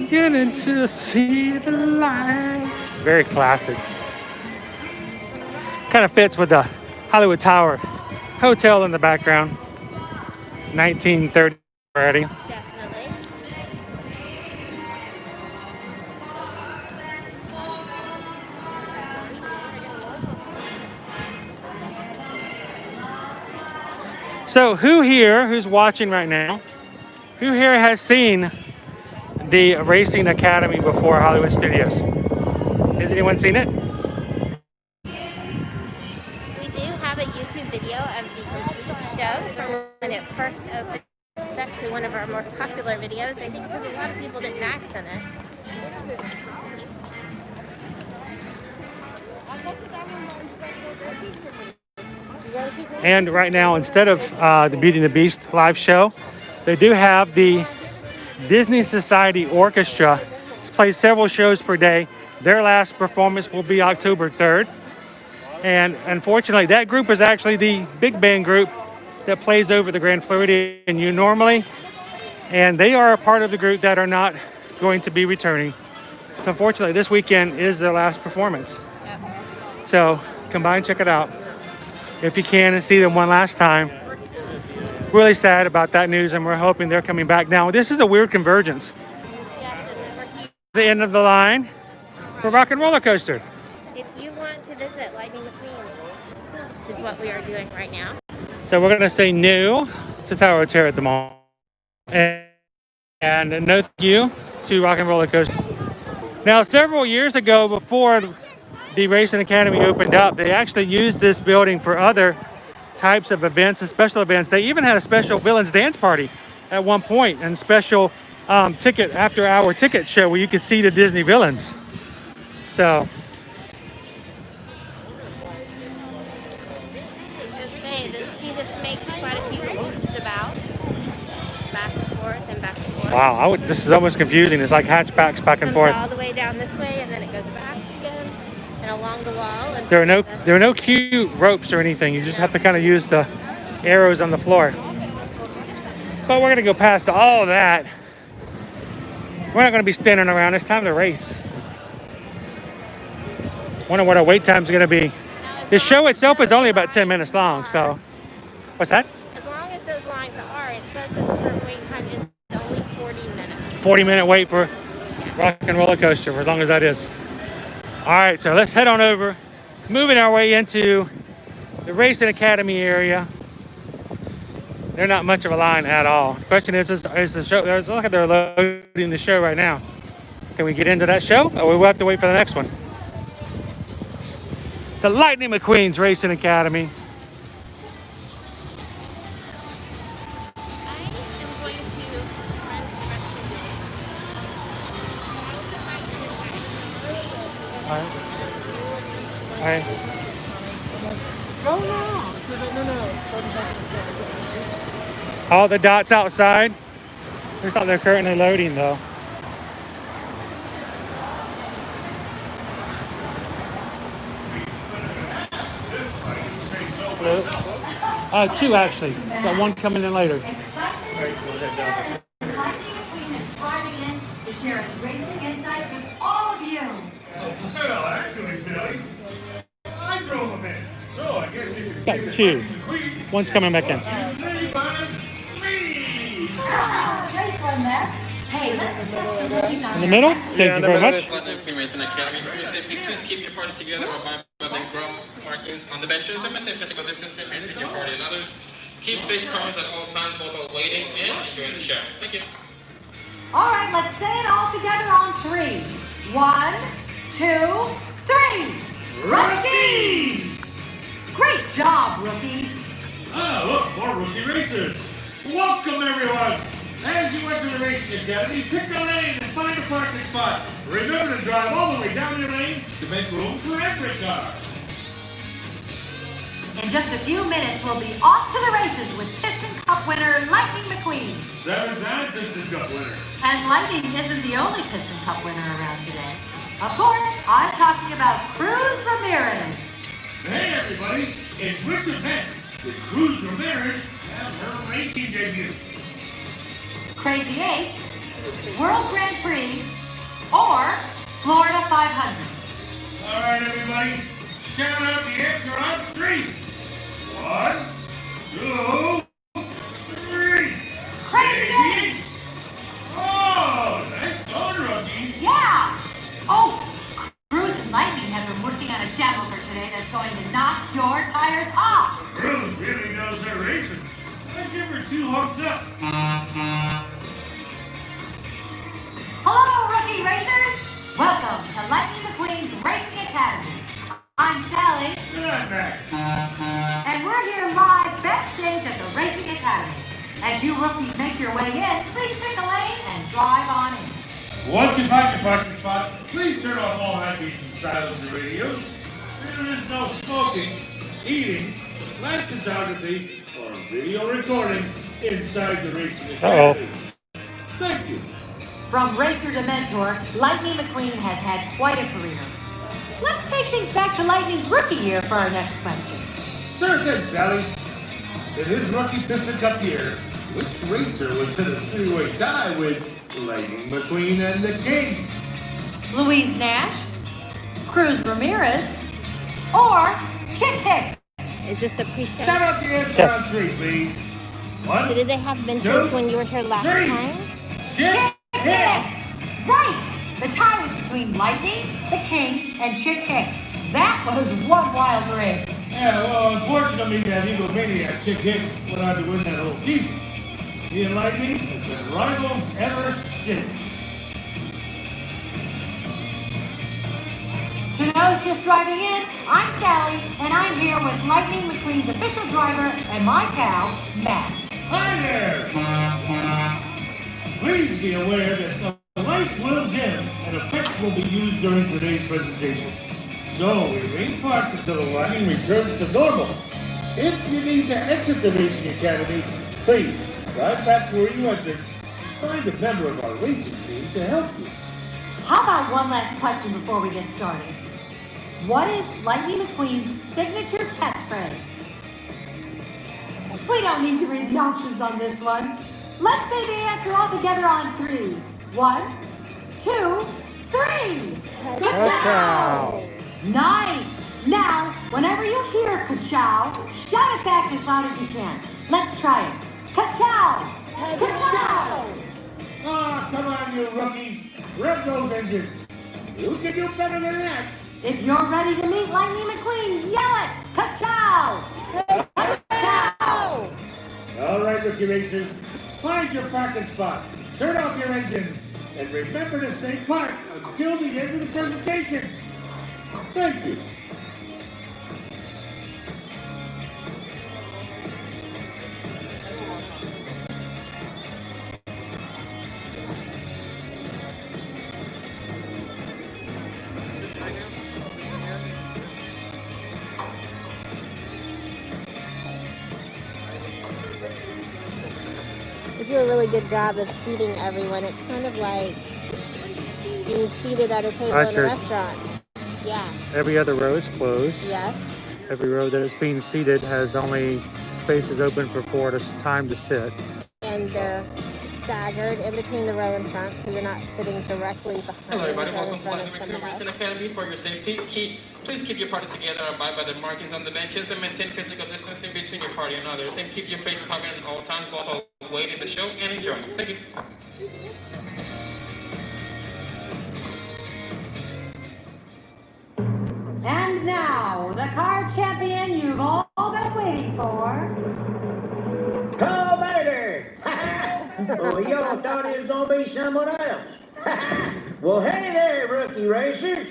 Getting to see the light. Very classic. Kind of fits with the Hollywood Tower Hotel in the background. 1930 already. Definitely. So who's watching right now, who here has seen the Racing Academy before Hollywood Studios? Has anyone seen it? We do have a YouTube video of the complete show from when it first opened. It's actually one of our more popular videos, I think, because a lot of people didn't accent it. And right now, instead of the Beauty and the Beast live show, they do have the Disney Society Orchestra. It's plays several shows per day. Their last performance will be October 3rd. And unfortunately, that group is actually the big band group that plays over the Grand Floridian U normally. And they are a part of the group that are not going to be returning. So unfortunately, this weekend is their last performance. So come by and check it out if you can and see them one last time. Really sad about that news, and we're hoping they're coming back. Now, this is a weird convergence. The end of the line for Rock and Roller Coaster. If you want to visit Lightning McQueen's, which is what we are doing right now. So we're going to say no to Tower of Terror at the moment. And no thank you to Rock and Roller Coaster. Now, several years ago, before the Racing Academy opened up, they actually used this building for other types of events and special events. They even had a special villains dance party at one point, and special ticket after hour ticket show where you could see the Disney villains. So See, this makes quite a few loops about back and forth and back and forth. wow, this is almost confusing. It's like hatchbacks back and It forth. comes all the way down this way, and then it goes back again and along the wall. And There are no cute ropes or anything. You just have to kind of use the arrows on the floor. But we're gonna go past all of that. We're not gonna be standing around. It's time to race. Wonder what our wait time's gonna be. The show itself is only about 10 minutes long, so. What's that? As long as those lines are, it says that the current wait time is only 40 minutes. 40-minute wait for Rock and Roller Coaster, for as long as that is. All right, so let's head on over. Moving our way into the Racing Academy area. They're not much of a line at all. The question is the show, look like they're loading the show right now. Can we get into that show, or we'll have to wait for the next one? The Lightning McQueen's Racing Academy. I am going to run the rest of the All right. All the dots outside. Looks like they're currently loading though. Two actually. Got one coming in later. Lightning McQueen is driving in to share his racing insights with all of you. Well, actually, Sally, I drove him in. So I guess you could Got say two. that the Queen One's coming back in. played by me. Nice one there. Hey, let's test the rookies on In the middle? Thank you very much. Lightning McQueen Racing Academy. For your safety, please keep your party together by building grow markings on the benches and maintain physical distancing between your party and others. Keep face covers at all times both while waiting and enjoying the show. Thank you. All right, let's say it all together on 3. 1, 2, 3. Rookies! Great job, rookies. Ah, look, more rookie racers. Welcome, everyone. As you enter the Racing Academy, pick a lane and find a parking spot. Remember to drive all the way down your lane to make room for every car. In just a few minutes, we'll be off to the races with Piston Cup winner Lightning McQueen. 7-time Piston Cup winner. And Lightning isn't the only Piston Cup winner around today. Of course, I'm talking about Cruz Ramirez. Hey, everybody. In which event did Cruz Ramirez have her racing debut? Crazy 8, World Grand Prix, or Florida 500. All right, everybody. Shout out the answer on 3. 1, 2, 3. Crazy 8! Oh, nice going, rookies. Yeah! Oh, Cruz and Lightning have been working on a demo for today that's going to knock your tires off. Cruz really knows her racing. I'd give her 2 honks up. Hello, rookie racers! Welcome to Lightning McQueen's Racing Academy. I'm Sally, And I'm Mac. and we're here live backstage at the Racing Academy. As you rookies make your way in, please pick a lane and drive on in. Once you find your parking spot, please turn off all high beams and silence the radios. There is no smoking, eating, live photography, or video recording inside the racing academy. Thank you. From racer to mentor, Lightning McQueen has had quite a career. Let's take things back to Lightning's rookie year for our next question. Sure thing, Sally. In his rookie Piston Cup year, which racer was in a three-way tie with Lightning McQueen and the King? Louise Nash, Cruz Ramirez, or Chick Hicks? Is this the pre-show? Shout out your answer on three, please. One, So did they have benches two, when you were here last three. time? Chick Hicks! Right! The tie was between Lightning, the King, and Chick Hicks. That was one wild race. Yeah, well, unfortunately, that Eagle Maniac, Chick Hicks, went on to win that whole season. He and Lightning have been rivals ever since. To those just driving in, I'm Sally, and I'm here with Lightning McQueen's official driver and my pal, Matt. Hi there! Please be aware that the lights will dim and effects will be used during today's presentation. So remain parked until the line returns to normal. If you need to exit the Racing Academy, please drive back to where you entered and find a member of our racing team to help you. How about one last question before we get started? What is Lightning McQueen's signature catchphrase? We don't need to read the options on this one. Let's say the answer all together on three. 1, 2, 3. Ka-chow! Nice! Now, whenever you hear ka-chow, shout it back as loud as you can. Let's try it. Ka-chow! Ka-chow! Ah, come on, you rookies. Rev those engines. You can do better than that. If you're ready to meet Lightning McQueen, yell it! Ka-chow! Ka-chow! All right, rookie racers, find your parking spot, turn off your engines, and remember to stay parked until the end of the presentation. Thank you. They do a really good job of seating everyone. It's kind of like being seated at a table in a Ushered. restaurant. Yeah. Every other row is closed. Yes. Every row that is being seated has only spaces open for 4 at a time to sit. And they're staggered in between the row in front, so you're not sitting directly behind Hello everybody, or in welcome to front of Lightning someone McQueen else. Racing Academy. For your safety, please keep your party together, abide by the markings on the benches, and maintain physical distancing between your party and others. And keep your face covered at all times while waiting the show and enjoy. Thank you. And now, the car champion you've all been waiting for. Call Bader! Well, y'all thought it was gonna be someone else. Well, hey there, rookie racers.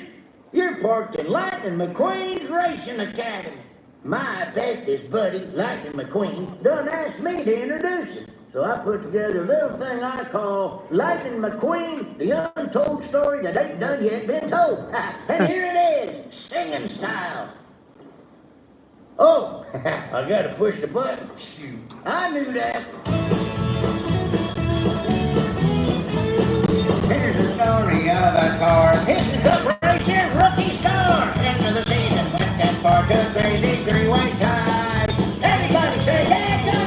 You're parked in Lightning McQueen's Racing Academy. My bestest buddy, Lightning McQueen, done asked me to introduce him. So I put together a little thing I call Lightning McQueen, the untold story that ain't done yet been told. And here it is, singing style. Oh, I gotta push the button. Shoot, I knew that. Here's the story of a car. Piston Cup racer, rookie star. End of the season went that far to crazy three-way tie. Everybody say, there go!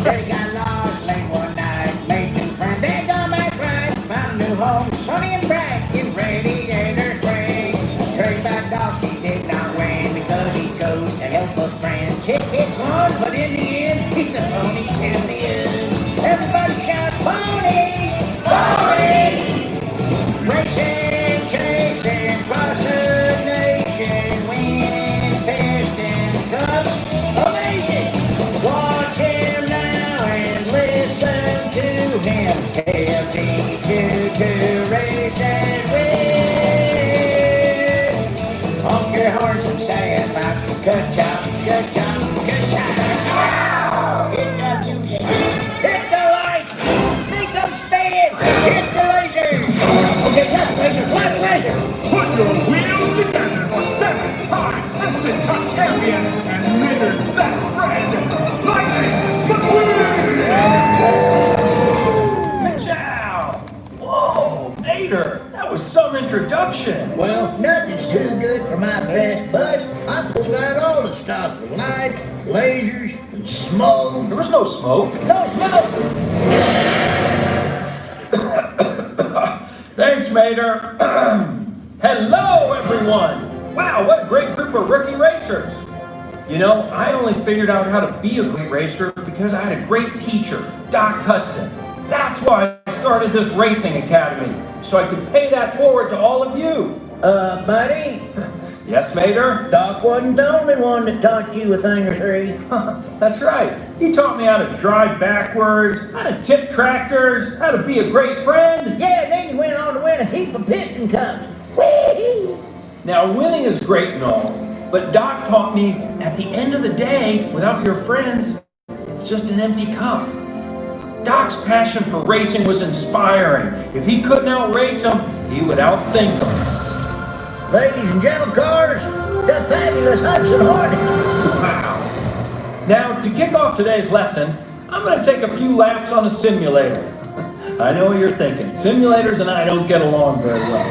They got lost late one night, made new friend. They got back right, found a new home, sunny and bright in Radiator Spring. Trade back dog, he did not win because he chose to help a friend. Chick Hicks won, but in the end, he's the pony champion. Everybody shout, pony! Pony! Racing, chasing, across the nation, winning Piston Cups, amazing! Watch him now and listen to him. He'll teach you to race and win. Honk your horns and say it back. Good job, good job, good job. There was no smoke. No smoke. Thanks, Mater. Hello, everyone. Wow, what a great group of rookie racers. You know, I only figured out how to be a great racer because I had a great teacher, Doc Hudson. That's why I started this racing academy, so I could pay that forward to all of you. Buddy, Yes, Mater? Doc wasn't the only one that taught you a thing or three. That's right. He taught me how to drive backwards, how to tip tractors, how to be a great friend. Yeah, then you went on to win a heap of piston cups. Whee! Now, winning is great and all, but Doc taught me at the end of the day, without your friends, it's just an empty cup. Doc's passion for racing was inspiring. If he couldn't outrace them, he would outthink them. Ladies and gentle cars, the fabulous Hudson Hornet. Wow. Now, to kick off today's lesson, I'm going to take a few laps on a simulator. I know what you're thinking. Simulators and I don't get along very well.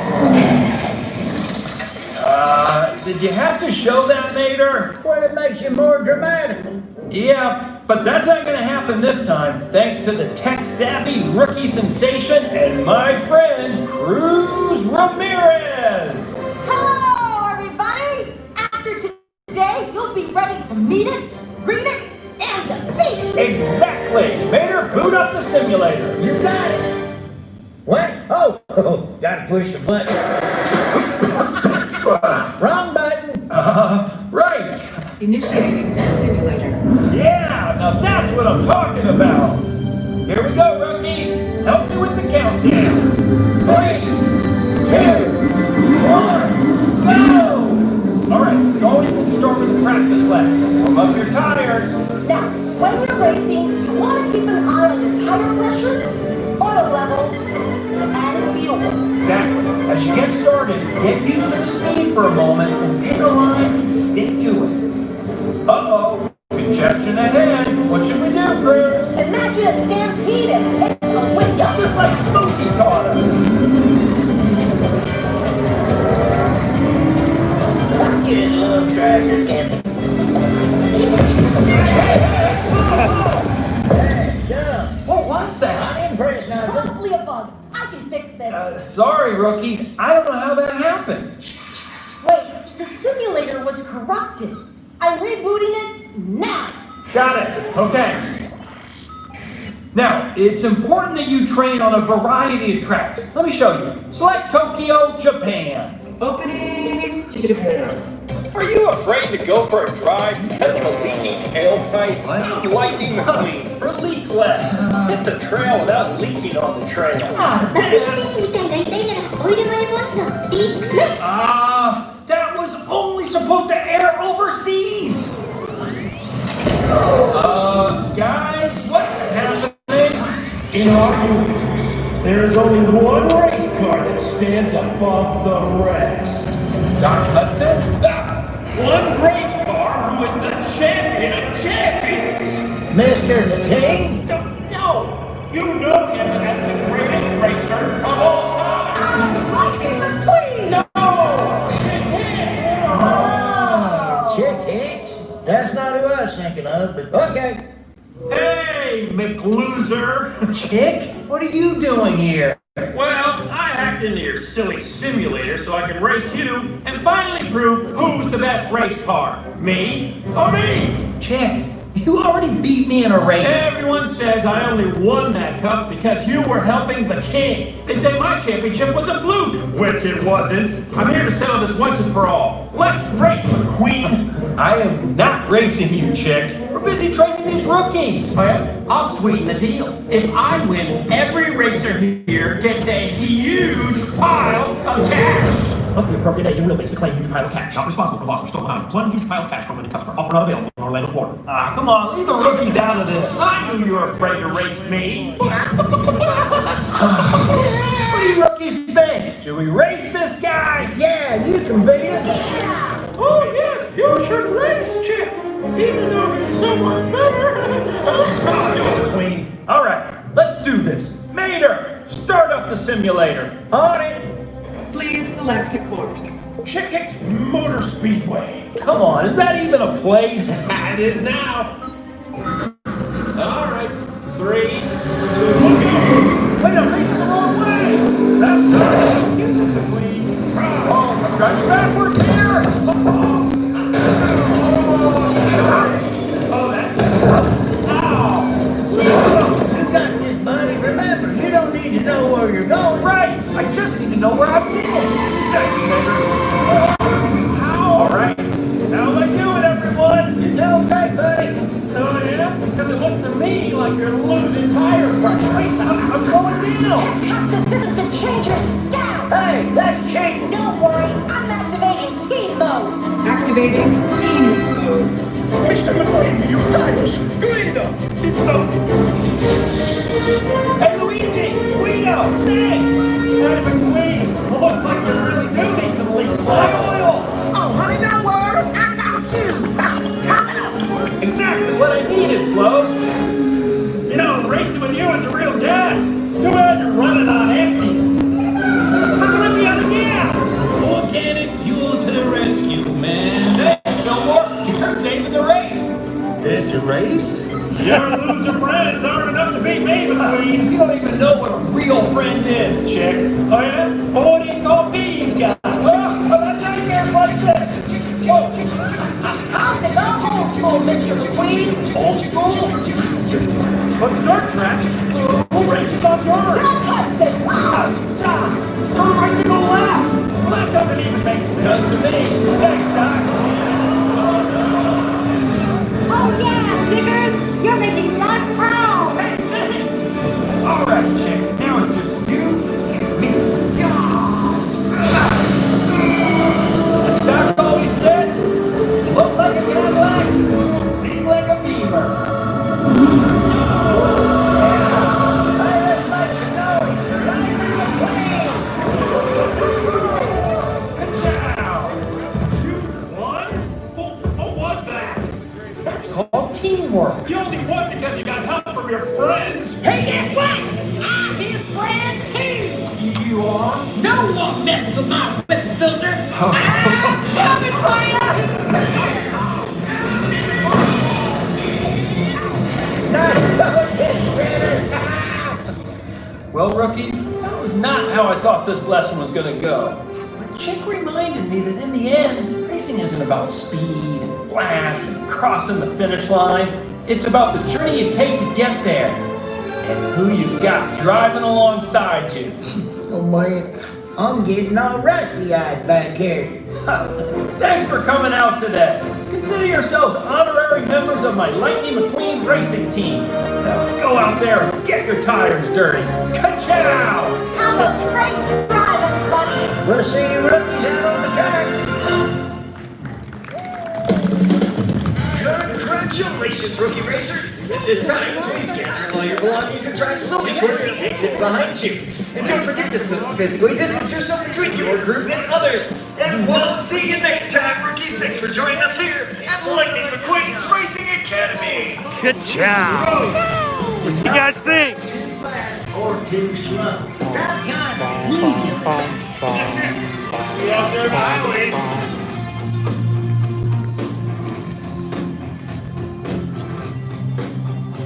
Did you have to show that, Mater? Well, it makes you more dramatic. Yeah, but that's not going to happen this time, thanks to the tech-savvy rookie sensation and my friend, Cruz Ramirez. Hello, everybody! After today, you'll be ready to meet it, greet it, and defeat it! Exactly! Mater, boot up the simulator. You got it. What? Oh, gotta push the button. Wrong button. Right. Initiating simulator. Yeah, now that's what I'm talking about. Here we go, rookies. Help me with the countdown. 3, 2, 1, go! All right, so always we'll start with the practice lap. Warm up your tires. Now, when you're racing, you want to keep an eye on your tire pressure, oil level, and fuel. Exactly. As you get started, get used to the speed for a moment and pick a line and stick to it. Uh-oh, congestion ahead. What should we do, Cruz? Imagine a stampede and hit a window. Just like Smokey taught us. Get a little tractor, Captain. Hey, John. What was that? I didn't press nothing. Probably a bug. I can fix this. Sorry, rookies. I don't know how that happened. Wait, the simulator was corrupted. I'm rebooting it now. Got it. Okay. Now, it's important that you train on a variety of tracks. Let me show you. Select Tokyo, Japan. Opening Japan. Are you afraid to go for a drive because of a leaky tailpipe? I'm Lightning McQueen for Leakless. Hit the trail without leaking on the trail. That was only supposed to air overseas. Guys, what's happening? In our universe, there is only one race car that stands above the rest. Doc Hudson? One race car who is the champion of champions. Mr. the King? No, you know him as the greatest racer of all time. Lightning McQueen! No, Chick Hicks. Oh, Chick Hicks? That's not who I was thinking of, but okay. Hey, McLoser. Chick, what are you doing here? Well, I hacked into your silly simulator so I can race you and finally prove who's the best race car. Me or me? Chick, you already beat me in a race. Everyone says I only won that cup because you were helping the king. They say my championship was a fluke, which it wasn't. I'm here to settle this once and for all. Let's race, McQueen. I am not racing you, Chick. We're busy training these rookies. Well, I'll sweeten the deal. If I win, every racer here gets a huge pile of cash. Must be appropriate age and wheelbase to claim huge pile of cash. Not responsible for loss or stolen items. One huge pile of cash from a customer. Offer not available in Orlando, Florida. Come on, leave the rookies out of this. I knew you were afraid to race me. What do you rookies think? Should we race this guy? Yeah, you can beat it. Oh, yes, you should race Chick. Even though he's so much better. Queen. All right, let's do this. Mater, start up the simulator. On it. Please select a course. Chick Hicks Motor Speedway. Come on, is that even a place? It is now. All right. 3, 2, wait, I'm facing the wrong way. That's right. Music the queen. Oh, I'm driving backwards here. Oh, that's good. Ow. You got this, buddy. Remember, you don't need to know where you're going. Right. I just need to know where I'm going. Thank you, neighbor. All right. How am I doing, everyone? You're doing great, buddy. Oh, yeah? Because it looks to me like you're losing tire pressure. Wait, I'm slowing down. Hack the system to change your stats. Hey, that's cheating. Don't worry, I'm activating team mode. Activating team mode. Mr. McQueen, your tires. Guido. It's the... Hey, Luigi! Guido! Thanks! Hey, McQueen! Looks like you really do need some leak oil! Oh, honey, don't worry. I got you. Coming up. Exactly what I needed, Flo! You know, racing with you is a real gas. Too bad you're running on empty. How can I be out of gas? Organic fuel to the rescue, man. Hey, Fillmore, you're saving the race. This a race? Your loser friends aren't enough to beat me, McQueen. You don't even know what a real friend is, chick. Oh, yeah? Well, what do you call these guys? Well, that's how you get like this. Time to go old school, Mr. McQueen. Old school? But dirt track? Who races on dirt? Don't Hudson. Turn right to the left. Well, that doesn't even make sense to me. Thanks, Doc. Oh yeah, Stickers. You're making Doc proud. Hey, thanks. All right, chick. Now it's just you and me. As Doc always said, look like a Cadillac, steam like a beaver. Teamwork. You only won because you got help from your friends. Hey, guess what? I'm his friend too. You are? No one messes with my whip filter. Coming for you. Well, rookies, that was not how I thought this lesson was going to go. But Chick reminded me that in the end, racing isn't about speed and flash and crossing the finish line. It's about the journey you take to get there and who you've got driving alongside you. Oh, man. I'm getting all rusty-eyed back here. Thanks for coming out today. Consider yourselves honorary members of my Lightning McQueen racing team. Now go out there and get your tires dirty. Ka-chow! Have a great drive, everybody. We'll see you rookies out on the track. Congratulations, rookie racers! At this time, please gather all your belongings and drive slowly towards the exit behind you. And don't forget to physically distance yourself between your group and others. And we'll see you next time, rookies. Thanks for joining us here at Lightning McQueen's Racing Academy. Good job. What you guys think? Or too slow. See you out there, Miley.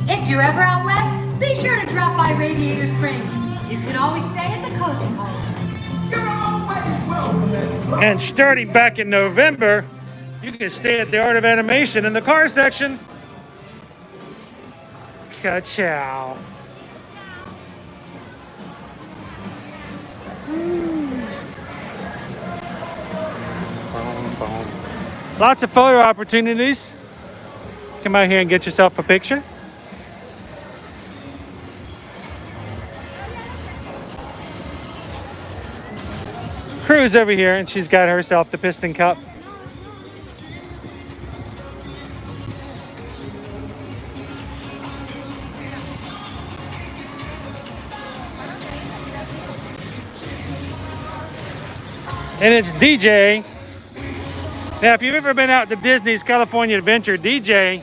If you're ever out west, be sure to drop by Radiator Springs. You can always stay at the Cozy Home. You're always welcome. And starting back in November, you can stay at the Art of Animation in the car section. Ka-chow. Lots of photo opportunities. Come out here and get yourself a picture. Crew's over here and she's got herself the Piston Cup. And it's DJ. Now, if you've ever been out to Disney's California Adventure, DJ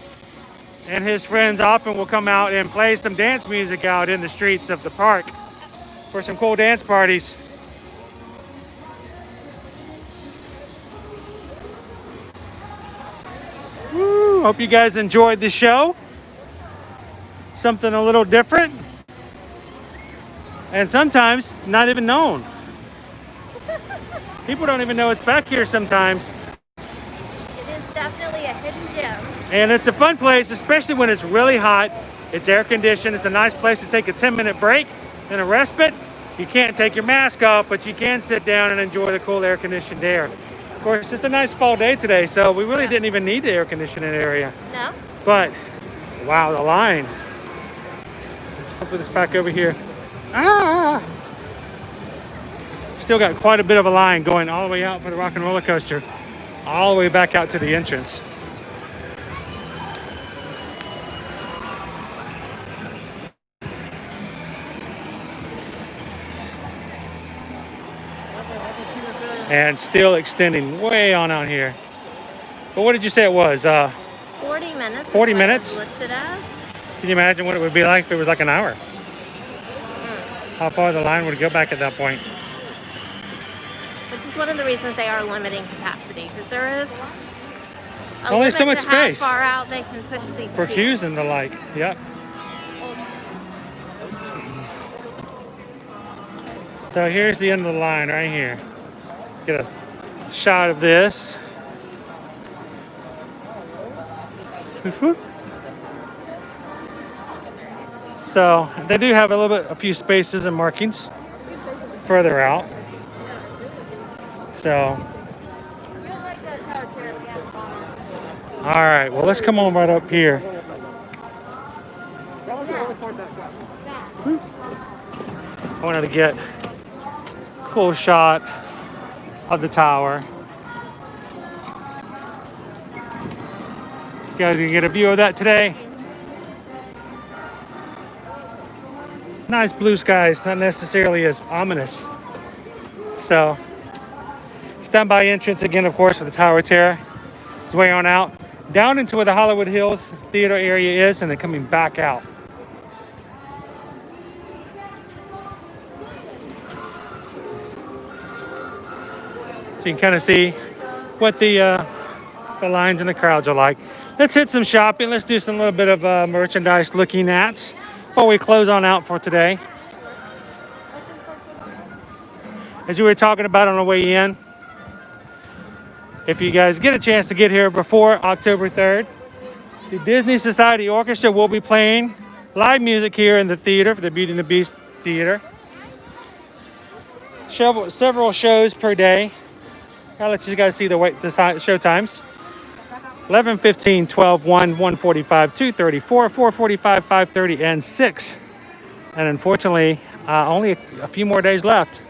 and his friends often will come out and play some dance music out in the streets of the park for some cool dance parties. Woo, hope you guys enjoyed the show. something a little different, and sometimes not even known. People don't even know it's back here sometimes. It is definitely a hidden gem. And it's a fun place, especially when it's really hot. It's air conditioned. It's a nice place to take a 10-minute break and a respite. You can't take your mask off, but you can sit down and enjoy the cool air conditioned air. Of course, it's a nice fall day today, so we really didn't even need the air conditioning area. No? But, wow, the line. Let's put this back over here. Ah! Still got quite a bit of a line going all the way out for the rock and roller coaster, all the way back out to the entrance. And still extending way on out here. But what did you say it was? 40 minutes. 40 minutes? Listed as. Can you imagine what it would be like if it was like an hour? How far the line would go back at that point? Which is one of the reasons they are limiting capacity, because there is only so much space. How far out they can push these for queues and the like. Yep. So here's the end of the line right here. Get a shot of this. So they do have a few spaces and markings further out. So, all right, well, let's come on right up here. I wanted to get a cool shot of the tower. You guys can get a view of that today. Nice blue skies, not necessarily as ominous. So, standby entrance again, of course, for the Tower Terror. It's way on out, down into where the Hollywood Hills Theater area is, and then coming back out. So you can kind of see what the lines and the crowds are like. Let's hit some shopping. Let's do some little bit of merchandise looking at before we close on out for today. As we were talking about on the way in, if you guys get a chance to get here before October 3rd, the Disney Society Orchestra will be playing live music here in the theater, for the Beauty and the Beast Theater. Several shows per day. I'll let you guys see the show times. 11:15, 12, 1, 1:45, 2:34, 4:45, 5:30, and 6. And unfortunately, only a few more days left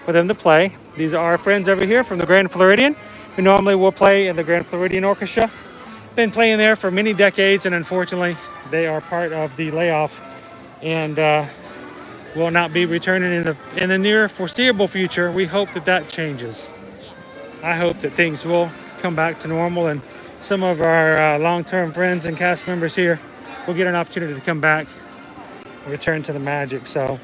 for them to play. These are our friends over here from the Grand Floridian, who normally will play in the Grand Floridian Orchestra. Been playing there for many decades, and unfortunately, they are part of the layoff and will not be returning in the near foreseeable future. We hope that changes. I hope that things will come back to normal, and some of our long-term friends and cast members here will get an opportunity to come back and return to the magic. So,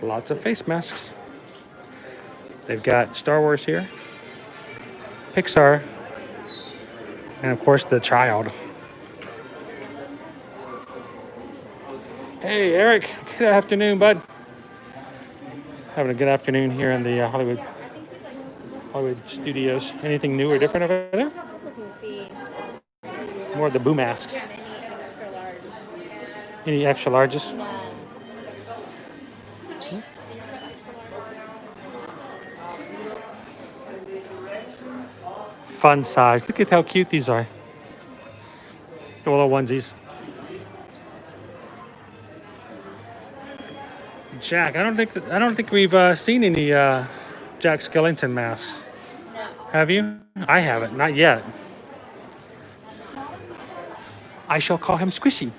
lots of face masks. They've got Star Wars here, Pixar, and of course the child. Hey, Eric. Good afternoon, bud. Having a good afternoon here in the Hollywood studios. Anything new or different over there? Just looking to see. More of the boo masks. Yeah, any extra large. Any extra larges? Fun size. Look at how cute these are. The little onesies. Jack, I don't think we've seen any Jack Skellington masks. No. Have you? I haven't, not yet. I shall call him Squishy.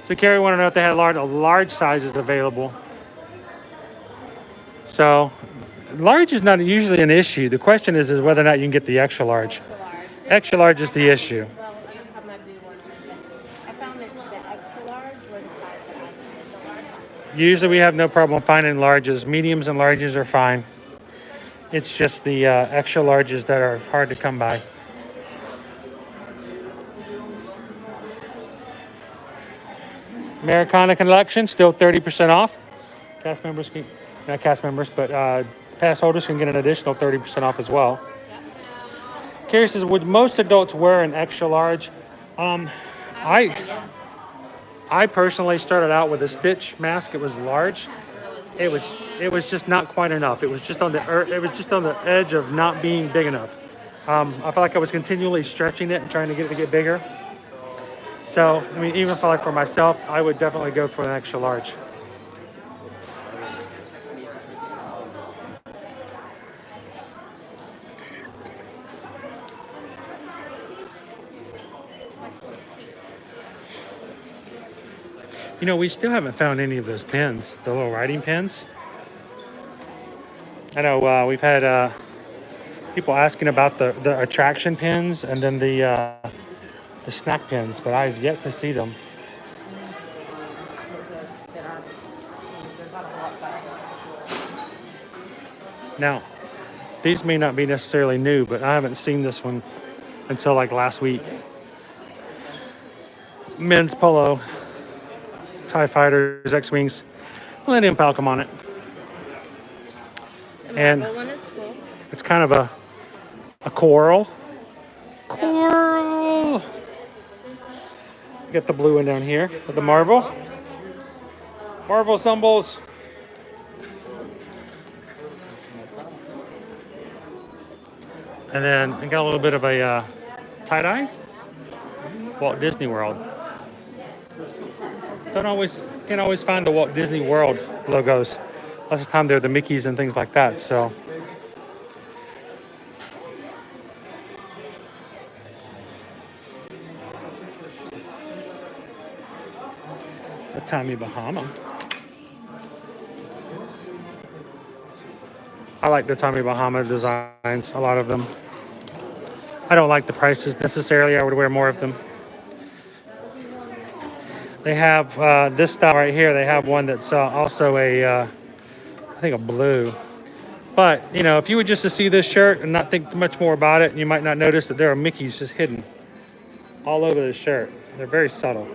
So Carrie wanted to know if they had large sizes available. So large is not usually an issue. The question is whether or not you can get the extra large. Extra large is the issue. Well, I might be one. I found that the extra large were the size that I Usually we have no problem finding larges. Mediums and larges are fine. It's just the extra larges that are hard to come by. Americana collection, still 30% off. Cast members can, not cast members, but pass holders can get an additional 30% off as well. Carrie says, would most adults wear an extra large? I personally started out with a stitch mask. It was large. It was just not quite enough. It was just on the edge of not being big enough. I felt like I was continually stretching it and trying to get it to get bigger. So, I mean, even for myself, I would definitely go for an extra large. You know, we still haven't found any of those pins, the little writing pins. I know we've had people asking about the attraction pins and then the snack pins, but I've yet to see them. Now, these may not be necessarily new, but I haven't seen this one until like last week. Men's polo. TIE Fighters, X-Wings, Millennium Falcon on it. And it's kind of a coral. Coral! Get the blue one down here with the Marvel. Marvel symbols. And then I got a little bit of a tie-dye. Walt Disney World. Can't always find the Walt Disney World logos. Most of the time they're the Mickeys and things like that, so. The Tommy Bahama. I like the Tommy Bahama designs, a lot of them. I don't like the prices necessarily. I would wear more of them. They have this style right here. They have one that's also I think a blue. But, you know, if you were just to see this shirt and not think much more about it, you might not notice that there are Mickeys just hidden all over the shirt. They're very subtle.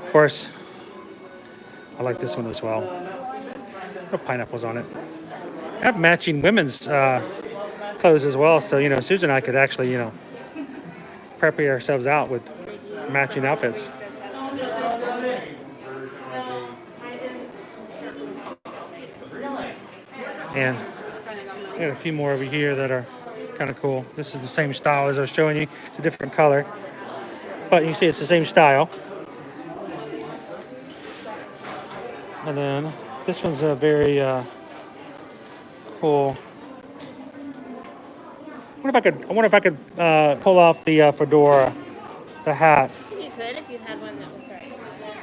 Of course, I like this one as well. No pineapples on it. I have matching women's clothes as well, so you know, Susan and I could actually, you know, prepare ourselves out with matching outfits. And I got a few more over here that are kind of cool. This is the same style as I was showing you. It's a different color, but you can see it's the same style. And then this one's a very cool. I wonder if I could pull off the fedora, the hat. You could if you had one that was right.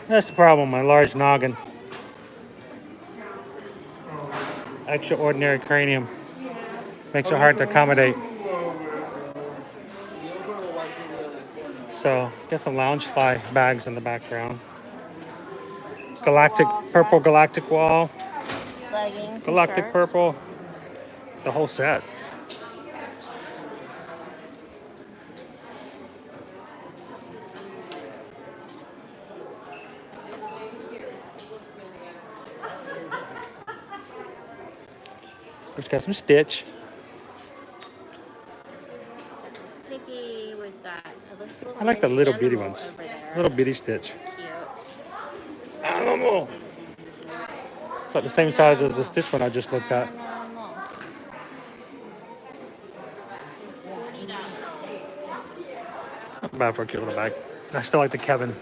That's the problem, my large noggin. Extraordinary cranium. Makes it hard to accommodate. So, get some Loungefly bags in the background. Purple galactic wall. Leggings. Galactic purple. The whole set. We've got some Stitch. Picky with that. I like the little bitty ones. Little bitty Stitch. Cute. Animal. About the same size as the Stitch one I just looked at. Not bad for a cute little bag. I still like the Kevin.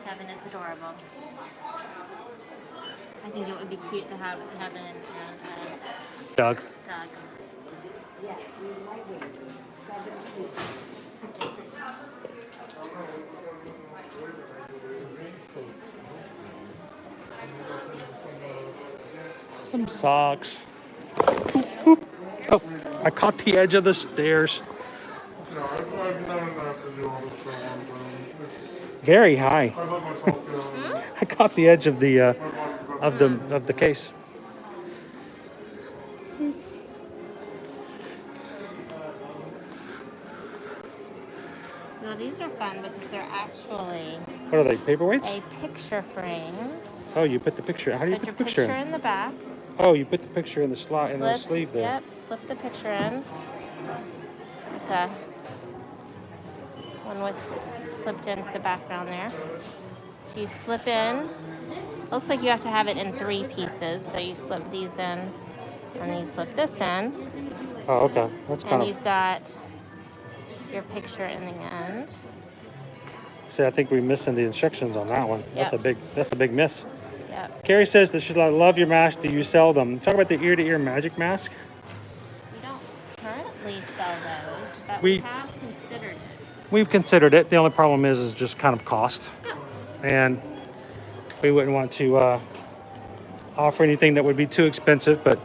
Kevin is adorable. I think it would be cute to have Kevin and Doug. Doug. Some socks. Oop, oop. Oh, I caught the edge of the stairs. Very high. I caught the edge of the case. No, these are fun because they're actually What are they? Paperweights? a picture frame. Oh, you put the picture. How do you put Put the your picture picture in? in the back. Oh, you put the picture in the slot in the sleeve there. Yep, slip the picture in. There's a one with slipped into the background there. So you slip in. Looks like you have to have it in 3 pieces. So you slip these in, and then you slip this in. Oh, okay. That's kind And of. you've got your picture in the end. See, I think we're missing the instructions on that one. That's Yep. a big miss. Yep. Carrie says that she love your mask. Do you sell them? Talk about the ear-to-ear magic mask. We don't currently sell those, but We- we have considered it. We've considered it. The only problem is just kind of cost, Yep. and we wouldn't want to offer anything that would be too expensive. But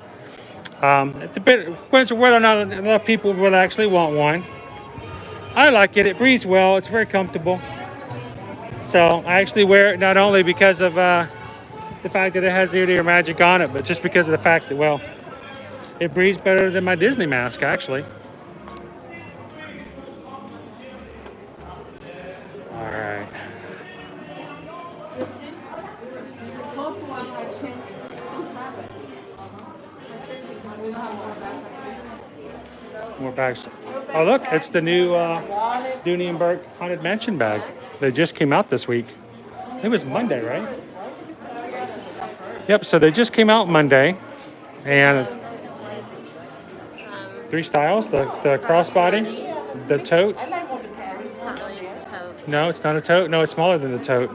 it depends on whether or not enough people will actually want one. I like it. It breathes well. It's very comfortable. So I actually wear it not only because of the fact that it has ear-to-ear magic on it, but just because of the fact that, well, it breathes better than my Disney mask, actually. All right. More bags. Oh, look, it's the new Dooney and Burke Haunted Mansion bag. They just came out this week. It was Monday, right? Yep, so they just came out Monday. And 3 styles, the crossbody, the tote. It's not really a tote. No, it's not a tote. No, it's smaller than the tote.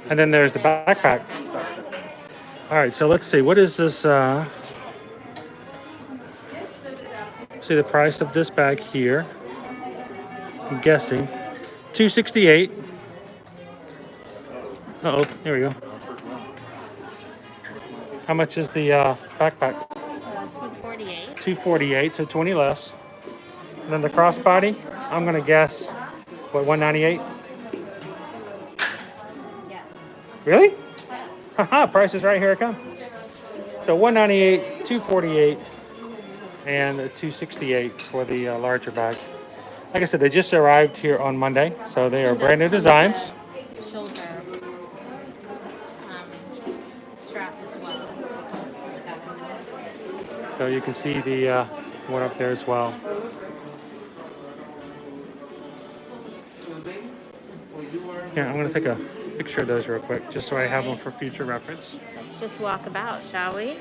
And then there's the backpack. All right, so let's see. What is this? See the price of this bag here. I'm guessing $268. Uh-oh, here we go. How much is the backpack? $248. $248, so 20 less. And then the crossbody, I'm gonna guess, what, $198? Yes. Really? Haha, price is right, here it comes. So $198, $248, and $268 for the larger bag. Like I said, they just arrived here on Monday, so they are brand new designs. Shoulder strap as well. So you can see the one up there as well. Yeah, I'm gonna take a picture of those real quick, just so I have them for future reference. Let's just walk about, shall we?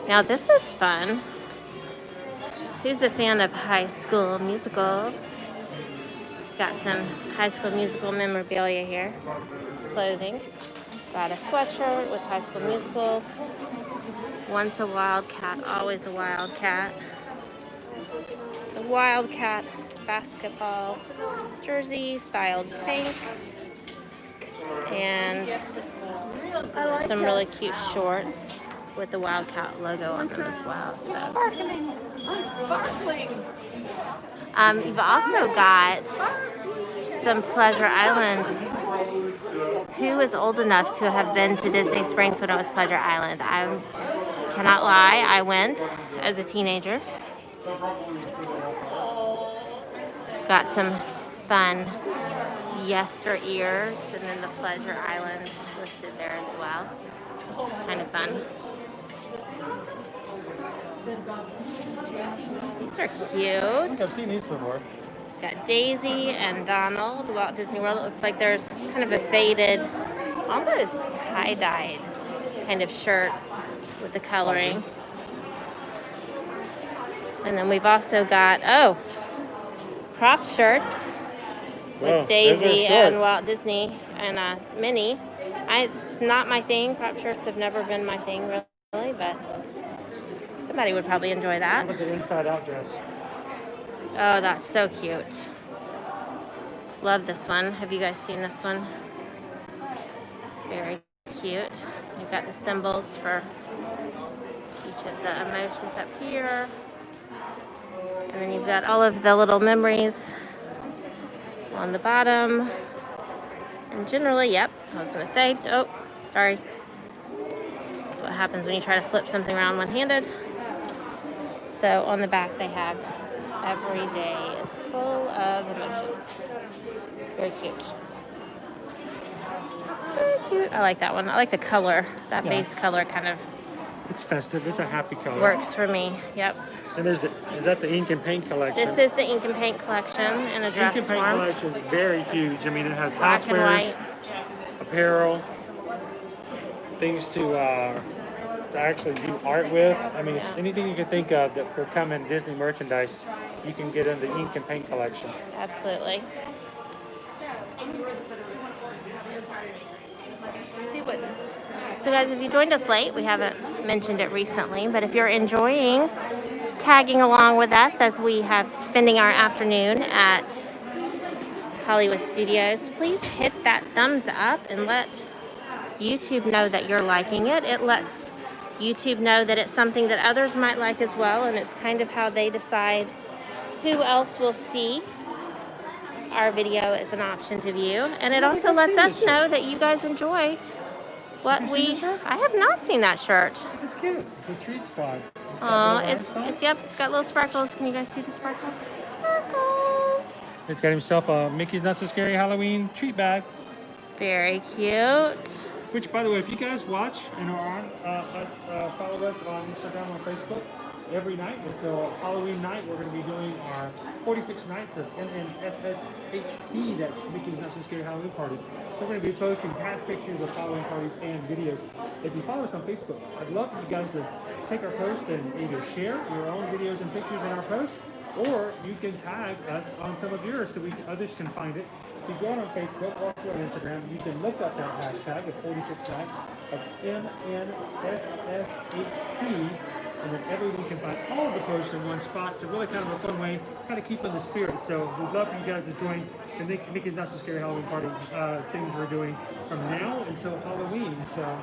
Now this is fun. Who's a fan of High School Musical? Got some High School Musical memorabilia here. Clothing. Got a sweatshirt with High School Musical. Once a Wildcat, always a Wildcat. It's a Wildcat basketball jersey, styled tank, and some really cute shorts with the Wildcat logo on them as well. So. Sparkling. I'm sparkling. You've also got some Pleasure Island. Who is old enough to have been to Disney Springs when it was Pleasure Island? I cannot lie, I went as a teenager. Got some fun yesteryears, and then the Pleasure Island listed there as well. It's kind of fun. These are cute. I've seen these before. Got Daisy and Donald, Walt Disney World. It looks like there's kind of a faded, almost tie-dyed kind of shirt with the coloring. And then we've also got, crop shirts with Whoa, those are Daisy short. and Walt Disney and Minnie. It's not my thing. Crop shirts have never been my thing, really, but somebody would probably enjoy that. Look at the inside-out dress. Oh, that's so cute. Love this one. Have you guys seen this one? It's very cute. You've got the symbols for each of the emotions up here. And then you've got all of the little memories on the bottom. And generally, yep, I was gonna say, oh, sorry. That's what happens when you try to flip something around one-handed. So on the back they have every day is full of emotions. Very cute. Very cute. I like that one. I like the color. That base color kind of It's festive. It's a happy color. works for me. Yep. And is that the ink and paint collection? This is the ink and paint collection in a dress Ink and paint form. collection is very huge. I mean, it has Black and housewares, white. apparel, things to actually do art with. I mean, anything you can think of that will come in Disney merchandise, you can get in the ink and paint collection. Absolutely. So guys, if you joined us late, we haven't mentioned it recently, but if you're enjoying tagging along with us as we have spending our afternoon at Hollywood Studios, please hit that thumbs up and let YouTube know that you're liking it. It lets YouTube know that it's something that others might like as well, and it's kind of how they decide who else will see our video as an option to view. And it also lets us know that you guys enjoy what I have not seen that shirt. It's cute. It's a treat spot. Oh, it's got little sparkles. Can you guys see the sparkles? Sparkles. It's got himself a Mickey's Not So Scary Halloween treat bag. Very cute. Which, by the way, if you guys watch and are on follow us on Instagram or Facebook, every night until Halloween night, we're going to be doing our 46 nights of MNSSHP, that's Mickey's Not So Scary Halloween Party. So we're going to be posting past pictures of Halloween parties and videos. If you follow us on Facebook, I'd love for you guys to take our post and either share your own videos and pictures in our post, or you can tag us on some of yours so others can find it. If you go on Facebook or on Instagram, you can look up that hashtag of 46 nights of MNSSHP, and then everyone can find all of the posts in one spot. It's a really kind of a fun way, kind of keep in the spirit. So we'd love for you guys to join the Mickey's Not So Scary Halloween Party things we're doing from now until Halloween. So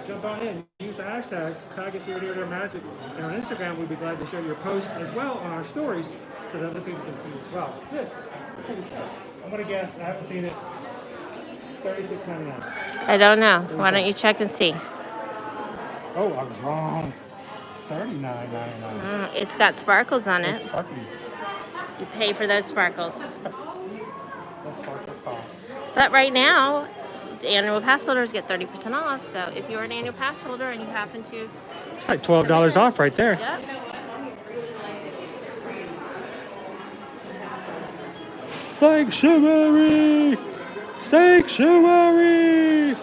jump on in, use the hashtag, tag us here at Their Magic, and on Instagram we'd be glad to share your posts as well on our stories so that other people can see as well. This is pretty cool. I'm gonna guess, I haven't seen it, $36.99. I don't know. Why don't you check and see? Oh, I was wrong. $39.99. It's got sparkles on it. It's sparkly. You pay for those sparkles. Those sparkles cost. But right now, the annual pass holders get 30% off. So if you're an annual pass holder and you happen to... It's like $12 off right there. Yep. Sanctuary! Sanctuary!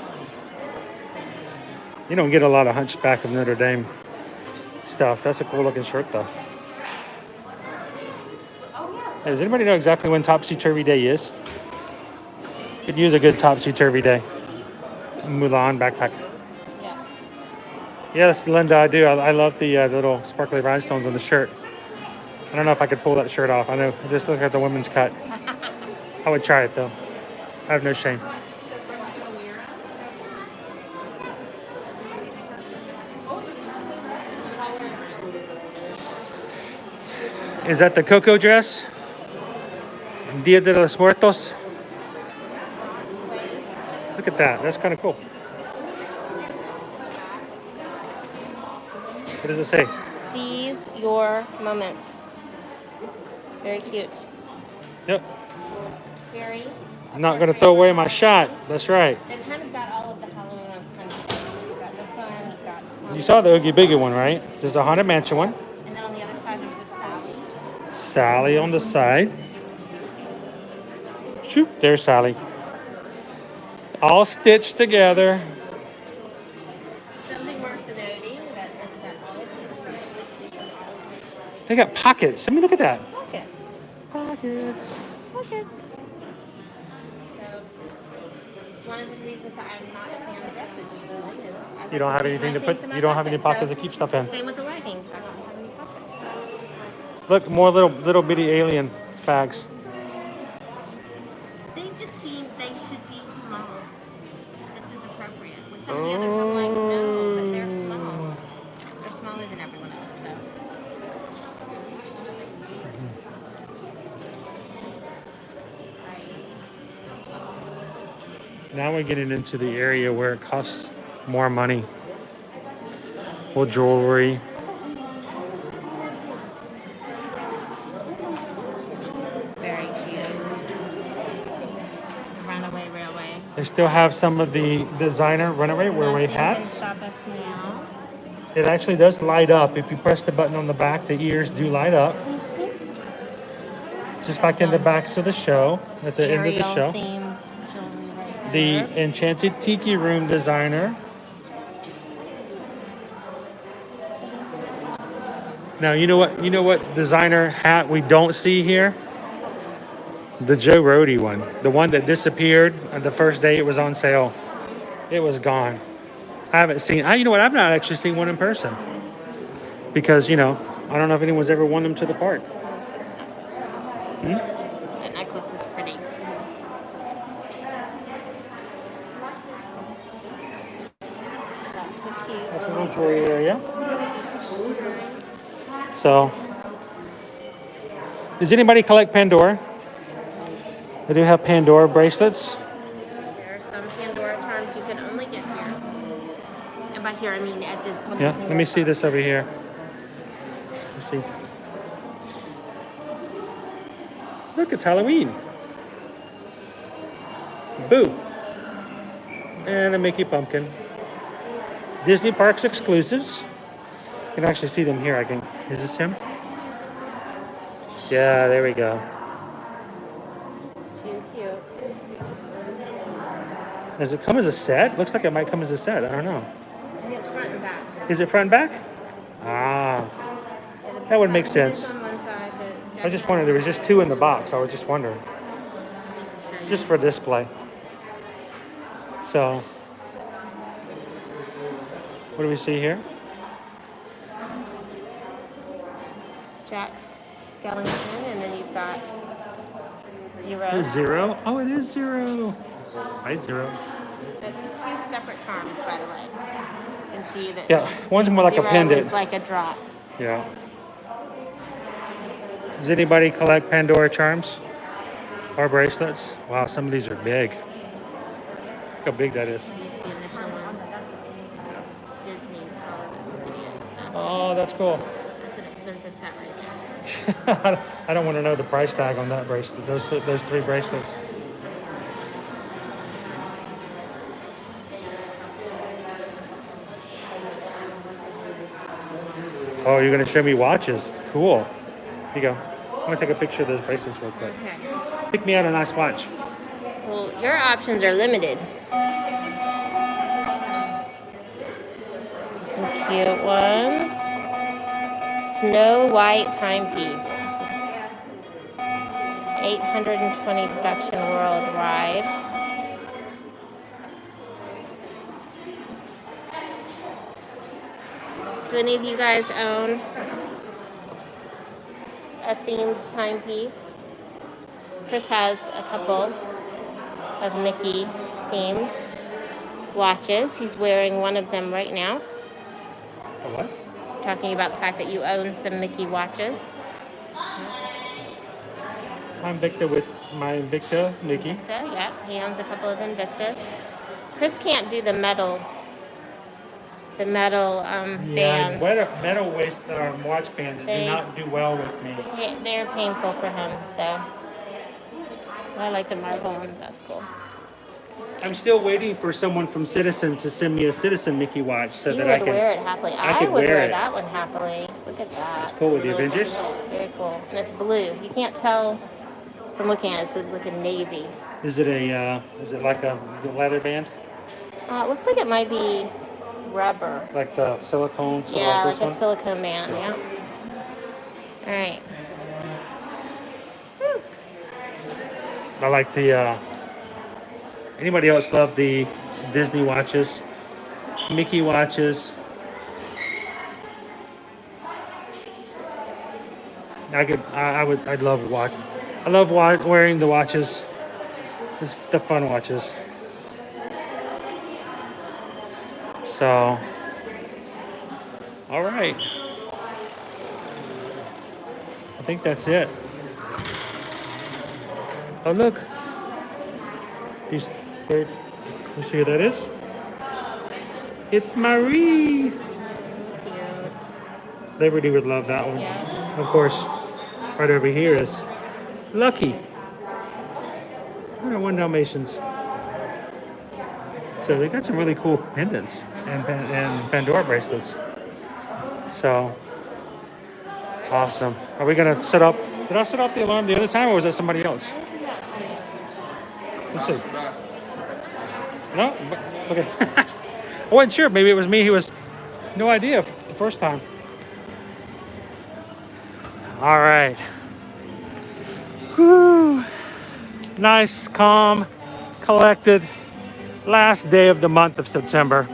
You don't get a lot of Hunchback of Notre Dame stuff. That's a cool looking shirt though. Hey, does anybody know exactly when Topsy-Turvy Day is? Could use a good Topsy-Turvy Day. Mulan backpack. Yes. Yes, Linda, I do. I love the little sparkly rhinestones on the shirt. I don't know if I could pull that shirt off. I know. Just look at the women's cut. I would try it though. I have no shame. Is that the Coco dress? Dia de los Muertos? Look at that. That's kind of cool. What does it say? Seize your moment. Very cute. Yep. Very. I'm not going to throw away my shot. That's right. They kind of got all of the Halloween ones kind of together. You got this one, you got... You saw the Oogie Boogie one, right? There's a Haunted Mansion one. And then on the other side, there's a Sally. Sally on the side. Shoot, there's Sally. All stitched together. Something worth noting that is that all of these They got pockets. I mean, look at that. pockets. Pockets. Pockets. So it's one of the reasons I'm not a fan of dresses usually. Is I like You don't have keep anything my to things put. in my You don't have any pockets so to keep stuff in. Same with the leggings. I don't have any pockets. Look, more little bitty alien bags. They just seem they should be small. This is appropriate. With some of the others, I'm like, no, but they're small. They're smaller than everyone else, so. Sorry. Now we're getting into the area where it costs more money. Well, jewelry. Very cute. Runaway Railway. They still have some of the designer Runaway Railway Nothing can hats. stop us now. It actually does light up. If you press the button on the back, the ears do light up. Just like in the backs of the show, at the end of the show. Ariel-themed jewelry right The there. Enchanted Tiki Room designer. Now, you know what designer hat we don't see here? The Joe Rohde one. The one that disappeared on the first day it was on sale. It was gone. I haven't seen, you know what, I've not actually seen one in person. Because, I don't know if anyone's ever worn them to the park. This necklace. Hmm? That necklace is pretty. That's a cute. That's a little jewelry area. So, does anybody collect Pandora? They do have Pandora bracelets. There are some Pandora charms you can only get here. And by here, I mean at Disney. Yeah, let me see this over here. Let's see. Look, it's Halloween. Boo. And a Mickey Pumpkin. Disney Parks exclusives. You can actually see them here. Is this him? Yeah, there we go. Too cute. Does it come as a set? Looks like it might come as a set. I don't know. And it's front and back. Is it front and back? Ah, that would make sense. On one side, I just wondered, there was just two in the box. I was just wondering. Just for display. So, what do we see here? Jack's skeleton, and then you've got Zero. Zero? Oh, it is Zero. Hi, Zero. It's two separate charms, by the way. You can see that. Yeah, one's more like a Zero pendant. is like a drop. Yeah. Does anybody collect Pandora charms or bracelets? Wow, some of these are big. Look how big that is. Use the initial ones. Disney's Hollywood Studios. Oh, that's cool. That's an expensive set right there. I don't want to know the price tag on that bracelet. Those three bracelets. Oh, you're gonna show me watches? Cool. Here you go. I'm gonna take a picture of those bracelets real quick. Okay. Pick me out a nice watch. Well, your options are limited. Some cute ones. Snow White timepiece. 820 production worldwide. Do any of you guys own a themed timepiece? Chris has a couple of Mickey themed watches. He's wearing one of them right now. A what? Talking about the fact that you own some Mickey watches. I'm Victor with my Invicta Mickey. Invicta, yeah. He owns a couple of Invictas. Chris can't do the metal bands. Metal waist watch bands do not do well with me. They're painful for him, so. I like the marble ones. That's cool. I'm still waiting for someone from Citizen to send me a Citizen Mickey watch so You that would I can wear it happily. I could would wear it. that one happily. Look at that. It's cool with the Avengers. Very cool. And it's blue. You can't tell from looking at it. It's like a navy. Is it like a leather band? It looks like it might be rubber. Like the silicone stuff Yeah, like this like a one? silicone band. Yeah. All right. I like the anybody else love the Disney watches? Mickey watches. I'd love watch. I love wearing the watches. It's the fun watches. So, all right. I think that's it. Oh look, they're You see who that is? It's Marie. Cute. Liberty would love that one. Yeah. Of course, right over here is Lucky. 101 Dalmatians. So they got some really cool pendants and Pandora bracelets. So awesome. Are we gonna set up? Did I set off the alarm the other time, or was that somebody else? Let's see. No? Okay. I wasn't sure. Maybe it was me. He was no idea the first time. All right. Whew. Nice, calm, collected last day of the month of September.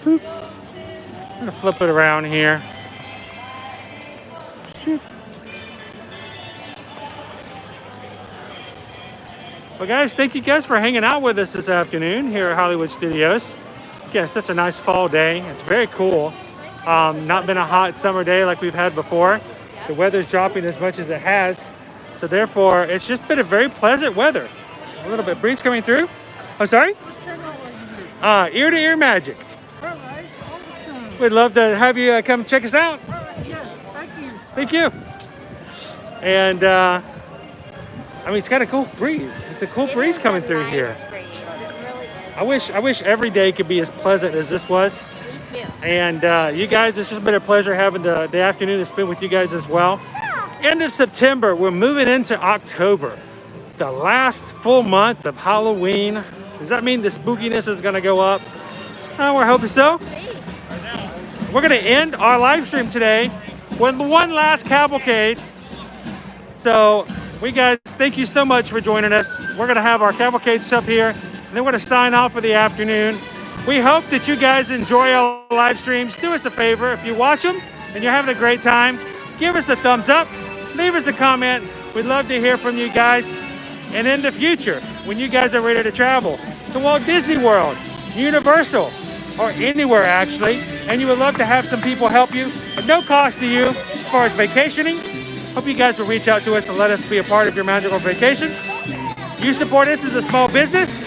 Boop. I'm gonna flip it around here. Shoot. Well, guys, thank you guys for hanging out with us this afternoon here at Hollywood Studios. Again, it's such a nice fall day. It's very cool. Not been a hot summer day like we've had before. The weather's dropping as much as it has. So therefore, it's just been a very pleasant weather. A little bit breeze coming through. I'm sorry? Ear to ear magic. We'd love to have you come check us out. Thank you. And I mean, it's got a cool breeze. It's a cool breeze coming through here. I wish every day could be as pleasant as this was. Me too. And you guys, it's just been a pleasure having the afternoon to spend with you guys as well. End of September, we're moving into October. The last full month of Halloween. Does that mean the spookiness is gonna go up? We're hoping so. We're gonna end our live stream today with one last cavalcade. So we guys, thank you so much for joining us. We're gonna have our cavalcades up here, and then we're gonna sign off for the afternoon. We hope that you guys enjoy our live streams. Do us a favor, if you watch them and you're having a great time, give us a thumbs up, leave us a comment. We'd love to hear from you guys. And in the future, when you guys are ready to travel to Walt Disney World, Universal, or anywhere actually, and you would love to have some people help you at no cost to you as far as vacationing, hope you guys will reach out to us and let us be a part of your magical vacation. You support us as a small business.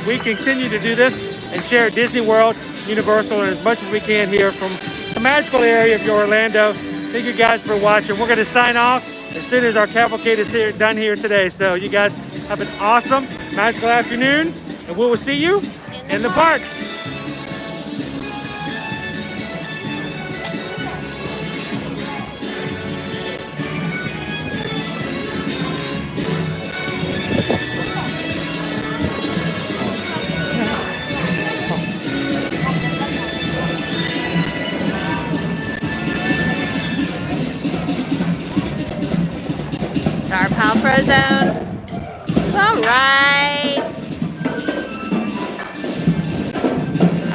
We continue to do this and share Disney World, Universal, and as much as we can here from the magical area of Orlando. Thank you guys for watching. We're going to sign off as soon as our cavalcade is done here today. So you guys have an awesome, magical afternoon, and we will see you in the parks. It's our pal Frozone. All right.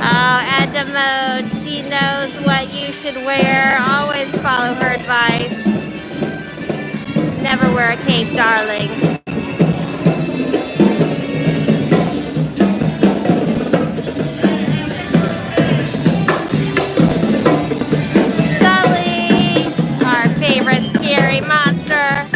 Oh, Edna Mode, she knows what you should wear. Always follow her advice. Never wear a cape, darling. Sully, our favorite scary monster.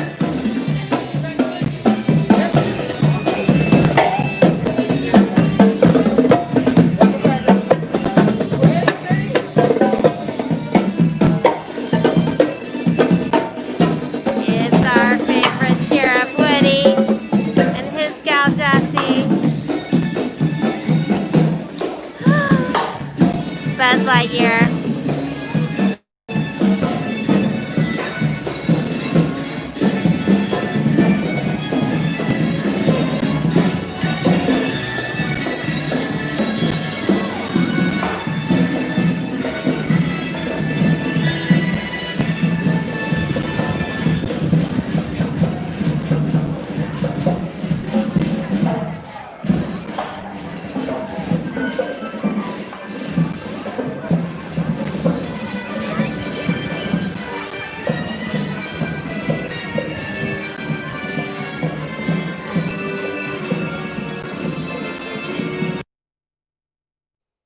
Lightyear.